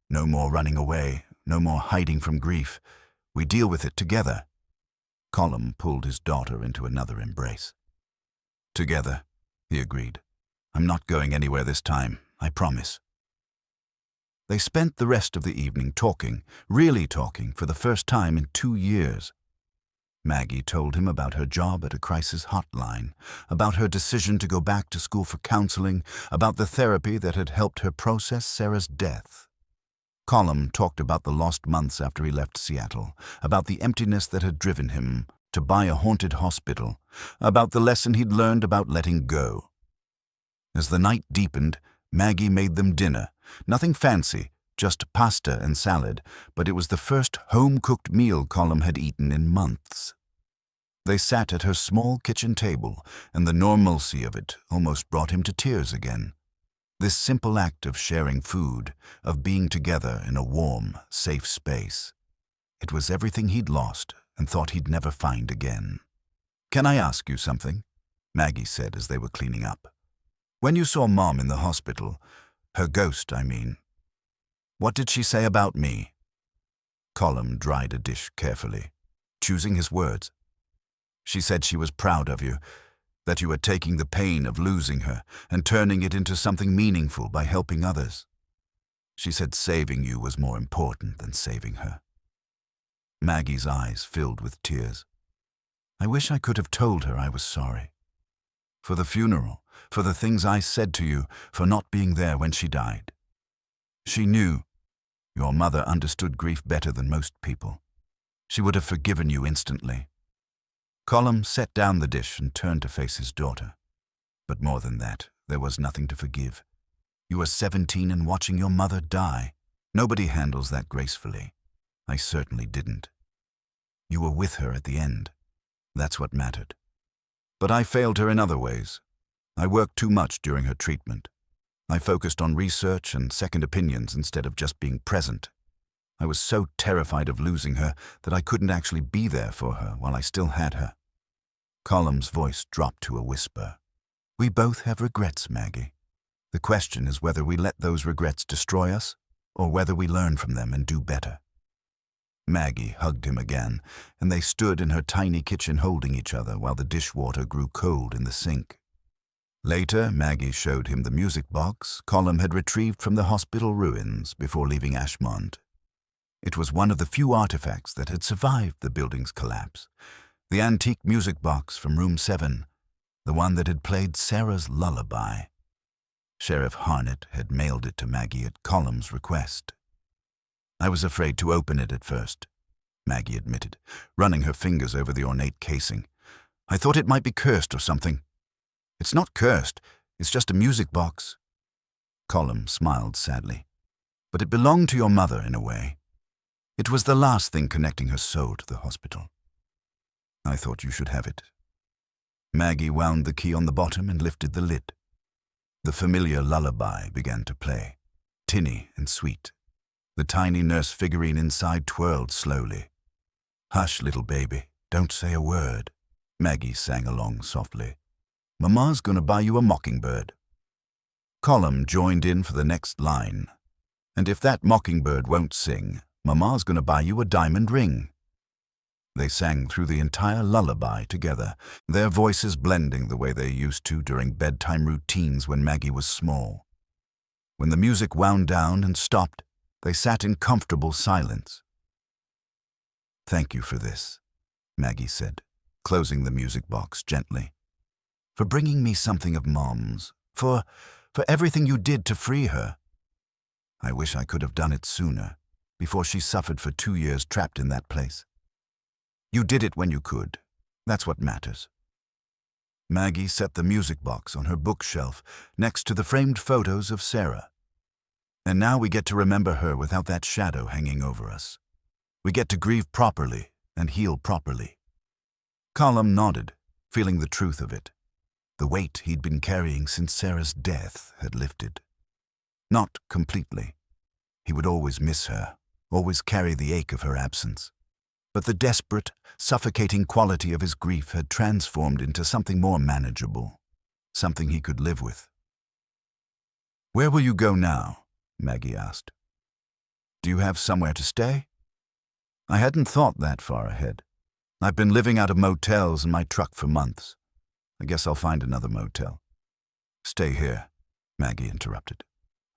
No more running away, no more hiding from grief. We deal with it together." Colm pulled his daughter into another embrace. "Together," he agreed. "I'm not going anywhere this time, I promise." They spent the rest of the evening talking, really talking, for the first time in 2 years. Maggie told him about her job at a crisis hotline, about her decision to go back to school for counseling, about the therapy that had helped her process Sarah's death. Colm talked about the lost months after he left Seattle, about the emptiness that had driven him to buy a haunted hospital, about the lesson he'd learned about letting go. As the night deepened, Maggie made them dinner. Nothing fancy, just pasta and salad, but it was the first home-cooked meal Colm had eaten in months. They sat at her small kitchen table, and the normalcy of it almost brought him to tears again. This simple act of sharing food, of being together in a warm, safe space. It was everything he'd lost and thought he'd never find again. "Can I ask you something?" Maggie said as they were cleaning up. "When you saw Mom in the hospital, her ghost, I mean, what did she say about me?" Colm dried a dish carefully, choosing his words. "She said she was proud of you, that you were taking the pain of losing her and turning it into something meaningful by helping others. She said saving you was more important than saving her." Maggie's eyes filled with tears. "I wish I could have told her I was sorry. For the funeral, for the things I said to you, for not being there when she died. She knew. Your mother understood grief better than most people. She would have forgiven you instantly." Colm set down the dish and turned to face his daughter. "But more than that, there was nothing to forgive. You were 17 and watching your mother die. Nobody handles that gracefully. I certainly didn't. You were with her at the end. That's what mattered. But I failed her in other ways. I worked too much during her treatment. I focused on research and second opinions instead of just being present. I was so terrified of losing her that I couldn't actually be there for her while I still had her." Colm's voice dropped to a whisper. "We both have regrets, Maggie. The question is whether we let those regrets destroy us, or whether we learn from them and do better." Maggie hugged him again, and they stood in her tiny kitchen holding each other while the dishwater grew cold in the sink. Later, Maggie showed him the music box Colm had retrieved from the hospital ruins before leaving Ashmont. It was one of the few artifacts that had survived the building's collapse. The antique music box from room 7, the one that had played Sarah's lullaby. Sheriff Harnett had mailed it to Maggie at Colm's request. "I was afraid to open it at first," Maggie admitted, running her fingers over the ornate casing. "I thought it might be cursed or something." "It's not cursed, it's just a music box." Colm smiled sadly. "But it belonged to your mother in a way. It was the last thing connecting her soul to the hospital. I thought you should have it." Maggie wound the key on the bottom and lifted the lid. The familiar lullaby began to play, tinny and sweet. The tiny nurse figurine inside twirled slowly. "Hush, little baby, don't say a word," Maggie sang along softly. "Mama's gonna buy you a mockingbird." Colm joined in for the next line. "And if that mockingbird won't sing, Mama's gonna buy you a diamond ring." They sang through the entire lullaby together, their voices blending the way they used to during bedtime routines when Maggie was small. When the music wound down and stopped, they sat in comfortable silence. "Thank you for this," Maggie said, closing the music box gently. "For bringing me something of Mom's, for everything you did to free her. I wish I could have done it sooner, before she suffered for 2 years trapped in that place. You did it when you could. That's what matters." Maggie set the music box on her bookshelf next to the framed photos of Sarah. "And now we get to remember her without that shadow hanging over us. We get to grieve properly and heal properly." Colm nodded, feeling the truth of it. The weight he'd been carrying since Sarah's death had lifted. Not completely. He would always miss her, always carry the ache of her absence. But the desperate, suffocating quality of his grief had transformed into something more manageable, something he could live with. "Where will you go now?" Maggie asked. "Do you have somewhere to stay?" "I hadn't thought that far ahead. I've been living out of motels in my truck for months. I guess I'll find another motel." "Stay here," Maggie interrupted.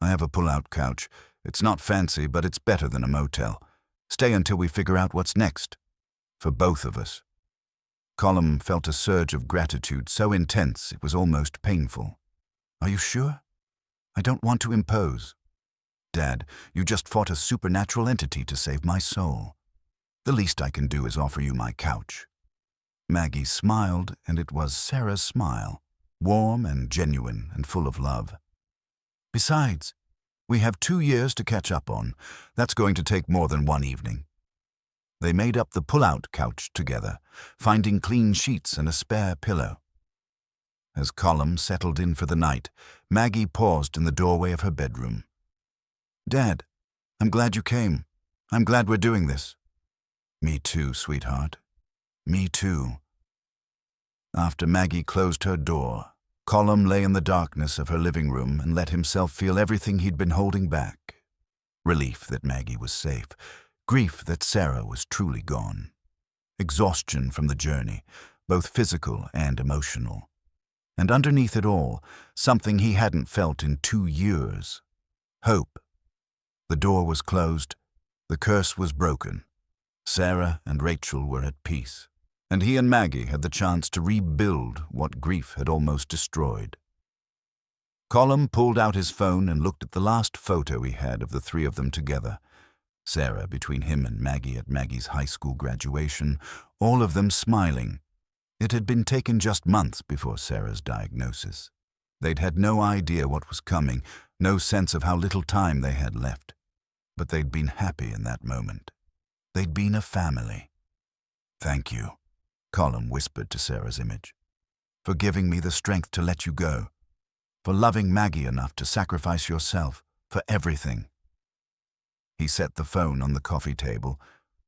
"I have a pull-out couch. It's not fancy, but it's better than a motel. Stay until we figure out what's next. For both of us." Colm felt a surge of gratitude so intense it was almost painful. "Are you sure? I don't want to impose. Dad, you just fought a supernatural entity to save my soul. The least I can do is offer you my couch." Maggie smiled, and it was Sarah's smile, warm and genuine and full of love. "Besides, we have 2 years to catch up on. That's going to take more than one evening." They made up the pull-out couch together, finding clean sheets and a spare pillow. As Colm settled in for the night, Maggie paused in the doorway of her bedroom. "Dad, I'm glad you came. I'm glad we're doing this." "Me too, sweetheart. Me too." After Maggie closed her door, Colm lay in the darkness of her living room and let himself feel everything he'd been holding back. Relief that Maggie was safe, grief that Sarah was truly gone, exhaustion from the journey, both physical and emotional. And underneath it all, something he hadn't felt in 2 years, hope. The door was closed, the curse was broken. Sarah and Rachel were at peace, and he and Maggie had the chance to rebuild what grief had almost destroyed. Colm pulled out his phone and looked at the last photo he had of the 3 of them together. Sarah between him and Maggie at Maggie's high school graduation, all of them smiling. It had been taken just months before Sarah's diagnosis. They'd had no idea what was coming, no sense of how little time they had left. But they'd been happy in that moment. They'd been a family. "Thank you," Colm whispered to Sarah's image, "for giving me the strength to let you go, for loving Maggie enough to sacrifice yourself, for everything." He set the phone on the coffee table,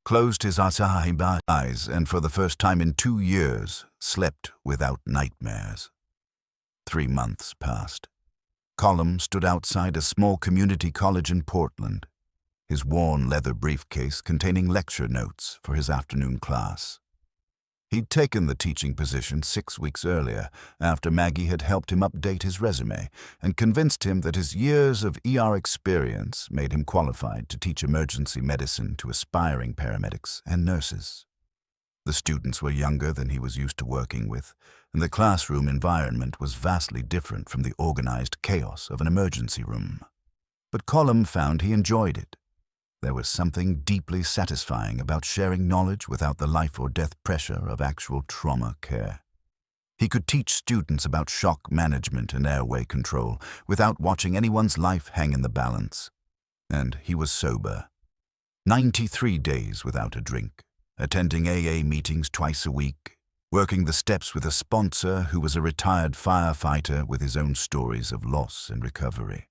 closed his eyes, and for the first time in 2 years, slept without nightmares. 3 months passed. Colm stood outside a small community college in Portland, his worn leather briefcase containing lecture notes for his afternoon class. He'd taken the teaching position 6 weeks earlier, after Maggie had helped him update his resume and convinced him that his years of ER experience made him qualified to teach emergency medicine to aspiring paramedics and nurses. The students were younger than he was used to working with, and the classroom environment was vastly different from the organized chaos of an emergency room. But Colm found he enjoyed it. There was something deeply satisfying about sharing knowledge without the life-or-death pressure of actual trauma care. He could teach students about shock management and airway control without watching anyone's life hang in the balance. And he was sober. 93 days without a drink, attending AA meetings twice a week, working the steps with a sponsor who was a retired firefighter with his own stories of loss and recovery.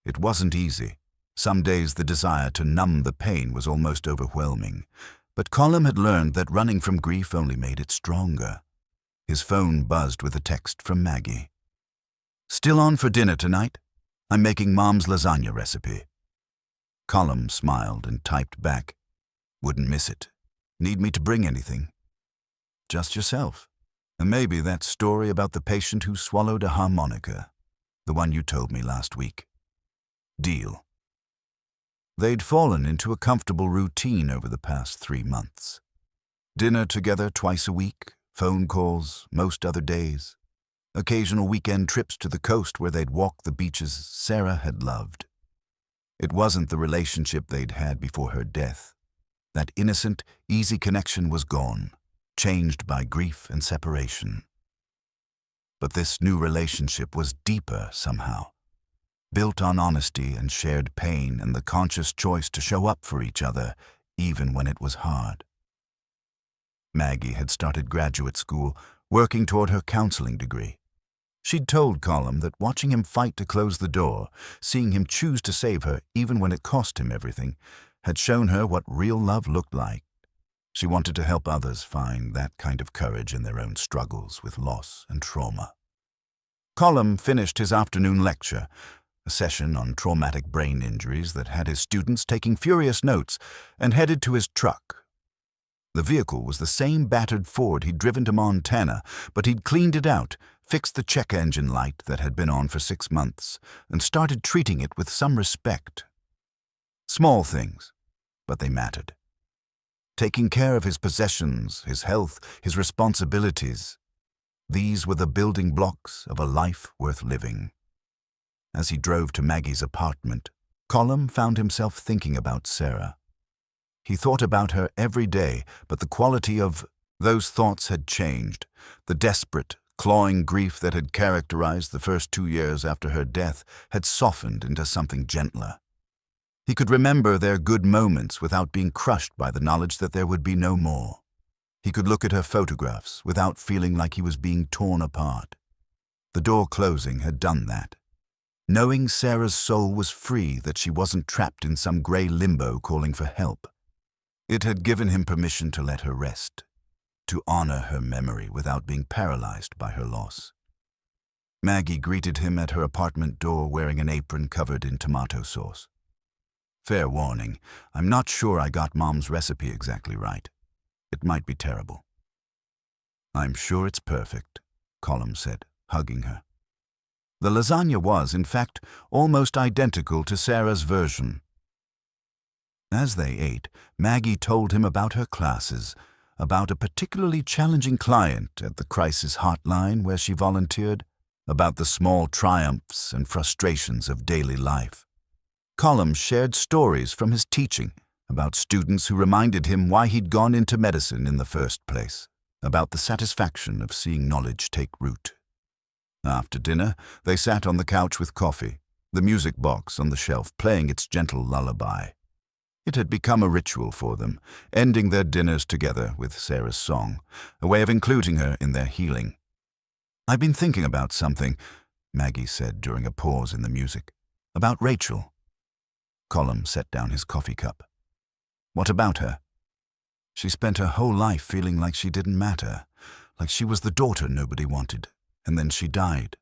It wasn't easy. Some days the desire to numb the pain was almost overwhelming, but Colm had learned that running from grief only made it stronger. His phone buzzed with a text from Maggie. "Still on for dinner tonight? I'm making Mom's lasagna recipe." Colm smiled and typed back, "Wouldn't miss it. Need me to bring anything? Just yourself. And maybe that story about the patient who swallowed a harmonica, the one you told me last week. Deal. They'd fallen into a comfortable routine over the past 3 months. Dinner together twice a week, phone calls most other days, occasional weekend trips to the coast where they'd walk the beaches Sarah had loved. It wasn't the relationship they'd had before her death. That innocent, easy connection was gone, changed by grief and separation. But this new relationship was deeper somehow, built on honesty and shared pain and the conscious choice to show up for each other, even when it was hard. Maggie had started graduate school, working toward her counseling degree. She'd told Colm that watching him fight to close the door, seeing him choose to save her even when it cost him everything, had shown her what real love looked like. She wanted to help others find that kind of courage in their own struggles with loss and trauma. Colm finished his afternoon lecture, a session on traumatic brain injuries that had his students taking furious notes, and headed to his truck. The vehicle was the same battered Ford he'd driven to Montana, but he'd cleaned it out, fixed the check engine light that had been on for 6 months, and started treating it with some respect. Small things, but they mattered. Taking care of his possessions, his health, his responsibilities, these were the building blocks of a life worth living. As he drove to Maggie's apartment, Colm found himself thinking about Sarah. He thought about her every day, but the quality of those thoughts had changed. The desperate, clawing grief that had characterized the first 2 years after her death had softened into something gentler. He could remember their good moments without being crushed by the knowledge that there would be no more. He could look at her photographs without feeling like he was being torn apart. The door closing had done that. Knowing Sarah's soul was free, that she wasn't trapped in some gray limbo calling for help. It had given him permission to let her rest, to honor her memory without being paralyzed by her loss. Maggie greeted him at her apartment door wearing an apron covered in tomato sauce. Fair warning, I'm not sure I got Mom's recipe exactly right. It might be terrible. I'm sure it's perfect, Colm said, hugging her. The lasagna was, in fact, almost identical to Sarah's version. As they ate, Maggie told him about her classes, about a particularly challenging client at the crisis hotline where she volunteered, about the small triumphs and frustrations of daily life. Colm shared stories from his teaching, about students who reminded him why he'd gone into medicine in the first place, about the satisfaction of seeing knowledge take root. After dinner, they sat on the couch with coffee, the music box on the shelf playing its gentle lullaby. It had become a ritual for them, ending their dinners together with Sarah's song, a way of including her in their healing. I've been thinking about something, Maggie said during a pause in the music. About Rachel. Colm set down his coffee cup. What about her? She spent her whole life feeling like she didn't matter, like she was the daughter nobody wanted, and then she died,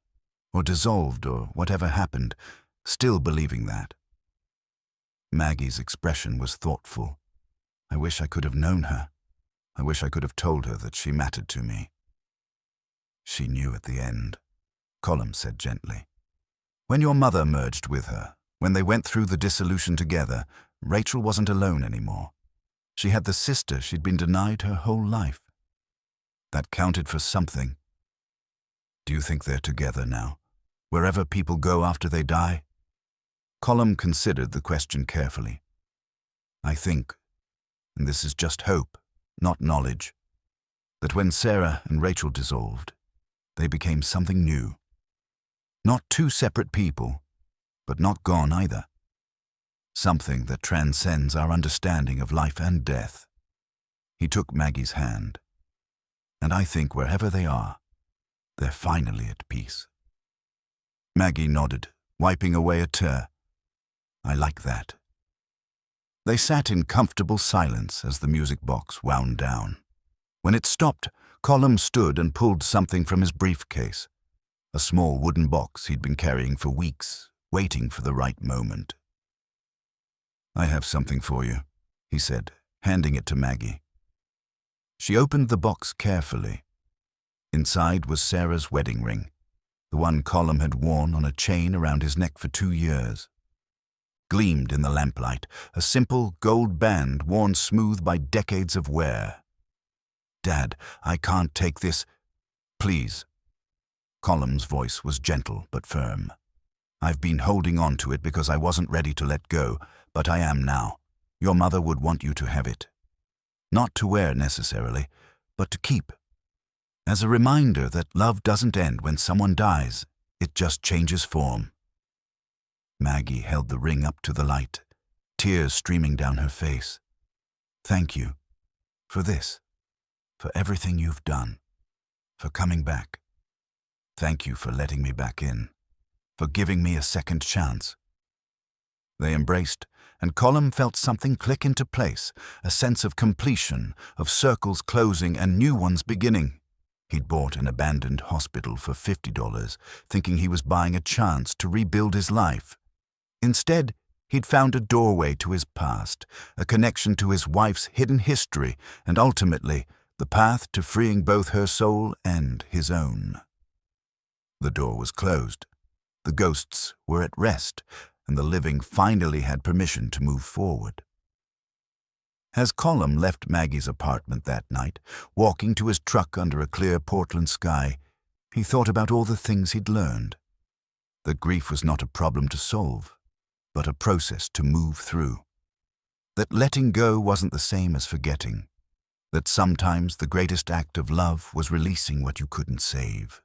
or dissolved, or whatever happened, still believing that. Maggie's expression was thoughtful. I wish I could have known her. I wish I could have told her that she mattered to me. She knew at the end, Colm said gently. When your mother merged with her, when they went through the dissolution together, Rachel wasn't alone anymore. She had the sister she'd been denied her whole life. That counted for something. Do you think they're together now, wherever people go after they die? Colm considered the question carefully. I think, and this is just hope, not knowledge, that when Sarah and Rachel dissolved, they became something new. Not two separate people, but not gone either. Something that transcends our understanding of life and death. He took Maggie's hand, and I think wherever they are, they're finally at peace. Maggie nodded, wiping away a tear. I like that. They sat in comfortable silence as the music box wound down. When it stopped, Colm stood and pulled something from his briefcase, a small wooden box he'd been carrying for weeks, waiting for the right moment. I have something for you, he said, handing it to Maggie. She opened the box carefully. Inside was Sarah's wedding ring, the one Colm had worn on a chain around his neck for 2 years. Gleamed in the lamplight, a simple gold band worn smooth by decades of wear. "Dad, I can't take this. Please." Colm's voice was gentle but firm. "I've been holding on to it because I wasn't ready to let go, but I am now. Your mother would want you to have it. Not to wear necessarily, but to keep. As a reminder that love doesn't end when someone dies, it just changes form." Maggie held the ring up to the light, tears streaming down her face. "Thank you. For this. For everything you've done. For coming back. Thank you for letting me back in. For giving me a second chance." They embraced, and Colm felt something click into place, a sense of completion, of circles closing and new ones beginning. He'd bought an abandoned hospital for $50, thinking he was buying a chance to rebuild his life. Instead, he'd found a doorway to his past, a connection to his wife's hidden history, and ultimately, the path to freeing both her soul and his own. The door was closed. The ghosts were at rest, and the living finally had permission to move forward. As Colm left Maggie's apartment that night, walking to his truck under a clear Portland sky, he thought about all the things he'd learned. That grief was not a problem to solve, but a process to move through. That letting go wasn't the same as forgetting. That sometimes the greatest act of love was releasing what you couldn't save.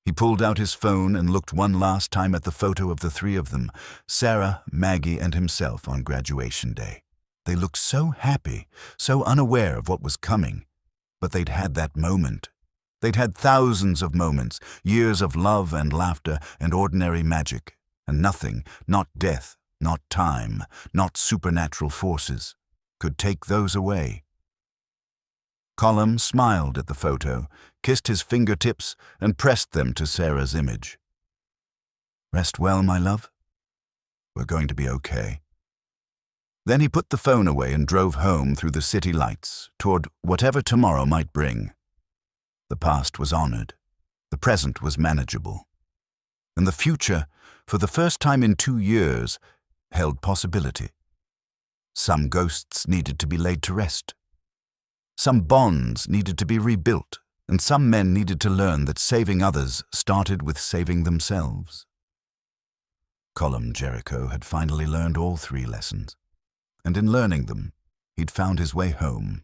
He pulled out his phone and looked one last time at the photo of the 3 of them, Sarah, Maggie, and himself on graduation day. They looked so happy, so unaware of what was coming. But they'd had that moment. They'd had thousands of moments, years of love and laughter and ordinary magic, and nothing, not death, not time, not supernatural forces, could take those away. Colm smiled at the photo, kissed his fingertips, and pressed them to Sarah's image. "Rest well, my love. We're going to be okay." Then he put the phone away and drove home through the city lights, toward whatever tomorrow might bring. The past was honored. The present was manageable. And the future, for the first time in 2 years, held possibility. Some ghosts needed to be laid to rest. Some bonds needed to be rebuilt, and some men needed to learn that saving others started with saving themselves. Colm Jericho had finally learned all 3 lessons, and in learning them, he'd found his way home.